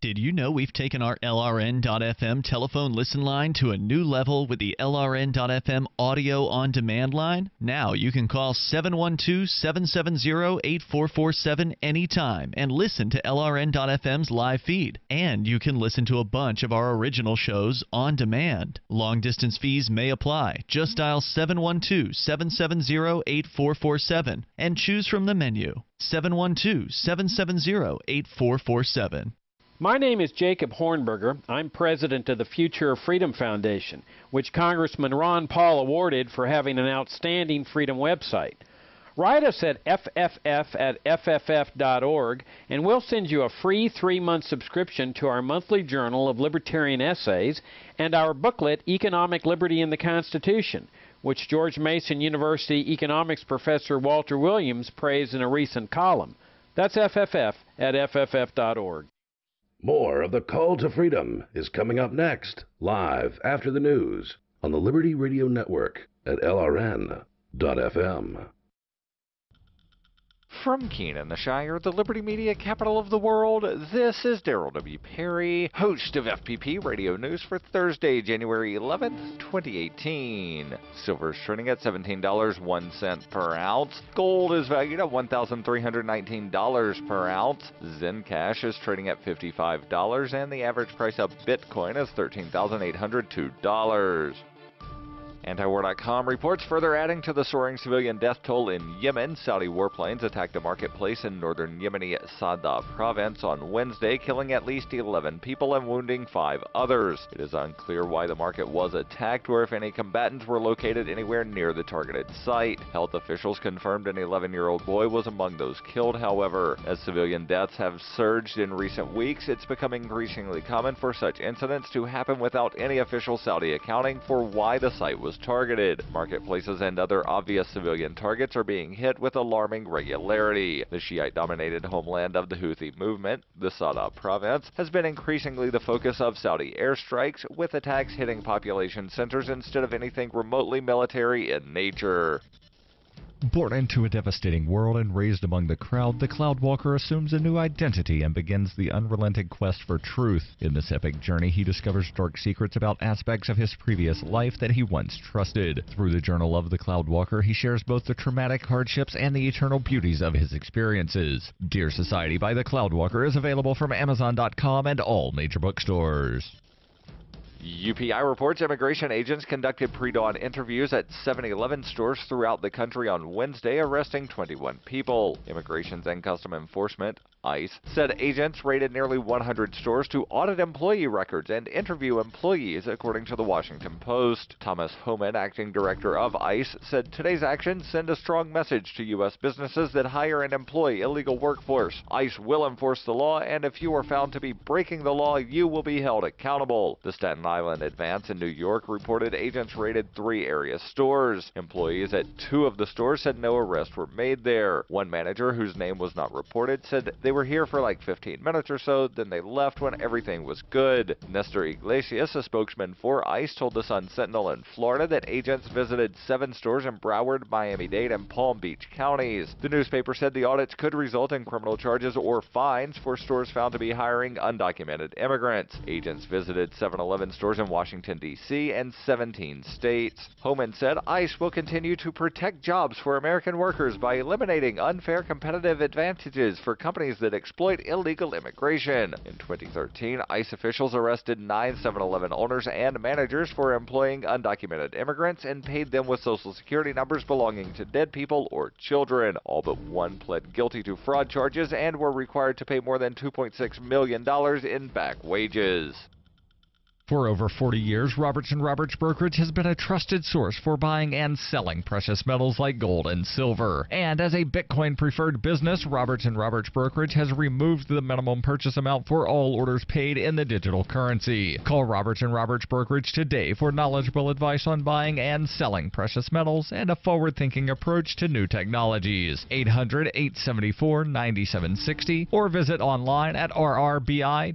Did you know we've taken our LRN.FM telephone listen line to a new level with the LRN.FM audio on demand line? Now you can call 712-770-8447 anytime and listen to LRN.FM's live feed. And you can listen to a bunch of our original shows on demand. Long distance fees may apply. Just dial 712-770-8447 and choose from the menu. 712-770-8447. My name is Jacob Hornberger. I'm president of the Future of Freedom Foundation, which Congressman Ron Paul awarded for having an outstanding freedom website. Write us at fff@fff.org, and we'll send you a free 3-month subscription to our monthly journal of libertarian essays and our booklet, Economic Liberty in the Constitution, which George Mason University economics professor Walter Williams praised in a recent column. That's fff@fff.org. More of the Call to Freedom is coming up next, live after the news on the Liberty Radio Network at LRN.FM. From Keene, the Shire, the Liberty Media capital of the world, this is Darrell W. Perry, host of FPP Radio News for Thursday, January 11th, 2018. Silver is trading at $17.01 per ounce. Gold is valued at $1,319 per ounce. Zencash is trading at $55, and the average price of Bitcoin is $13,802. Antiwar.com reports further adding to the soaring civilian death toll in Yemen. Saudi warplanes attacked a marketplace in northern Yemeni Sada province on Wednesday, killing at least 11 people and wounding 5 others. It is unclear why the market was attacked or if any combatants were located anywhere near the targeted site. Health officials confirmed an 11-year-old boy was among those killed, however. As civilian deaths have surged in recent weeks, it's become increasingly common for such incidents to happen without any official Saudi accounting for why the site was targeted. Marketplaces and other obvious civilian targets are being hit with alarming regularity. The Shiite-dominated homeland of the Houthi movement, the Sada province, has been increasingly the focus of Saudi airstrikes, with attacks hitting population centers instead of anything remotely military in nature. Born into a devastating world and raised among the crowd, the Cloudwalker assumes a new identity and begins the unrelenting quest for truth. In this epic journey, he discovers dark secrets about aspects of his previous life that he once trusted. Through the Journal of the Cloudwalker, he shares both the traumatic hardships and the eternal beauties of his experiences. Dear Society by the Cloudwalker is available from Amazon.com and all major bookstores. UPI reports immigration agents conducted pre-dawn interviews at 7-Eleven stores throughout the country on Wednesday, arresting 21 people. Immigration and Customs Enforcement, ICE, said agents raided nearly 100 stores to audit employee records and interview employees, according to the Washington Post. Thomas Homan, acting director of ICE, said today's actions send a strong message to U.S. businesses that hire and employ illegal workforce. ICE will enforce the law, and if you are found to be breaking the law, you will be held accountable. The Staten Island Advance in New York reported agents raided 3 area stores. Employees at 2 of the stores said no arrests were made there. One manager, whose name was not reported, said they were here for like 15 minutes or so, then they left when everything was good. Nestor Iglesias, a spokesman for ICE, told the Sun-Sentinel in Florida that agents visited 7 stores in Broward, Miami-Dade, and Palm Beach counties. The newspaper said the audits could result in criminal charges or fines for stores found to be hiring undocumented immigrants. Agents visited 7-Eleven stores in Washington, D.C. and 17 states. Homan said ICE will continue to protect jobs for American workers by eliminating unfair competitive advantages for companies that exploit illegal immigration. In 2013, ICE officials arrested 9 7-Eleven owners and managers for employing undocumented immigrants and paid them with Social Security numbers belonging to dead people or children. All but one pled guilty to fraud charges and were required to pay more than $2.6 million in back wages. For over 40 years, Roberts & Roberts Brokerage has been a trusted source for buying and selling precious metals like gold and silver. And as a Bitcoin-preferred business, Roberts & Roberts Brokerage has removed the minimum purchase amount for all orders paid in the digital currency. Call Roberts & Roberts Brokerage today for knowledgeable advice on buying and selling precious metals and a forward-thinking approach to new technologies. 800-874-9760 or visit online at rrbi.co.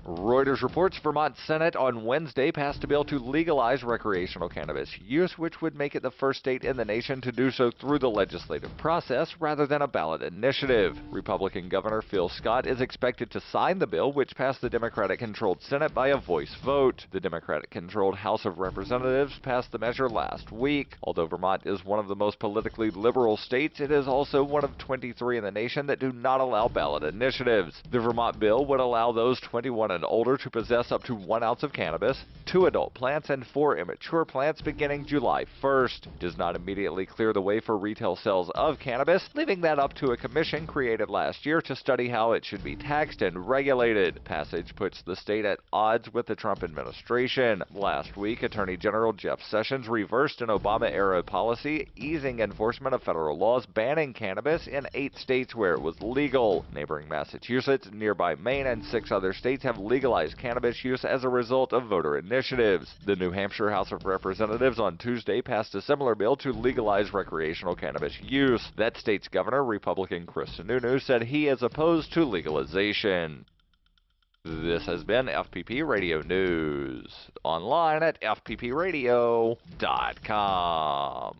Reuters reports Vermont Senate on Wednesday passed a bill to legalize recreational cannabis use, which would make it the first state in the nation to do so through the legislative process rather than a ballot initiative. Republican Governor Phil Scott is expected to sign the bill, which passed the Democratic-controlled Senate by a voice vote. The Democratic-controlled House of Representatives passed the measure last week. Although Vermont is one of the most politically liberal states, it is also one of 23 in the nation that do not allow ballot initiatives. The Vermont bill would allow those 21 and older to possess up to 1 ounce of cannabis, 2 adult plants, and 4 immature plants beginning July 1st. It does not immediately clear the way for retail sales of cannabis, leaving that up to a commission created last year to study how it should be taxed and regulated. Passage puts the state at odds with the Trump administration. Last week, Attorney General Jeff Sessions reversed an Obama-era policy easing enforcement of federal laws banning cannabis in 8 states where it was legal. Neighboring Massachusetts, nearby Maine, and 6 other states have legalized cannabis use as a result of voter initiatives. The New Hampshire House of Representatives on Tuesday passed a similar bill to legalize recreational cannabis use. That state's governor, Republican Chris Sununu, said he is opposed to legalization. This has been FPP Radio News. Online at fppradio.com.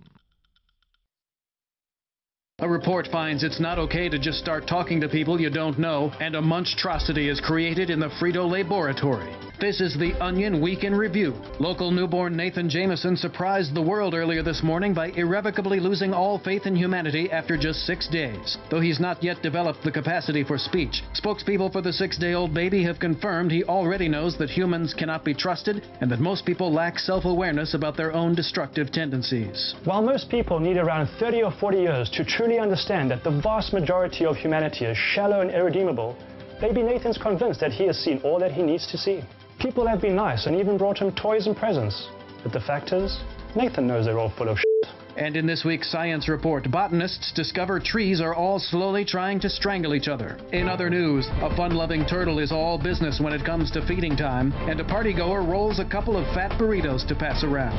A report finds it's not okay to just start talking to people you don't know, and a monstrosity is created in the Frito-Lay laboratory. This is the Onion Week in Review. Local newborn Nathan Jameson surprised the world earlier this morning by irrevocably losing all faith in humanity after just 6 days. Though he's not yet developed the capacity for speech, spokespeople for the 6-day-old baby have confirmed he already knows that humans cannot be trusted and that most people lack self-awareness about their own destructive tendencies. While most people need around 30 or 40 years to truly understand that the vast majority of humanity is shallow and irredeemable, baby Nathan's convinced that he has seen all that he needs to see. People have been nice and even brought him toys and presents. But the fact is, Nathan knows they're all full of shit. And in this week's Science Report, botanists discover trees are all slowly trying to strangle each other. In other news, a fun-loving turtle is all business when it comes to feeding time, and a partygoer rolls a couple of fat burritos to pass around.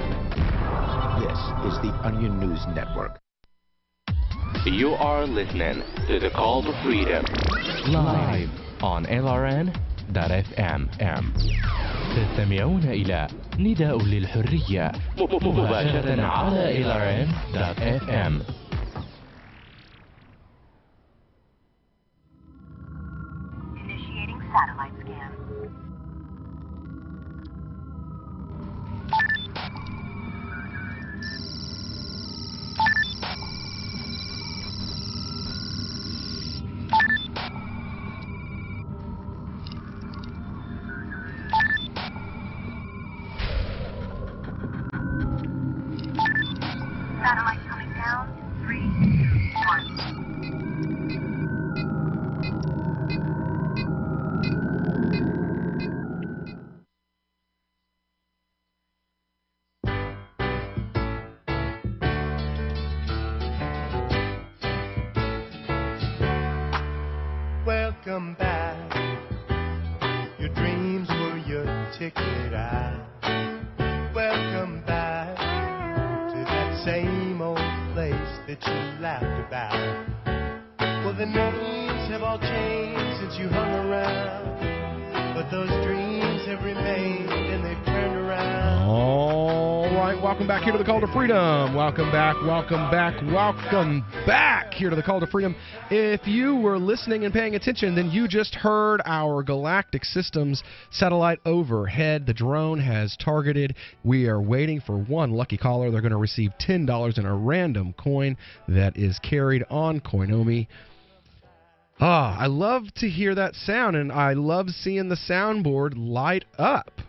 This is the Onion News Network. You are listening to the Call to Freedom, live on LRN.FM. تستمعون إلى نداء للحرية مباشرة على LRN.FM. Initiating satellite scan. Satellite coming down. 3, 2, 1. Welcome back. Your dreams were your ticket out. Welcome back to that same old place that you laughed about. Well, the names have all changed since you hung around, but those dreams have remained and they've turned around. All right, welcome back here to the Call to Freedom. Welcome back, welcome back, welcome back here to the Call to Freedom. If you were listening and paying attention, then you just heard our Galactic Systems satellite overhead. The drone has targeted. We are waiting for one lucky caller. They're going to receive $10 in a random coin that is carried on Coinomi. I love to hear that sound, and I love seeing the soundboard light up.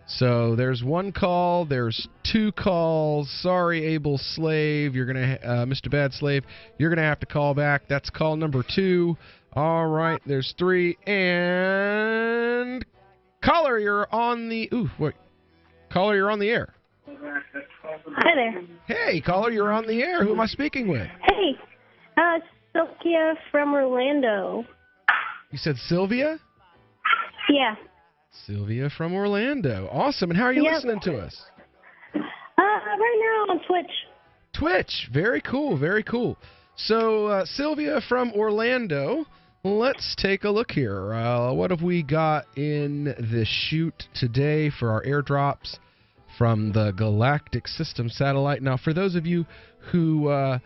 So there's one call, there's 2 calls. Sorry, Able Slave, you're gonna, Mr. Bad Slave, you're gonna have to call back. That's call number 2. All right, there's 3, and caller, you're on the. Caller, you're on the air. Hi there. Hey, caller, you're on the air. Who am I speaking with? Hey, Sylvia from Orlando. You said Sylvia? Yeah. Sylvia from Orlando. Awesome. And how are you listening to us? Right now on Twitch. Twitch. Very cool. Very cool. So, Sylvia from Orlando, let's take a look here. What have we got in the chute today for our airdrops from the Galactic Systems satellite? Now, for those of you who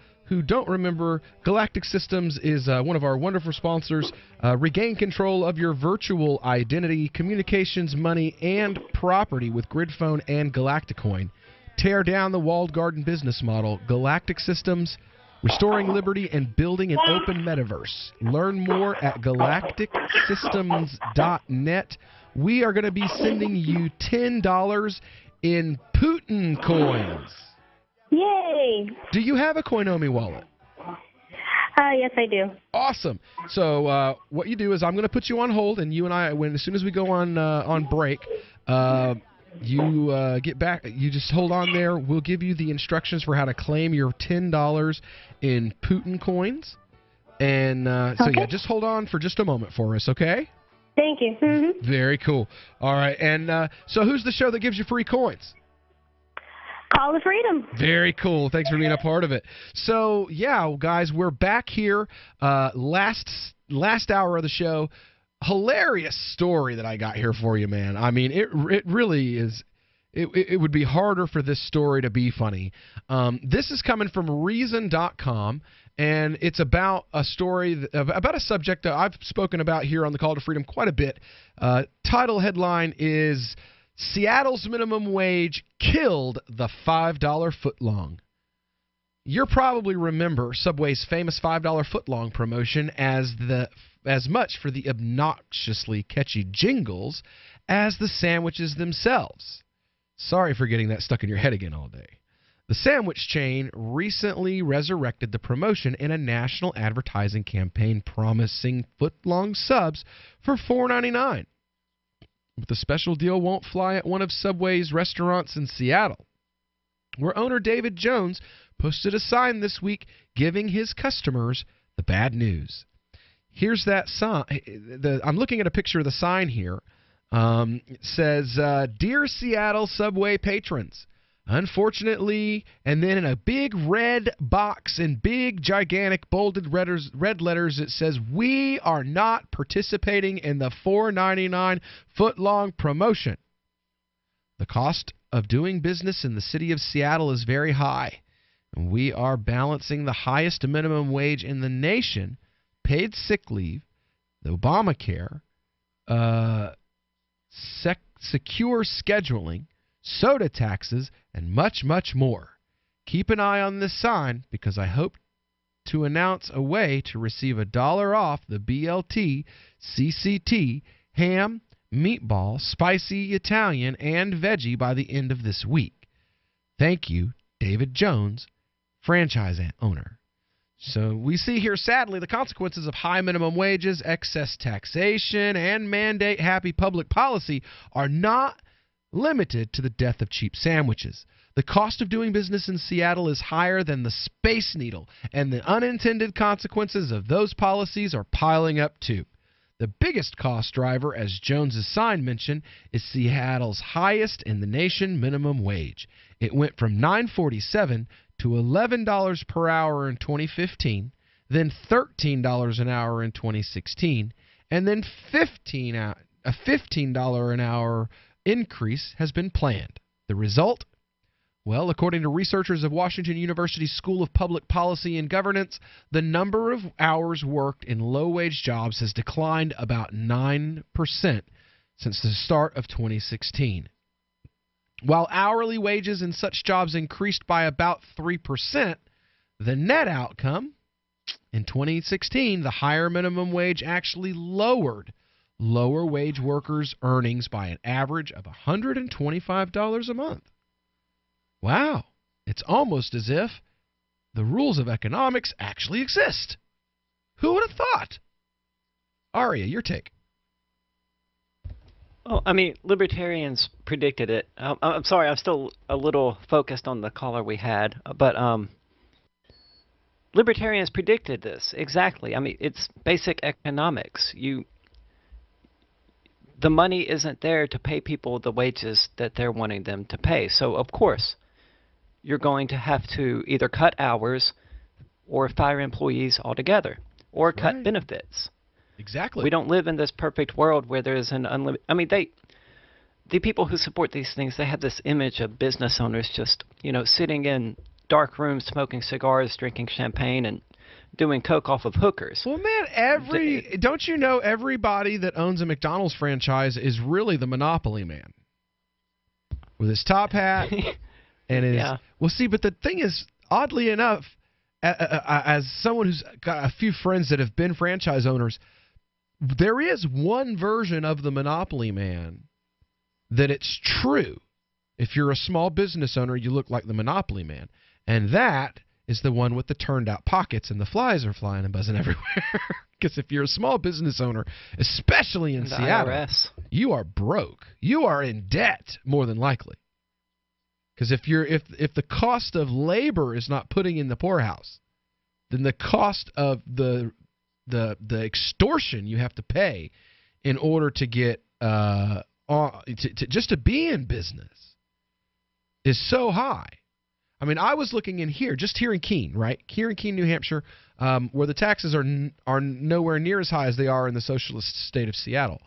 don't remember, Galactic Systems is one of our wonderful sponsors. Regain control of your virtual identity, communications, money, and property with GridPhone and Galacticoin. Tear down the walled garden business model. Galactic Systems, restoring liberty and building an open metaverse. Learn more at galacticsystems.net. We are going to be sending you $10 in Putin coins. Yay! Do you have a Coinomi wallet? Yes, I do. Awesome. So what you do is I'm going to put you on hold, and you and I, as soon as we go on break, you get back. You just hold on there. We'll give you the instructions for how to claim your $10 in Putin coins. And so yeah, just hold on for just a moment for us, okay? Thank you. Mm-hmm. Very cool. All right, and so who's the show that gives you free coins? Call to Freedom. Very cool. Thanks for being a part of it. So, yeah, guys, we're back here. Last hour of the show. Hilarious story that I got here for you, man. I mean, it really is it would be harder for this story to be funny. This is coming from Reason.com, and it's about a story, about a subject that I've spoken about here on the Call to Freedom quite a bit. Title headline is, Seattle's minimum wage killed the $5 footlong. You'll probably remember Subway's famous $5 footlong promotion as much for the obnoxiously catchy jingles as the sandwiches themselves. Sorry for getting that stuck in your head again all day. The sandwich chain recently resurrected the promotion in a national advertising campaign promising footlong subs for $4.99. But the special deal won't fly at one of Subway's restaurants in Seattle, where owner David Jones posted a sign this week giving his customers the bad news. Here's that sign. I'm looking at a picture of the sign here. It says, Dear Seattle Subway patrons, unfortunately, and then in a big red box in big, gigantic, bolded red letters, it says, we are not participating in the $4.99 footlong promotion. The cost of doing business in the city of Seattle is very high, and we are balancing the highest minimum wage in the nation, paid sick leave, the Obamacare, secure scheduling, soda taxes, and much, much more. Keep an eye on this sign because I hope to announce a way to receive $1 off the BLT, CCT, ham, meatball, spicy Italian, and veggie by the end of this week. Thank you, David Jones, franchise owner. So we see here, sadly, the consequences of high minimum wages, excess taxation, and mandate-happy public policy are not limited to the death of cheap sandwiches. The cost of doing business in Seattle is higher than the Space Needle, and the unintended consequences of those policies are piling up too. The biggest cost driver, as Jones's sign mentioned, is Seattle's highest in the nation minimum wage. It went from $9.47 to $11 per hour in 2015, then $13 an hour in 2016, and then a $15 an hour increase has been planned. The result? Well, according to researchers of Washington University School of Public Policy and Governance, the number of hours worked in low-wage jobs has declined about 9% since the start of 2016. While hourly wages in such jobs increased by about 3%, the net outcome, in 2016, the higher minimum wage actually lowered lower-wage workers' earnings by an average of $125 a month. Wow, it's almost as if the rules of economics actually exist. Who would have thought? Aria, your take. Well, I mean, libertarians predicted it. I'm sorry, I'm still a little focused on the caller we had, but libertarians predicted this, exactly. I mean, it's basic economics. The money isn't there to pay people the wages that they're wanting them to pay. So, of course, you're going to have to either cut hours or fire employees altogether or cut benefits. Exactly. We don't live in this perfect world where there's an unlimited... I mean, the people who support these things, they have this image of business owners just, sitting in dark rooms, smoking cigars, drinking champagne, and doing coke off of hookers. Well, man, don't you know everybody that owns a McDonald's franchise is really the monopoly man? With his top hat and his... Yeah. Well, see, but the thing is, oddly enough, as someone who's got a few friends that have been franchise owners, there is one version of the monopoly man that it's true. If you're a small business owner, you look like the monopoly man. And that is the one with the turned-out pockets and the flies are flying and buzzing everywhere. Because if you're a small business owner, especially in Seattle, IRS, you are broke. You are in debt, more than likely. Because if the cost of labor is not putting in the poorhouse, then the cost of the extortion you have to pay in order to get just to be in business is so high. I mean, I was looking in here, just here in Keene, right? Here in Keene, New Hampshire, where the taxes are nowhere near as high as they are in the socialist state of Seattle.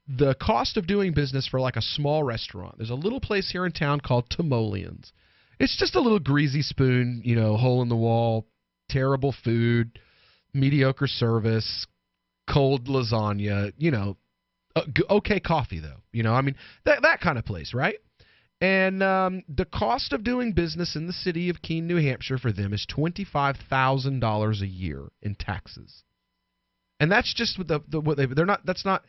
the cost of doing business for like a small restaurant. There's a little place here in town called Timoleon's. It's just a little greasy spoon, hole in the wall, terrible food, mediocre service, cold lasagna, okay coffee though. That kind of place, right? And the cost of doing business in the city of Keene, New Hampshire for them is $25,000 a year in taxes. And that's just with that's not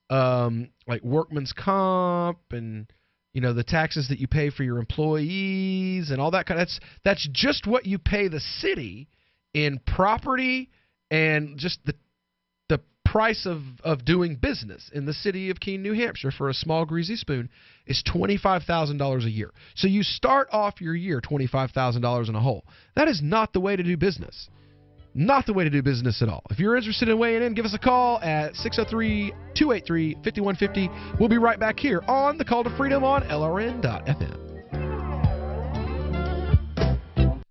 like workman's comp and the taxes that you pay for your employees and all that kind of that's just what you pay the city in property and just the price of doing business in the city of Keene, New Hampshire for a small greasy spoon is $25,000 a year. So you start off your year $25,000 in a hole. That is not the way to do business. Not the way to do business at all. If you're interested in weighing in, give us a call at 603-283-5150. We'll be right back here on The Call to Freedom on LRN.FM.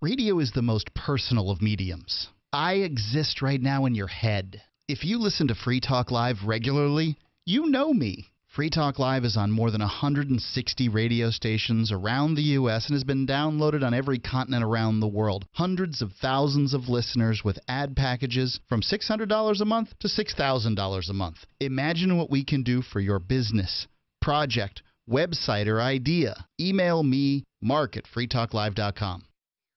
Radio is the most personal of mediums. I exist right now in your head. If you listen to Free Talk Live regularly, you know me. Free Talk Live is on more than 160 radio stations around the U.S. and has been downloaded on every continent around the world. Hundreds of thousands of listeners with ad packages from $600 a month to $6,000 a month. Imagine what we can do for your business, project, website, or idea. Email me, mark@freetalklive.com.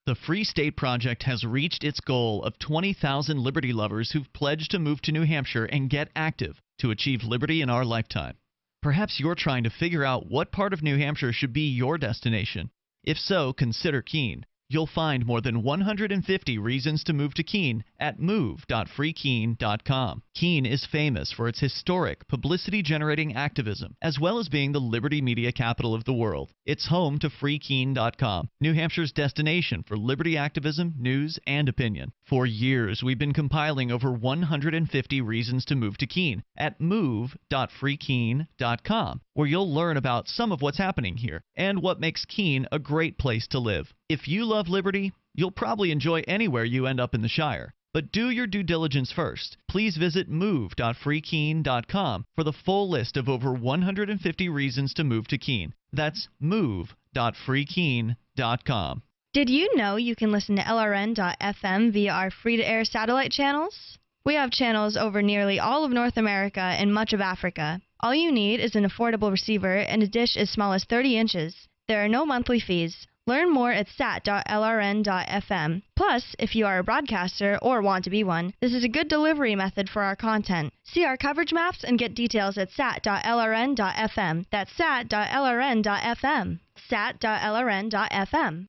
The Free State Project has reached its goal of 20,000 liberty lovers who've pledged to move to New Hampshire and get active to achieve liberty in our lifetime. Perhaps you're trying to figure out what part of New Hampshire should be your destination. If so, consider Keene. You'll find more than 150 reasons to move to Keene at move.freekeene.com. Keene is famous for its historic, publicity-generating activism, as well as being the liberty media capital of the world. It's home to freekeene.com, New Hampshire's destination for liberty activism, news, and opinion. For years, we've been compiling over 150 reasons to move to Keene at move.freekeene.com, where you'll learn about some of what's happening here and what makes Keene a great place to live. If you love liberty, you'll probably enjoy anywhere you end up in the Shire. But do your due diligence first. Please visit move.freekeene.com for the full list of over 150 reasons to move to Keene. That's move.freekeene.com. Did you know you can listen to LRN.FM via our free-to-air satellite channels? We have channels over nearly all of North America and much of Africa. All you need is an affordable receiver and a dish as small as 30 inches. There are no monthly fees. Learn more at sat.lrn.fm. Plus, if you are a broadcaster or want to be one, this is a good delivery method for our content. See our coverage maps and get details at sat.lrn.fm. That's sat.lrn.fm. sat.lrn.fm.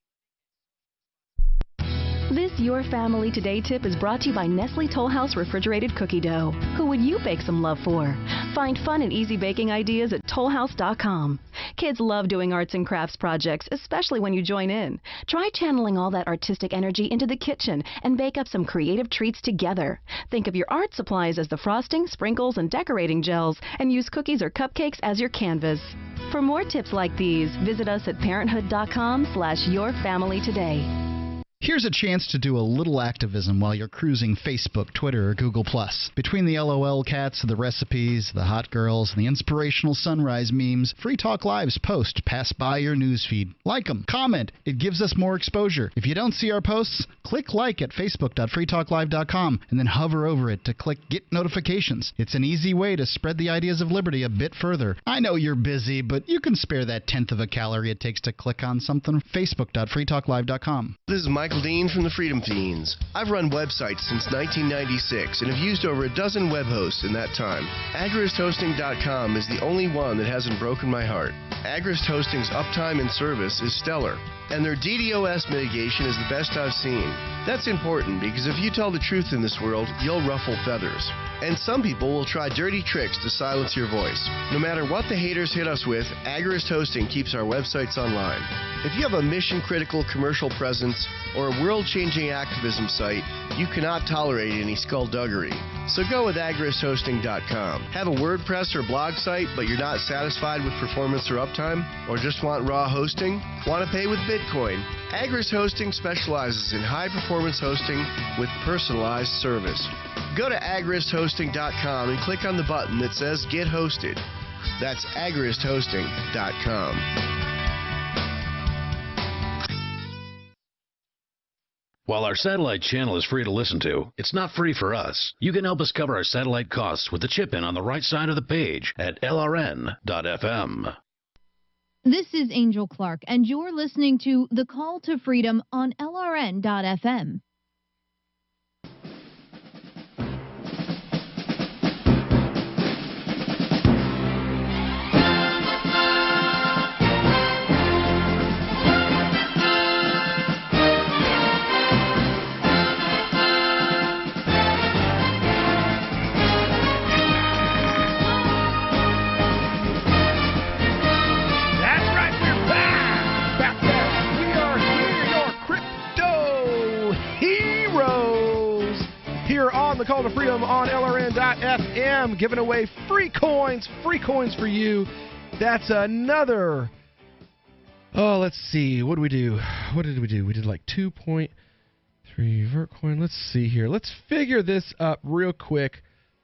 This Your Family Today tip is brought to you by Nestle Toll House Refrigerated Cookie Dough. Who would you bake some love for? Find fun and easy baking ideas at tollhouse.com. Kids love doing arts and crafts projects, especially when you join in. Try channeling all that artistic energy into the kitchen and bake up some creative treats together. Think of your art supplies as the frosting, sprinkles, and decorating gels, and use cookies or cupcakes as your canvas. For more tips like these, visit us at parenthood.com/yourfamilytoday. Here's a chance to do a little activism while you're cruising Facebook, Twitter, or Google+. Between the LOL cats, the recipes, the hot girls, and the inspirational sunrise memes, Free Talk Live's posts pass by your newsfeed. Like them, comment. It gives us more exposure. If you don't see our posts, click like at facebook.freetalklive.com and then hover over it to click Get Notifications. It's an easy way to spread the ideas of liberty a bit further. I know you're busy, but you can spare that 1/10 of a calorie it takes to click on something. Facebook.freetalklive.com. This is Michael Dean from the Freedom Fiends. I've run websites since 1996 and have used over a dozen web hosts in that time. AgristHosting.com is the only one that hasn't broken my heart. Agrist Hosting's uptime and service is stellar, and their DDoS mitigation is the best I've seen. That's important because if you tell the truth in this world, you'll ruffle feathers. And some people will try dirty tricks to silence your voice. No matter what the haters hit us with, Agrist Hosting keeps our websites online. If you have a mission-critical commercial presence or a world-changing activism site, you cannot tolerate any skullduggery. So go with agristhosting.com. Have a WordPress or blog site, but you're not satisfied with performance or uptime? Or just want raw hosting? Want to pay with Bitcoin? Agris Hosting specializes in high-performance hosting with personalized service. Go to agrishosting.com and click on the button that says Get Hosted. That's agrishosting.com. While our satellite channel is free to listen to, it's not free for us. You can help us cover our satellite costs with the chip-in on the right side of the page at lrn.fm. This is Angel Clark, and you're listening to The Call to Freedom on LRN.FM. The Call to Freedom on LRN.FM, giving away free coins for you. That's another. Oh, let's see. What did we do? We did like 2.3 Vertcoin. Let's see here. Let's figure this up real quick.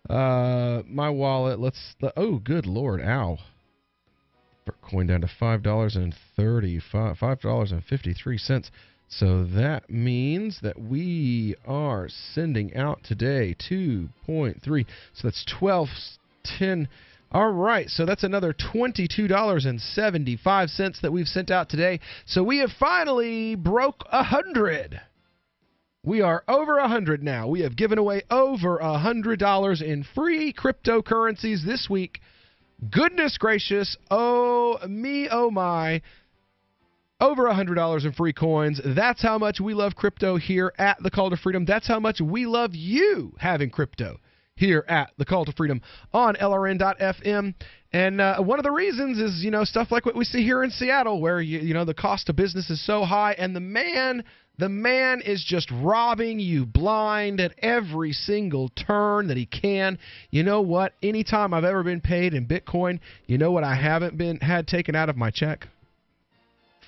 My wallet. Oh, good Lord. Ow. Vertcoin down to $5.53. So that means that we are sending out today 2.3. So that's 12.10. All right, so that's another $22.75 that we've sent out today. So we have finally broke 100. We are over 100 now. We have given away over $100 in free cryptocurrencies this week. Goodness gracious. Oh, me, oh, my. Over $100 in free coins. That's how much we love crypto here at The Call to Freedom. That's how much we love you having crypto here at The Call to Freedom on LRN.FM. And one of the reasons is, stuff like what we see here in Seattle where, the cost of business is so high and the man is just robbing you blind at every single turn that he can. You know what? Anytime I've ever been paid in Bitcoin, you know what I haven't had taken out of my check?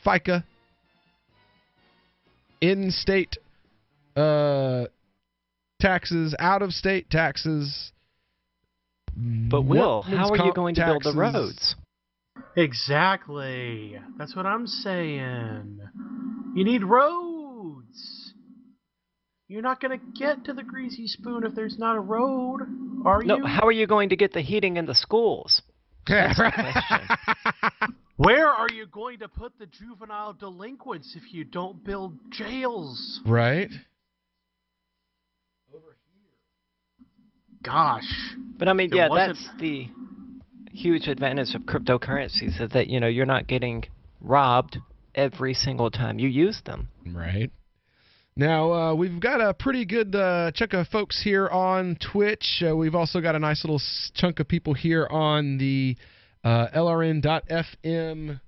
FICA, in-state taxes, out-of-state taxes. But Will, how are you going to build the roads? Exactly. That's what I'm saying. You need roads. You're not going to get to the Greasy Spoon if there's not a road, are you? No, how are you going to get the heating in the schools? That's the question. Where are you going to put the juvenile delinquents if you don't build jails? Right. Over here. Gosh. But I mean, that's the huge advantage of cryptocurrencies is that, you're not getting robbed every single time you use them. Right. Now, we've got a pretty good chunk of folks here on Twitch. We've also got a nice little chunk of people here on the LRN.FM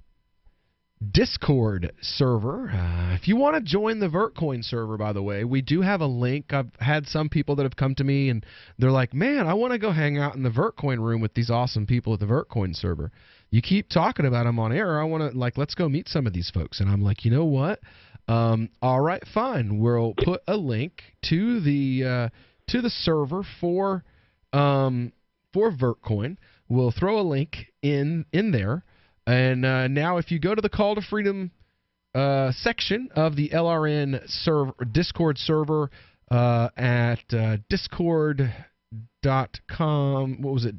Discord server. If you want to join the Vertcoin server, by the way, we do have a link. I've had some people that have come to me and they're like, man, I want to go hang out in the Vertcoin room with these awesome people at the Vertcoin server. You keep talking about them on air. I want to, let's go meet some of these folks. And I'm like, you know what? All right, fine. We'll put a link to the server for Vertcoin. We'll throw a link in there. And now if you go to the Call to Freedom section of the LRN Discord server at discord.com, what was it,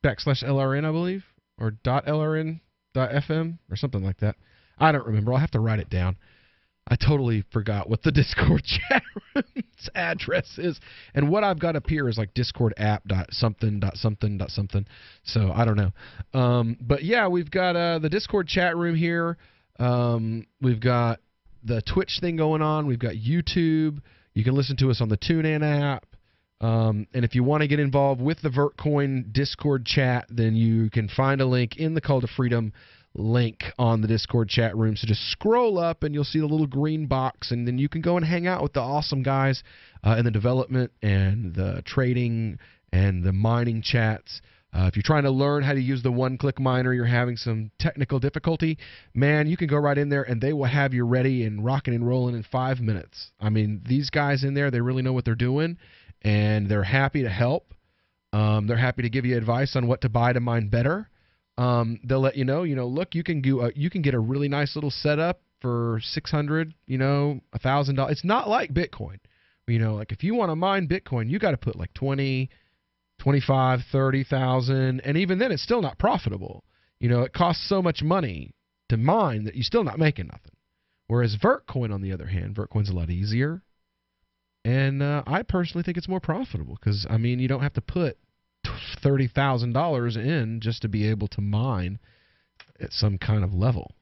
/LRN, I believe, or .LRN.FM or something like that. I don't remember. I'll have to write it down. I totally forgot what the Discord chat room's address is. And what I've got up here is like Discord app.something. So I don't know. But yeah, we've got the Discord chat room here. We've got the Twitch thing going on. We've got YouTube. You can listen to us on the TuneIn app. And if you want to get involved with the Vertcoin Discord chat, then you can find a link in the Call to Freedom link on the Discord chat room. So just scroll up and you'll see the little green box, and then you can go and hang out with the awesome guys in the development and the trading and the mining chats. If you're trying to learn how to use the one-click miner, you're having some technical difficulty, man, you can go right in there and they will have you ready and rocking and rolling in 5 minutes. I mean, these guys in there, they really know what they're doing, and they're happy to help. They're happy to give you advice on what to buy to mine better. They'll let you know, look, you can get a really nice little setup for $600, $1,000. It's not like Bitcoin. Like if you want to mine Bitcoin, you got to put like 20, 25, 30,000, and even then it's still not profitable. It costs so much money to mine that you're still not making nothing. Whereas Vertcoin, on the other hand, Vertcoin's a lot easier. And I personally think it's more profitable because, you don't have to put $30,000 in just to be able to mine at some kind of level,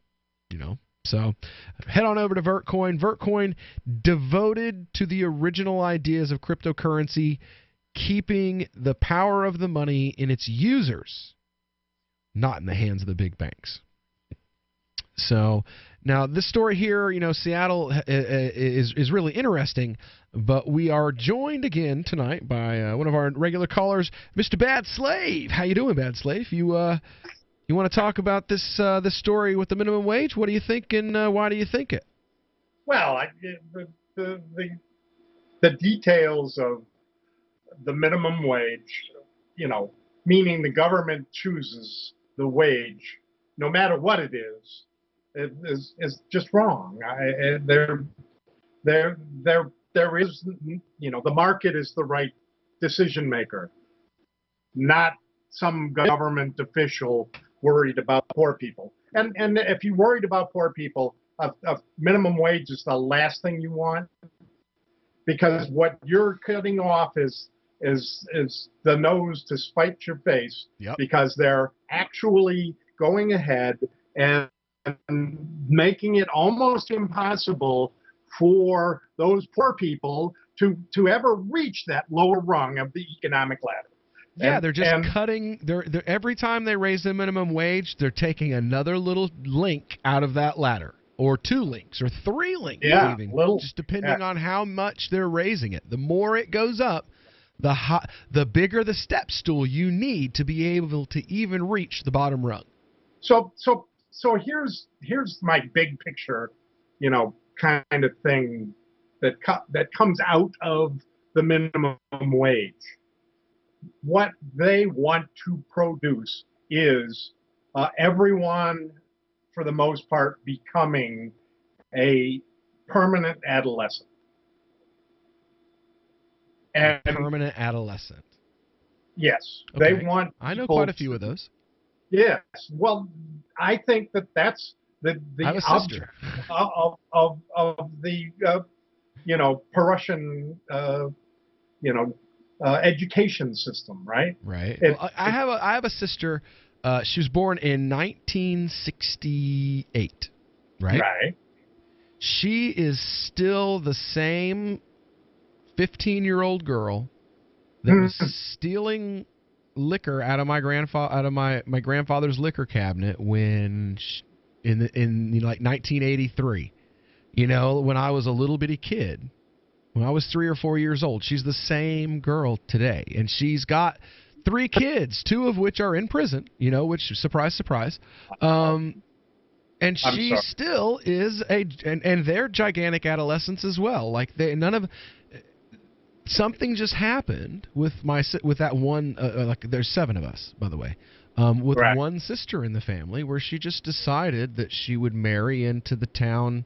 So head on over to Vertcoin. Vertcoin, devoted to the original ideas of cryptocurrency, keeping the power of the money in its users, not in the hands of the big banks. So now this story here, Seattle is really interesting, but we are joined again tonight by one of our regular callers, Mr. Bad Slave. How you doing, Bad Slave? You want to talk about this story with the minimum wage? What do you think, and why do you think it? Well, the details of the minimum wage, meaning the government chooses the wage, no matter what it is just wrong. There is, the market is the right decision maker, not some government official worried about poor people. And if you're worried about poor people, a minimum wage is the last thing you want, because what you're cutting off is the nose to spite your face. Yep. Because they're actually going ahead and making it almost impossible for those poor people to ever reach that lower rung of the economic ladder. Yeah, they're just cutting. They're every time they raise the minimum wage, they're taking another little link out of that ladder, or 2 links, or 3 links, even, just depending on how much they're raising it. The more it goes up, the bigger the step stool you need to be able to even reach the bottom rung. So here's my big picture, kind of thing that comes out of the minimum wage. What they want to produce is everyone, for the most part, becoming a permanent adolescent. A permanent adolescent. Yes, okay. They want. I know quite a few of those. Yes, well, I think that's the object of the Prussian education system, right? Right. Well, I have a sister. She was born in 1968. Right. Right. She is still the same 15-year-old girl that was stealing liquor out of my grandfather's liquor cabinet when in like 1983. When I was a little bitty kid, when I was 3 or 4 years old. She's the same girl today, and she's got 3 kids, 2 of which are in prison. Which, surprise, surprise. And she still is and they're gigantic adolescents as well. Like something just happened with that one. Like there's 7 of us, by the way, with right. one sister in the family, where she just decided that she would marry into the town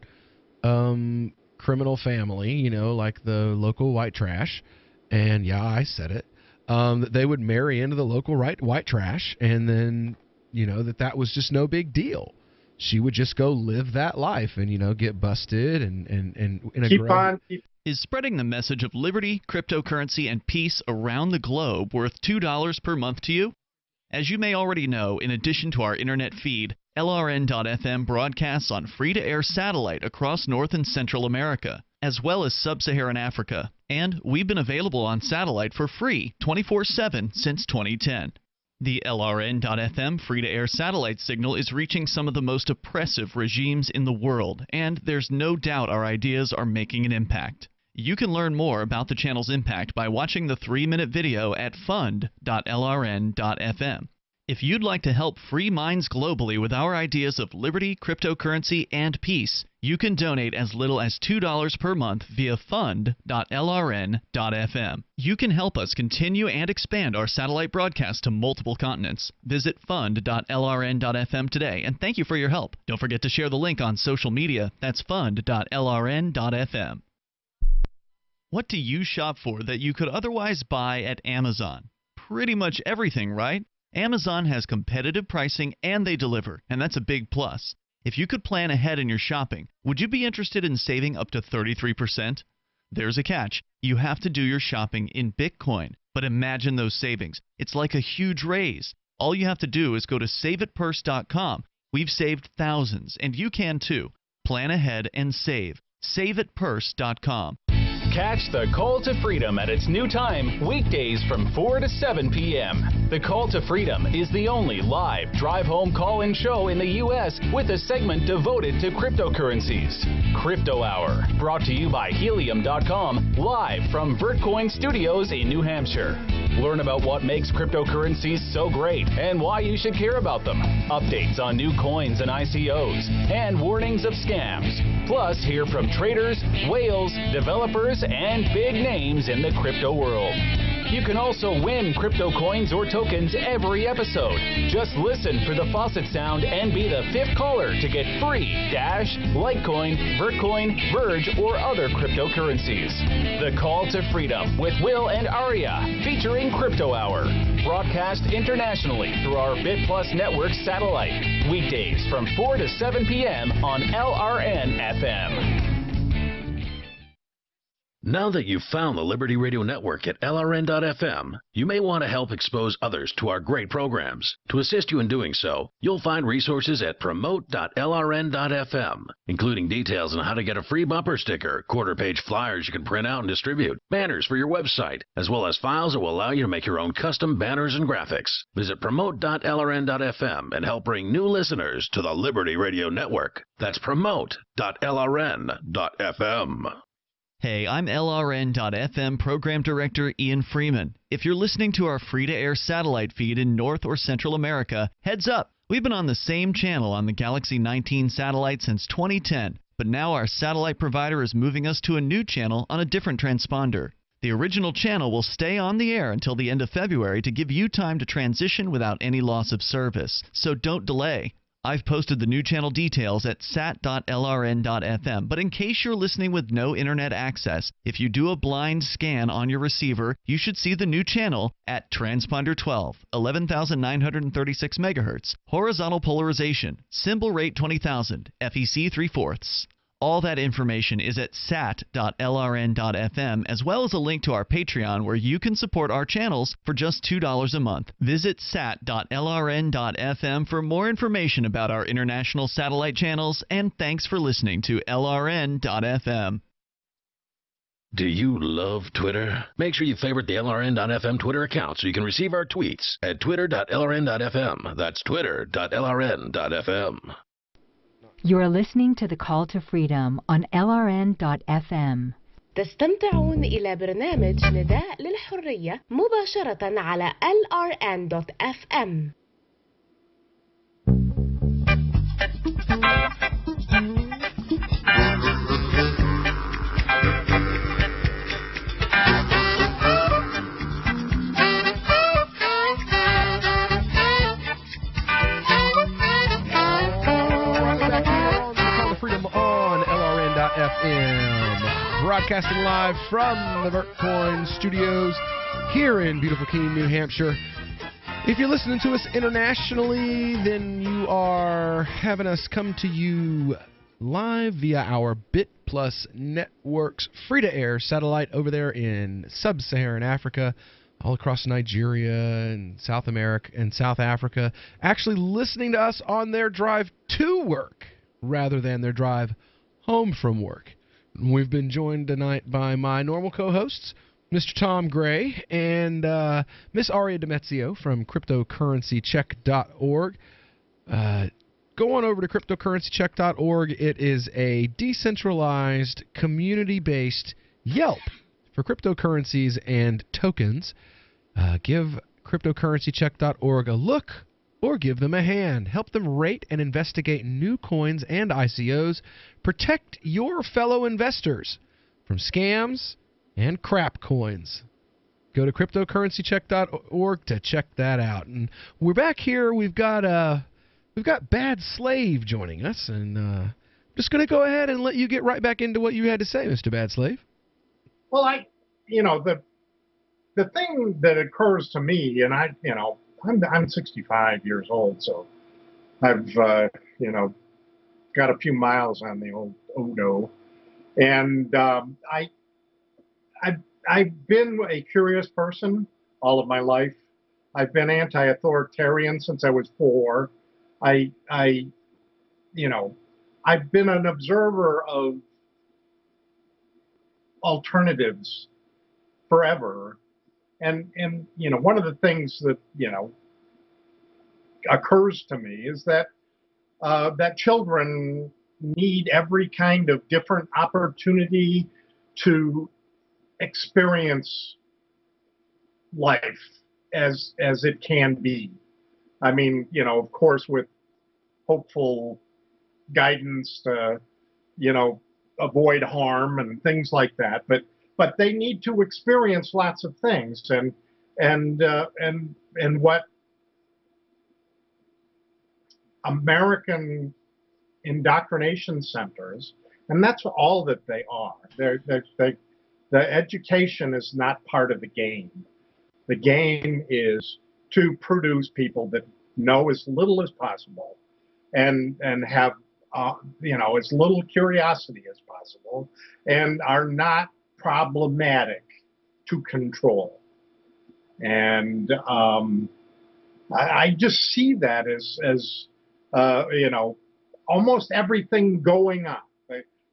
criminal family, like the local white trash. And yeah, I said it. That they would marry into the local white trash, and then that was just no big deal. She would just go live that life and get busted and in a Is spreading the message of liberty, cryptocurrency, and peace around the globe worth $2 per month to you? As you may already know, in addition to our internet feed, LRN.FM broadcasts on free-to-air satellite across North and Central America, as well as Sub-Saharan Africa. And we've been available on satellite for free 24/7 since 2010. The LRN.FM free-to-air satellite signal is reaching some of the most oppressive regimes in the world, and there's no doubt our ideas are making an impact. You can learn more about the channel's impact by watching the 3-minute video at fund.lrn.fm. If you'd like to help free minds globally with our ideas of liberty, cryptocurrency, and peace, you can donate as little as $2 per month via fund.lrn.fm. You can help us continue and expand our satellite broadcast to multiple continents. Visit fund.lrn.fm today, and thank you for your help. Don't forget to share the link on social media. That's fund.lrn.fm. What do you shop for that you could otherwise buy at Amazon? Pretty much everything, right? Amazon has competitive pricing and they deliver, and that's a big plus. If you could plan ahead in your shopping, would you be interested in saving up to 33%? There's a catch. You have to do your shopping in Bitcoin. But imagine those savings. It's like a huge raise. All you have to do is go to saveatpurse.com. We've saved thousands, and you can too. Plan ahead and save. Saveatpurse.com. Catch the Call to Freedom at its new time, weekdays from 4 to 7 p.m. The Call to Freedom is the only live drive-home call-in show in the U.S. with a segment devoted to cryptocurrencies. Crypto Hour, brought to you by Helium.com, live from Vertcoin Studios in New Hampshire. Learn about what makes cryptocurrencies so great and why you should care about them. Updates on new coins and ICOs, and warnings of scams. Plus, hear from traders, whales, developers, and big names in the crypto world. You can also win crypto coins or tokens every episode. Just listen for the faucet sound and be the 5th caller to get free Dash, Litecoin, Vertcoin, Verge, or other cryptocurrencies. The Call to Freedom with Will and Aria, featuring Crypto Hour. Broadcast internationally through our BitPlus network satellite. Weekdays from 4 to 7 p.m. on LRN FM. Now that you've found the Liberty Radio Network at LRN.FM, you may want to help expose others to our great programs. To assist you in doing so, you'll find resources at promote.lrn.fm, including details on how to get a free bumper sticker, quarter-page flyers you can print out and distribute, banners for your website, as well as files that will allow you to make your own custom banners and graphics. Visit promote.lrn.fm and help bring new listeners to the Liberty Radio Network. That's promote.lrn.fm. Hey, I'm LRN.FM Program Director Ian Freeman. If you're listening to our free-to-air satellite feed in North or Central America, heads up! We've been on the same channel on the Galaxy 19 satellite since 2010, but now our satellite provider is moving us to a new channel on a different transponder. The original channel will stay on the air until the end of February to give you time to transition without any loss of service, so don't delay. I've posted the new channel details at sat.lrn.fm, but in case you're listening with no internet access, if you do a blind scan on your receiver, you should see the new channel at transponder 12, 11,936 MHz, horizontal polarization, symbol rate 20,000, FEC 3/4. All that information is at sat.lrn.fm, as well as a link to our Patreon where you can support our channels for just $2 a month. Visit sat.lrn.fm for more information about our international satellite channels, and thanks for listening to LRN.FM. Do you love Twitter? Make sure you favorite the LRN.FM Twitter account so you can receive our tweets at twitter.lrn.fm. That's twitter.lrn.fm. You're listening to The Call to Freedom on LRN.FM. تستمتعون إلى برنامج نداء للحرية مباشرة على LRN.FM. FM, broadcasting live from the Vertcoin Studios here in beautiful Keene, New Hampshire. If you're listening to us internationally, then you are having us come to you live via our BitPlus Network's free-to-air satellite over there in sub-Saharan Africa, all across Nigeria and South America and South Africa, actually listening to us on their drive to work rather than their drive home from work. We've been joined tonight by my normal co-hosts, Mr. Tom Gray and Miss Aria Demezio from CryptocurrencyCheck.org. Go on over to CryptocurrencyCheck.org. It is a decentralized, community-based Yelp for cryptocurrencies and tokens. Give cryptocurrencycheck.org a look or give them a hand. Help them rate and investigate new coins and ICOs. Protect your fellow investors from scams and crap coins. Go to cryptocurrencycheck.org to check that out. And we're back here. We've got Bad Slave joining us, and I'm just going to go ahead and let you get right back into what you had to say, Mr. Bad Slave. Well, the thing that occurs to me, and I'm 65 years old, so I've got a few miles on the old Odo, and I've been a curious person all of my life. I've been anti-authoritarian since I was 4. I've been an observer of alternatives forever. And one of the things that, occurs to me is that that children need every kind of different opportunity to experience life as it can be. I mean, of course, with hopeful guidance to, avoid harm and things like that. But they need to experience lots of things, and what American indoctrination centers, and that's all that they are. The education is not part of the game. The game is to produce people that know as little as possible, and have as little curiosity as possible, and are not problematic to control. And I just see that as almost everything going on.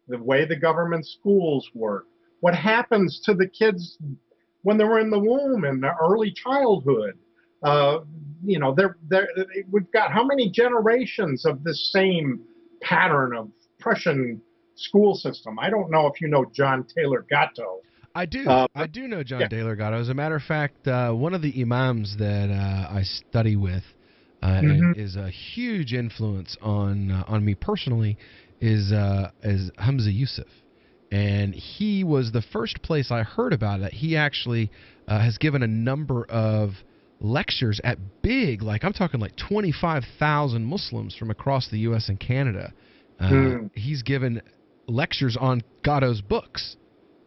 The way the government schools work, what happens to the kids when they're in the womb in the early childhood. We've got how many generations of this same pattern of Prussian school system? I don't know if you know John Taylor Gatto. I do. I do know John Taylor Gatto. As a matter of fact, one of the imams that I study with and is a huge influence on me personally is Hamza Yusuf. And he was the first place I heard about it. He actually has given a number of lectures at big, I'm talking 25,000 Muslims from across the U.S. and Canada. He's given lectures on Gatto's books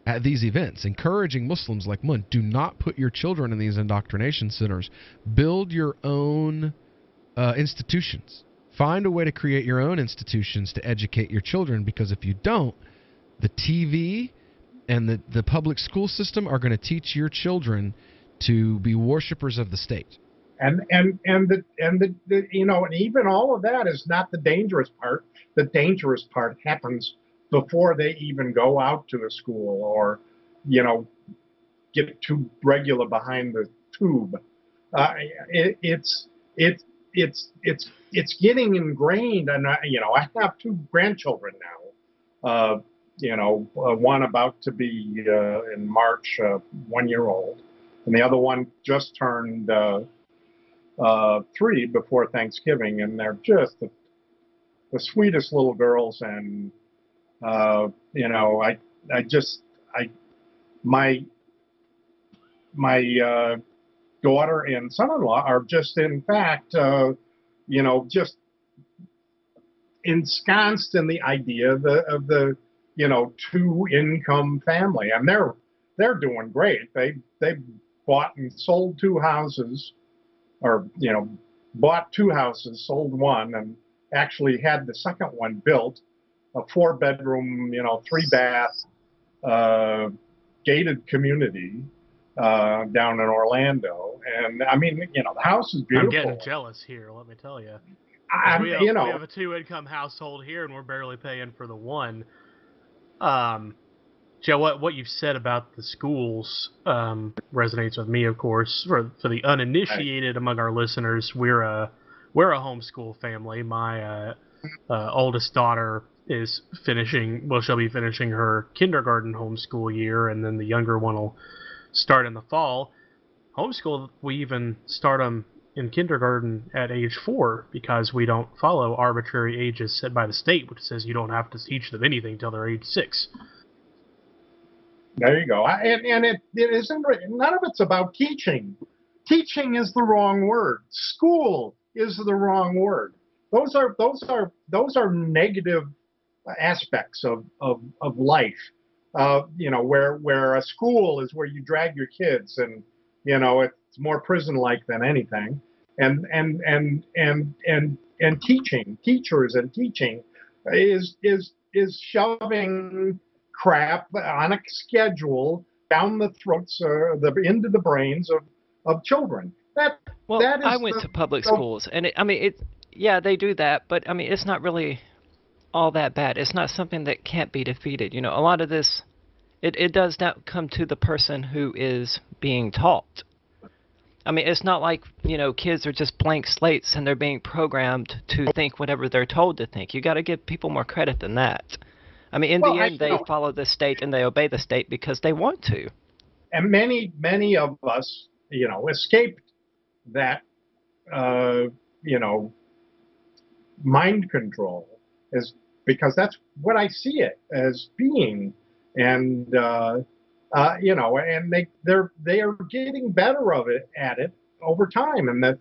at these events, encouraging Muslims do not put your children in these indoctrination centers. Build your own institutions. Find a way to create your own institutions to educate your children, because if you don't, the TV and the public school system are going to teach your children to be worshipers of the state. And even all of that is not the dangerous part. The dangerous part happens before they even go out to a school or, get too regular behind the tube. It's getting ingrained, and I have 2 grandchildren now. One about to be in March, 1-year-old, and the other one just turned 3 before Thanksgiving, and they're just the sweetest little girls. And my daughter and son-in-law are just, in fact, just ensconced in the idea of the 2-income family, and they're doing great. They bought and sold 2 houses, or bought 2 houses, sold 1, and actually had the second one built, a 4-bedroom, 3-bath, gated community down in Orlando. And I mean, the house is beautiful. I'm getting jealous here, let me tell you. We have a 2-income household here, and we're barely paying for the 1. Joe, what you've said about the schools resonates with me, of course. For the uninitiated among our listeners, we're a homeschool family. My oldest daughter is finishing. Well, she'll be finishing her kindergarten homeschool year, and then the younger one will start in the fall. Homeschool, we even start them in kindergarten at age 4 because we don't follow arbitrary ages set by the state, which says you don't have to teach them anything until they're age 6. There you go. And it isn't. None of it's about teaching. Teaching is the wrong word. School is the wrong word. Those are negative aspects of life. Where a school is where you drag your kids, and it's more prison-like than anything. And teachers and teaching is shoving crap on a schedule down the throats, into the brains of children. That is I went to public schools, and they do that, but it's not really all that bad. It's not something that can't be defeated. A lot of this, it does not come to the person who is being taught. It's not like, kids are just blank slates and they're being programmed to think whatever they're told to think. You got to give people more credit than that. In the end, they follow the state and they obey the state because they want to. And many of us, escaped that, mind control, is because that's what I see it as being. And and they are getting better at it over time, and the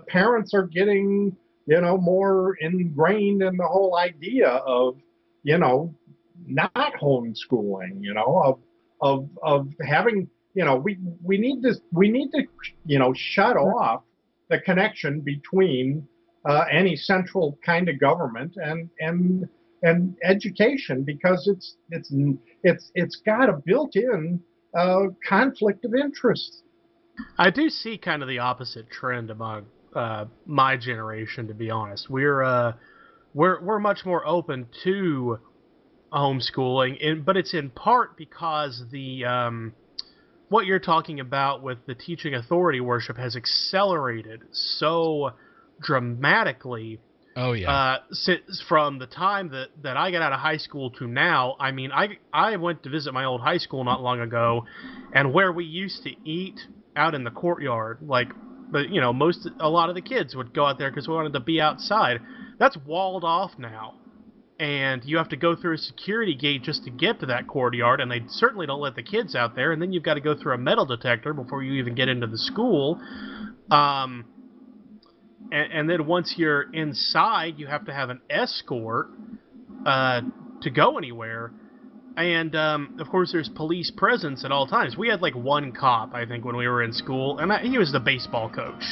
parents are getting more ingrained in the whole idea of not homeschooling, of having we need to shut off the connection between any central kind of government and education, because it's got a built-in conflict of interest. I do see kind of the opposite trend among my generation, to be honest. We're much more open to homeschooling, but it's in part because the what you're talking about with the teaching authority worship has accelerated so dramatically. Oh yeah. Since from the time that I got out of high school to now, I went to visit my old high school not long ago, and where we used to eat out in the courtyard, a lot of the kids would go out there because we wanted to be outside. That's walled off now, and you have to go through a security gate just to get to that courtyard, and they certainly don't let the kids out there. And then you've got to go through a metal detector before you even get into the school. And then once you're inside, you have to have an escort to go anywhere. And, of course, there's police presence at all times. We had, one cop, I think, when we were in school, and he was the baseball coach.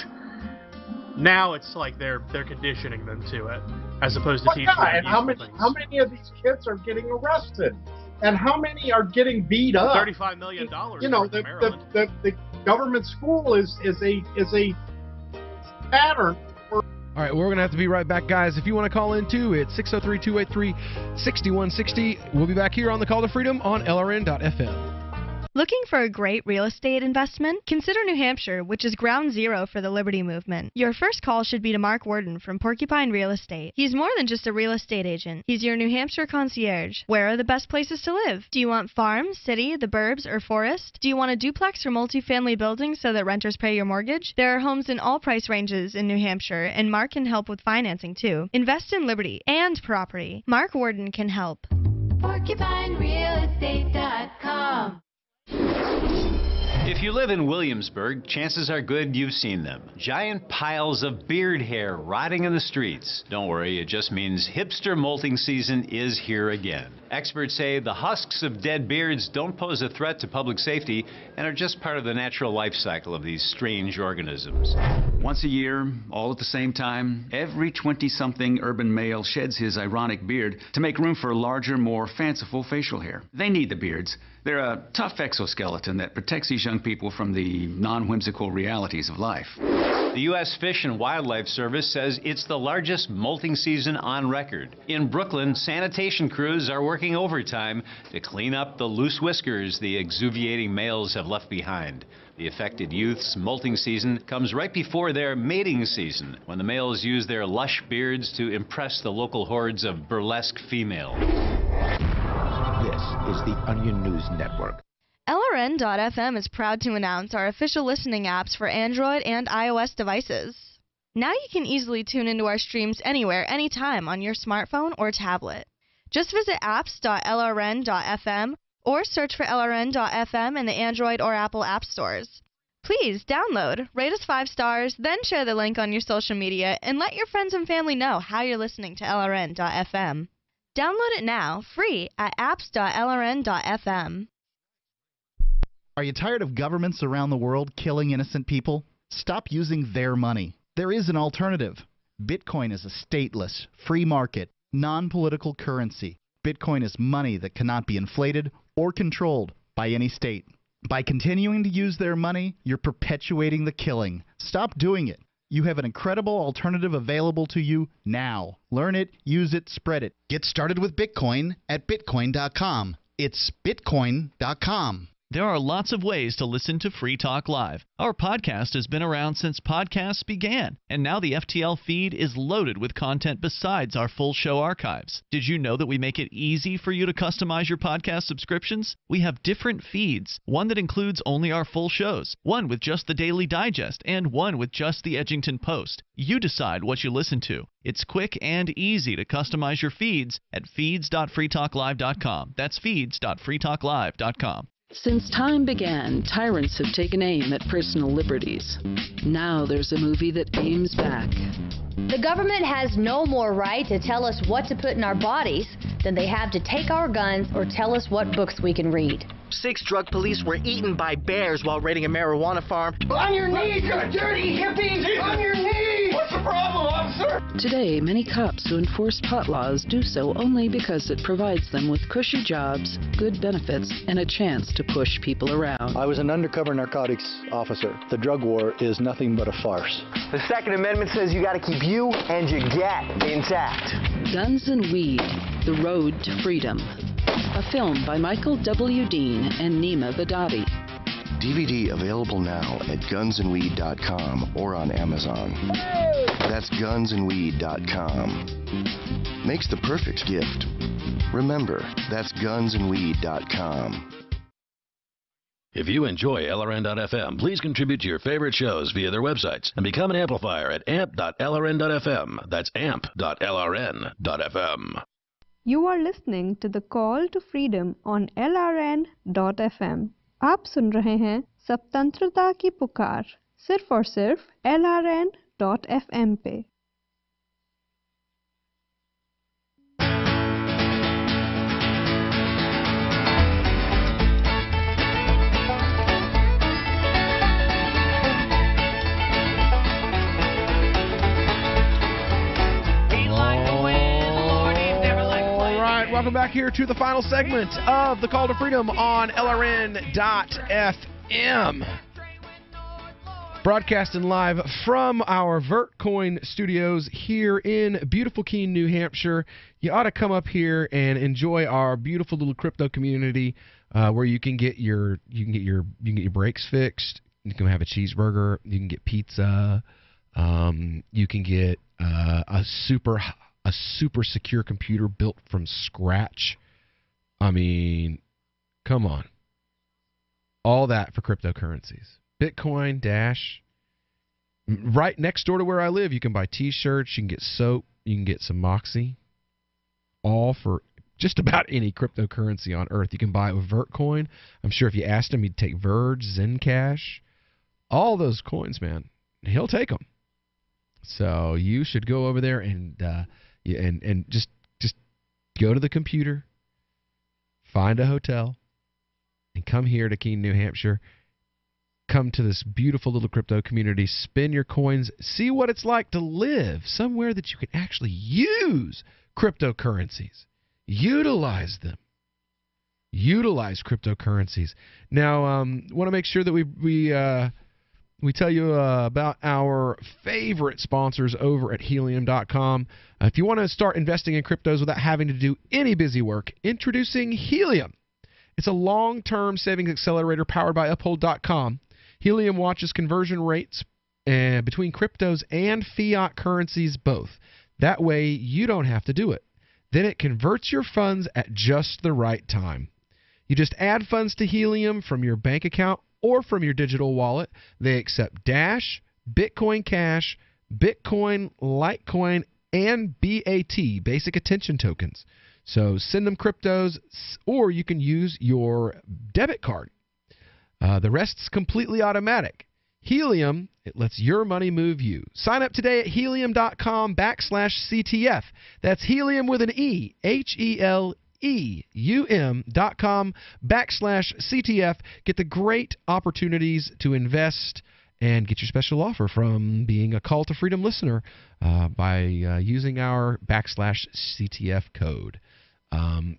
Now it's like they're conditioning them to it, as opposed to teaching them. And how many of these kids are getting arrested? And how many are getting beat up? $35 million. The government school is a pattern. All right, we're going to have to be right back, guys. If you want to call in, too, it's 603-283-6160. We'll be back here on the Call to Freedom on LRN.FM. Looking for a great real estate investment? Consider New Hampshire, which is ground zero for the Liberty Movement. Your first call should be to Mark Worden from Porcupine Real Estate. He's more than just a real estate agent. He's your New Hampshire concierge. Where are the best places to live? Do you want farm, city, the burbs, or forest? Do you want a duplex or multifamily building so that renters pay your mortgage? There are homes in all price ranges in New Hampshire, and Mark can help with financing too. Invest in Liberty and property. Mark Worden can help. PorcupineRealEstate.com. If you live in Williamsburg, chances are good you've seen them. Giant piles of beard hair rotting in the streets. Don't worry, it just means hipster molting season is here again. Experts say the husks of dead beards don't pose a threat to public safety and are just part of the natural life cycle of these strange organisms. Once a year, all at the same time, every 20-something urban male sheds his ironic beard to make room for larger, more fanciful facial hair. They need the beards. They're a tough exoskeleton that protects these young young people from the non-whimsical realities of life. The U.S. Fish and Wildlife Service says it's the largest molting season on record. In Brooklyn, sanitation crews are working overtime to clean up the loose whiskers the exuviating males have left behind. The affected youth's molting season comes right before their mating season, when the males use their lush beards to impress the local hordes of burlesque females. This is the Onion News Network. LRN.FM is proud to announce our official listening apps for Android and iOS devices. Now you can easily tune into our streams anywhere, anytime on your smartphone or tablet. Just visit apps.lrn.fm or search for LRN.FM in the Android or Apple app stores. Please download, rate us 5 stars, then share the link on your social media, and let your friends and family know how you're listening to LRN.FM. Download it now, free, at apps.lrn.fm. Are you tired of governments around the world killing innocent people? Stop using their money. There is an alternative. Bitcoin is a stateless, free market, non-political currency. Bitcoin is money that cannot be inflated or controlled by any state. By continuing to use their money, you're perpetuating the killing. Stop doing it. You have an incredible alternative available to you now. Learn it, use it, spread it. Get started with Bitcoin at Bitcoin.com. It's Bitcoin.com. There are lots of ways to listen to Free Talk Live. Our podcast has been around since podcasts began, and now the FTL feed is loaded with content besides our full show archives. Did you know that we make it easy for you to customize your podcast subscriptions? We have different feeds, one that includes only our full shows, one with just the Daily Digest, and one with just the Edgington Post. You decide what you listen to. It's quick and easy to customize your feeds at feeds.freetalklive.com. That's feeds.freetalklive.com. Since time began, tyrants have taken aim at personal liberties. Now there's a movie that aims back. The government has no more right to tell us what to put in our bodies than they have to take our guns or tell us what books we can read. 6 drug police were eaten by bears while raiding a marijuana farm. On your knees, you dirty hippies! On your knees! What's the problem, officer? Today, many cops who enforce pot laws do so only because it provides them with cushy jobs, good benefits, and a chance to push people around. I was an undercover narcotics officer. The drug war is nothing but a farce. The Second Amendment says you gotta keep you and your gat intact. Guns and Weed, The Road to Freedom. A film by Michael W. Dean and Nima Vadadi. DVD available now at gunsandweed.com or on Amazon. That's gunsandweed.com. Makes the perfect gift. Remember, that's gunsandweed.com. If you enjoy LRN.FM, please contribute to your favorite shows via their websites and become an amplifier at amp.lrn.fm. That's amp.lrn.fm. You are listening to the Call to Freedom on LRN.FM. आप सुन रहे हैं स्वतंत्रता की पुकार सिर्फ और सिर्फ LRN.FM पे। Welcome back here to the final segment of the Call to Freedom on LRN.FM. Broadcasting live from our Vertcoin studios here in beautiful Keene, New Hampshire. You ought to come up here and enjoy our beautiful little crypto community where you can get your brakes fixed. You can have a cheeseburger. You can get pizza. You can get a super secure computer built from scratch. I mean, come on. All that for cryptocurrencies. Bitcoin, Dash. Right next door to where I live, you can buy t-shirts, you can get soap, you can get some Moxie. All for just about any cryptocurrency on earth. You can buy it with Vertcoin. I'm sure if you asked him, he'd take Verge, Zencash. All those coins, man. He'll take them. So you should go over there and just go to the computer, find a hotel, and come here to Keene, New Hampshire. Come to this beautiful little crypto community, spin your coins, see what it's like to live somewhere that you can actually use cryptocurrencies, utilize them. utilize cryptocurrencies. Now, want to make sure that we tell you about our favorite sponsors over at Helium.com. If you want to start investing in cryptos without having to do any busy work, introducing Helium. It's a long-term savings accelerator powered by Uphold.com. Helium watches conversion rates between cryptos and fiat currencies both. That way, you don't have to do it. Then it converts your funds at just the right time. You just add funds to Helium from your bank account or from your digital wallet. They accept Dash, Bitcoin Cash, Bitcoin, Litecoin, and BAT, Basic Attention Tokens. So send them cryptos, or you can use your debit card. The rest's completely automatic. Helium, it lets your money move you. Sign up today at helium.com/CTF. That's Helium with an E, HELEUM.com/CTF. Get the great opportunities to invest and get your special offer from being a Call to Freedom listener by using our /CTF code.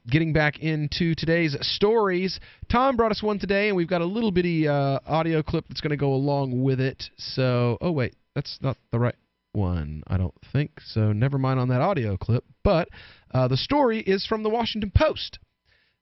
Getting back into today's stories, Tom brought us one today, and we've got a little bitty audio clip that's going to go along with it. So, oh wait, that's not the right one, I don't think. So never mind on that audio clip. But the story is from the Washington Post.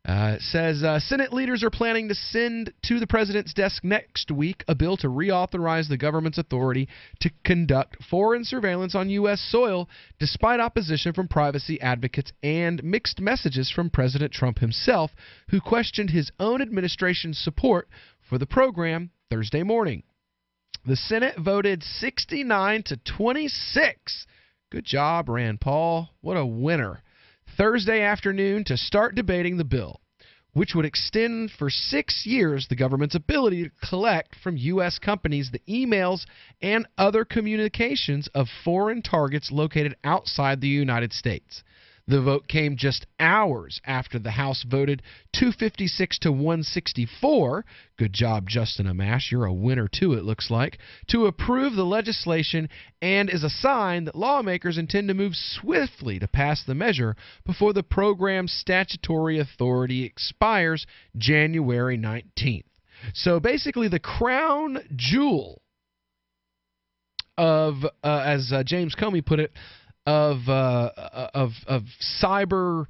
It says, Senate leaders are planning to send to the president's desk next week a bill to reauthorize the government's authority to conduct foreign surveillance on U.S. soil, despite opposition from privacy advocates and mixed messages from President Trump himself, who questioned his own administration's support for the program Thursday morning. The Senate voted 69 to 26. Good job, Rand Paul. What a winner. Thursday afternoon to start debating the bill, which would extend for 6 years the government's ability to collect from U.S. companies the emails and other communications of foreign targets located outside the United States. The vote came just hours after the House voted 256 to 164. Good job, Justin Amash. You're a winner, too, it looks like. To approve the legislation, and is a sign that lawmakers intend to move swiftly to pass the measure before the program's statutory authority expires January 19th. So basically, the crown jewel of, as James Comey put it, of cyber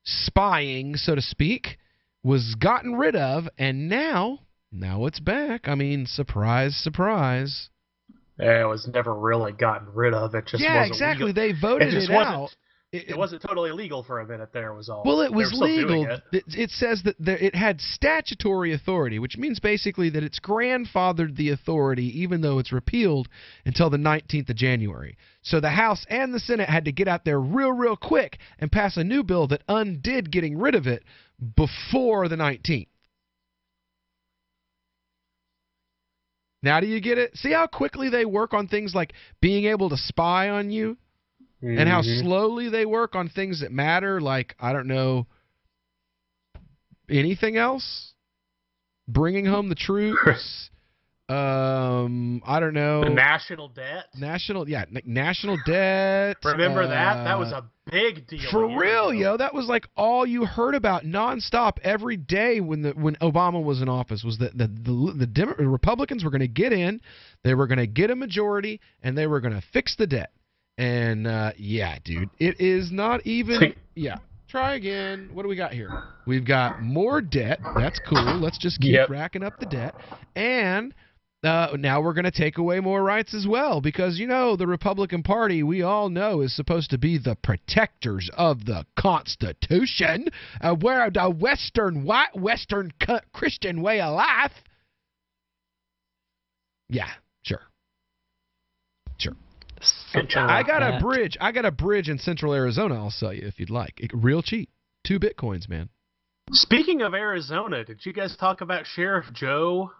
spying, so to speak, was gotten rid of, and now it's back. I mean, surprise, surprise. It was never really gotten rid of. It just wasn't exactly. legal. They voted it out. It wasn't totally illegal for a minute there, was all. Well, it was legal. It says that it had statutory authority, which means basically that it's grandfathered the authority, even though it's repealed until the 19th of January. So the House and the Senate had to get out there real quick and pass a new bill that undid getting rid of it before the 19th. Now do you get it? See how quickly they work on things like being able to spy on you? And how slowly they work on things that matter, like, I don't know, anything else? Bringing home the troops? I don't know. The national debt? National debt. Remember that? That was a big deal. For real, yo. That was like all you heard about nonstop every day when Obama was in office, was that the Republicans were going to get in, they were going to get a majority, and they were going to fix the debt. And, yeah, dude, it is not even, yeah. Try again. What do we got here? We've got more debt. That's cool. Let's just keep racking up the debt. And now we're going to take away more rights as well, because, you know, the Republican Party, we all know, is supposed to be the protectors of the Constitution, where the Western Christian way of life. Yeah, sure. I got a bridge. I got a bridge in Central Arizona. I'll sell you if you'd like. Real cheap. 2 Bitcoins, man. Speaking of Arizona, did you guys talk about Sheriff Joe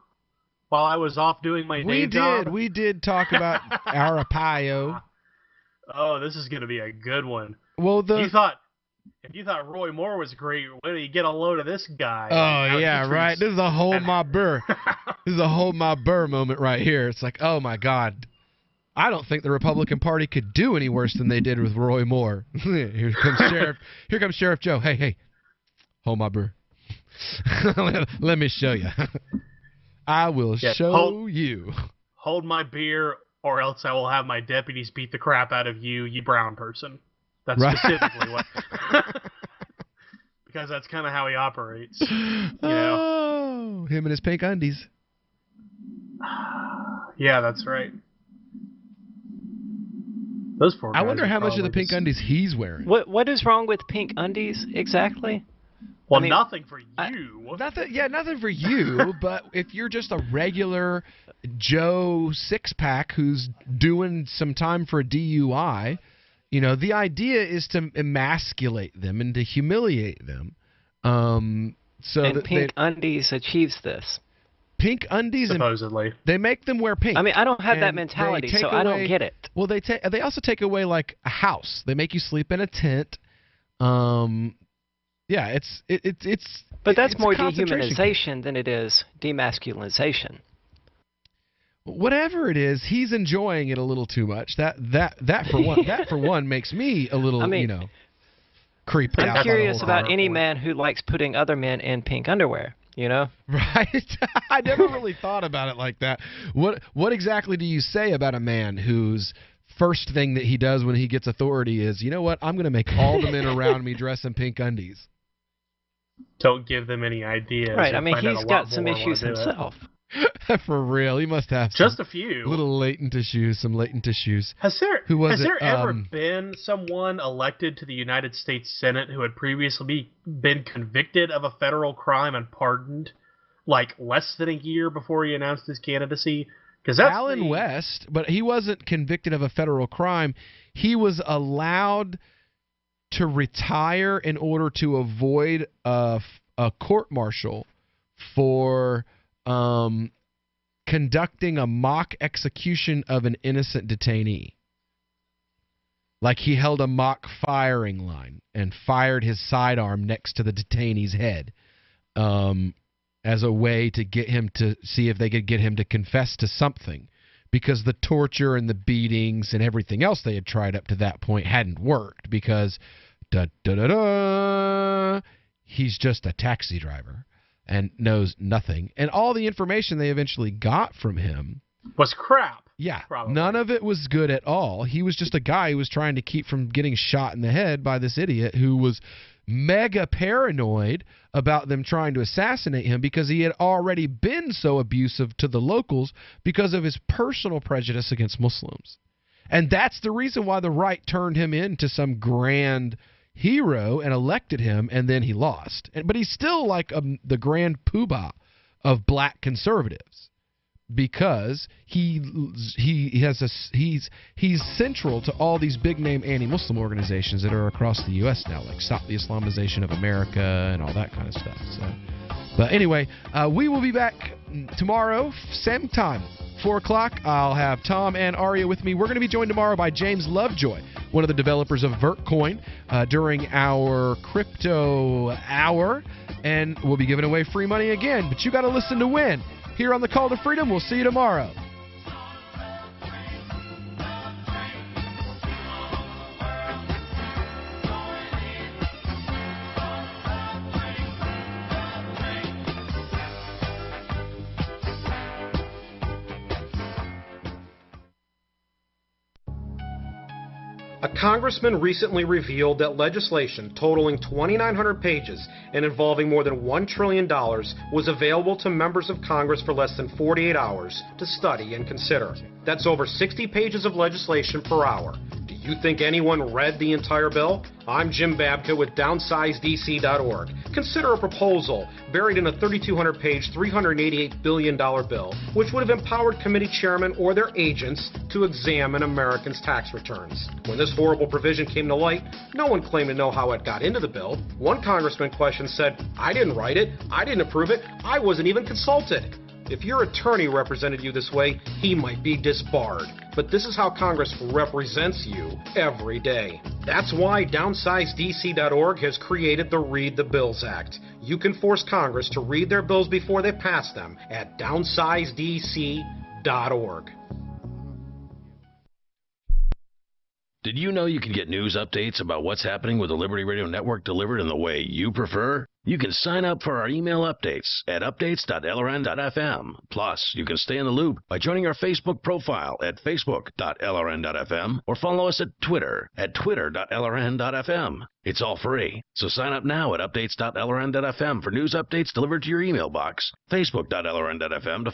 while I was off doing my day job? We did talk about Arapaio. Oh, this is going to be a good one. Well, if you thought Roy Moore was great, wait till you get a load of this guy. Oh yeah, right. This is a hold my burr. This is a hold my burr moment right here. It's like, oh my God. I don't think the Republican Party could do any worse than they did with Roy Moore. Here comes Sheriff Joe. Hey, hold my burr. Let me show you. I will show you. Hold my beer, or else I will have my deputies beat the crap out of you, you brown person. That's specifically what. Because that's kind of how he operates. You know? Oh, him and his pink undies. Yeah, that's right. Those poor guys. I wonder how much of the pink undies he's wearing. What is wrong with pink undies exactly? Well, nothing for you. Nothing for you. But if you're just a regular Joe six-pack who's doing some time for a DUI, you know, the idea is to emasculate them and to humiliate them. And pink undies achieves this. Pink undies, supposedly, they make them wear pink. I mean, I don't have that mentality, so I don't get it. Well, they also take away like a house. They make you sleep in a tent. Yeah, it's. But that's more dehumanization than it is demasculinization. Whatever it is, he's enjoying it a little too much. That for one makes me a little, creeped out. I'm curious about any man who likes putting other men in pink underwear. You know? Right. I never really thought about it like that. What exactly do you say about a man whose first thing that he does when he gets authority is, you know what, I'm going to make all the men around me dress in pink undies? Don't give them any ideas. Right. I mean, he's got some issues himself. For real, he must have just a few little latent issues, some latent issues. Has there ever been someone elected to the United States Senate who had previously been convicted of a federal crime and pardoned, like less than a year before he announced his candidacy? Because that's Alan West, but he wasn't convicted of a federal crime. He was allowed to retire in order to avoid a court-martial for conducting a mock execution of an innocent detainee. Like he held a mock firing line and fired his sidearm next to the detainee's head as a way to get him to see if they could get him to confess to something, because the torture and the beatings and everything else they had tried up to that point hadn't worked, because he's just a taxi driver and knows nothing. And all the information they eventually got from him was crap. Yeah, probably. None of it was good at all. He was just a guy who was trying to keep from getting shot in the head by this idiot who was mega paranoid about them trying to assassinate him, because he had already been so abusive to the locals because of his personal prejudice against Muslims. And that's the reason why the right turned him into some grand hero and elected him, and then he lost. But he's still like the grand poobah of black conservatives, because he's central to all these big name anti-Muslim organizations that are across the U.S. now, like Stop the Islamization of America and all that kind of stuff. So, but anyway, we will be back tomorrow, same time, 4 o'clock. I'll have Tom and Aria with me. We're going to be joined tomorrow by James Lovejoy, one of the developers of Vertcoin, during our crypto hour, and we'll be giving away free money again. But you got to listen to win. Here on the Call to Freedom, we'll see you tomorrow. A congressman recently revealed that legislation totaling 2,900 pages and involving more than $1 trillion was available to members of Congress for less than 48 hours to study and consider. That's over 60 pages of legislation per hour. Do you think anyone read the entire bill? I'm Jim Babka with DownsizeDC.org. Consider a proposal buried in a 3,200-page, $388 billion bill, which would have empowered committee chairmen or their agents to examine Americans' tax returns. When this horrible provision came to light, no one claimed to know how it got into the bill. One congressman questioned said, "I didn't write it, I didn't approve it, I wasn't even consulted." If your attorney represented you this way, he might be disbarred. But this is how Congress represents you every day. That's why DownsizeDC.org has created the Read the Bills Act. You can force Congress to read their bills before they pass them at DownsizeDC.org. Did you know you can get news updates about what's happening with the Liberty Radio Network delivered in the way you prefer? You can sign up for our email updates at updates.lrn.fm. Plus, you can stay in the loop by joining our Facebook profile at facebook.lrn.fm or follow us at Twitter at twitter.lrn.fm. It's all free, so sign up now at updates.lrn.fm for news updates delivered to your email box, facebook.lrn.fm to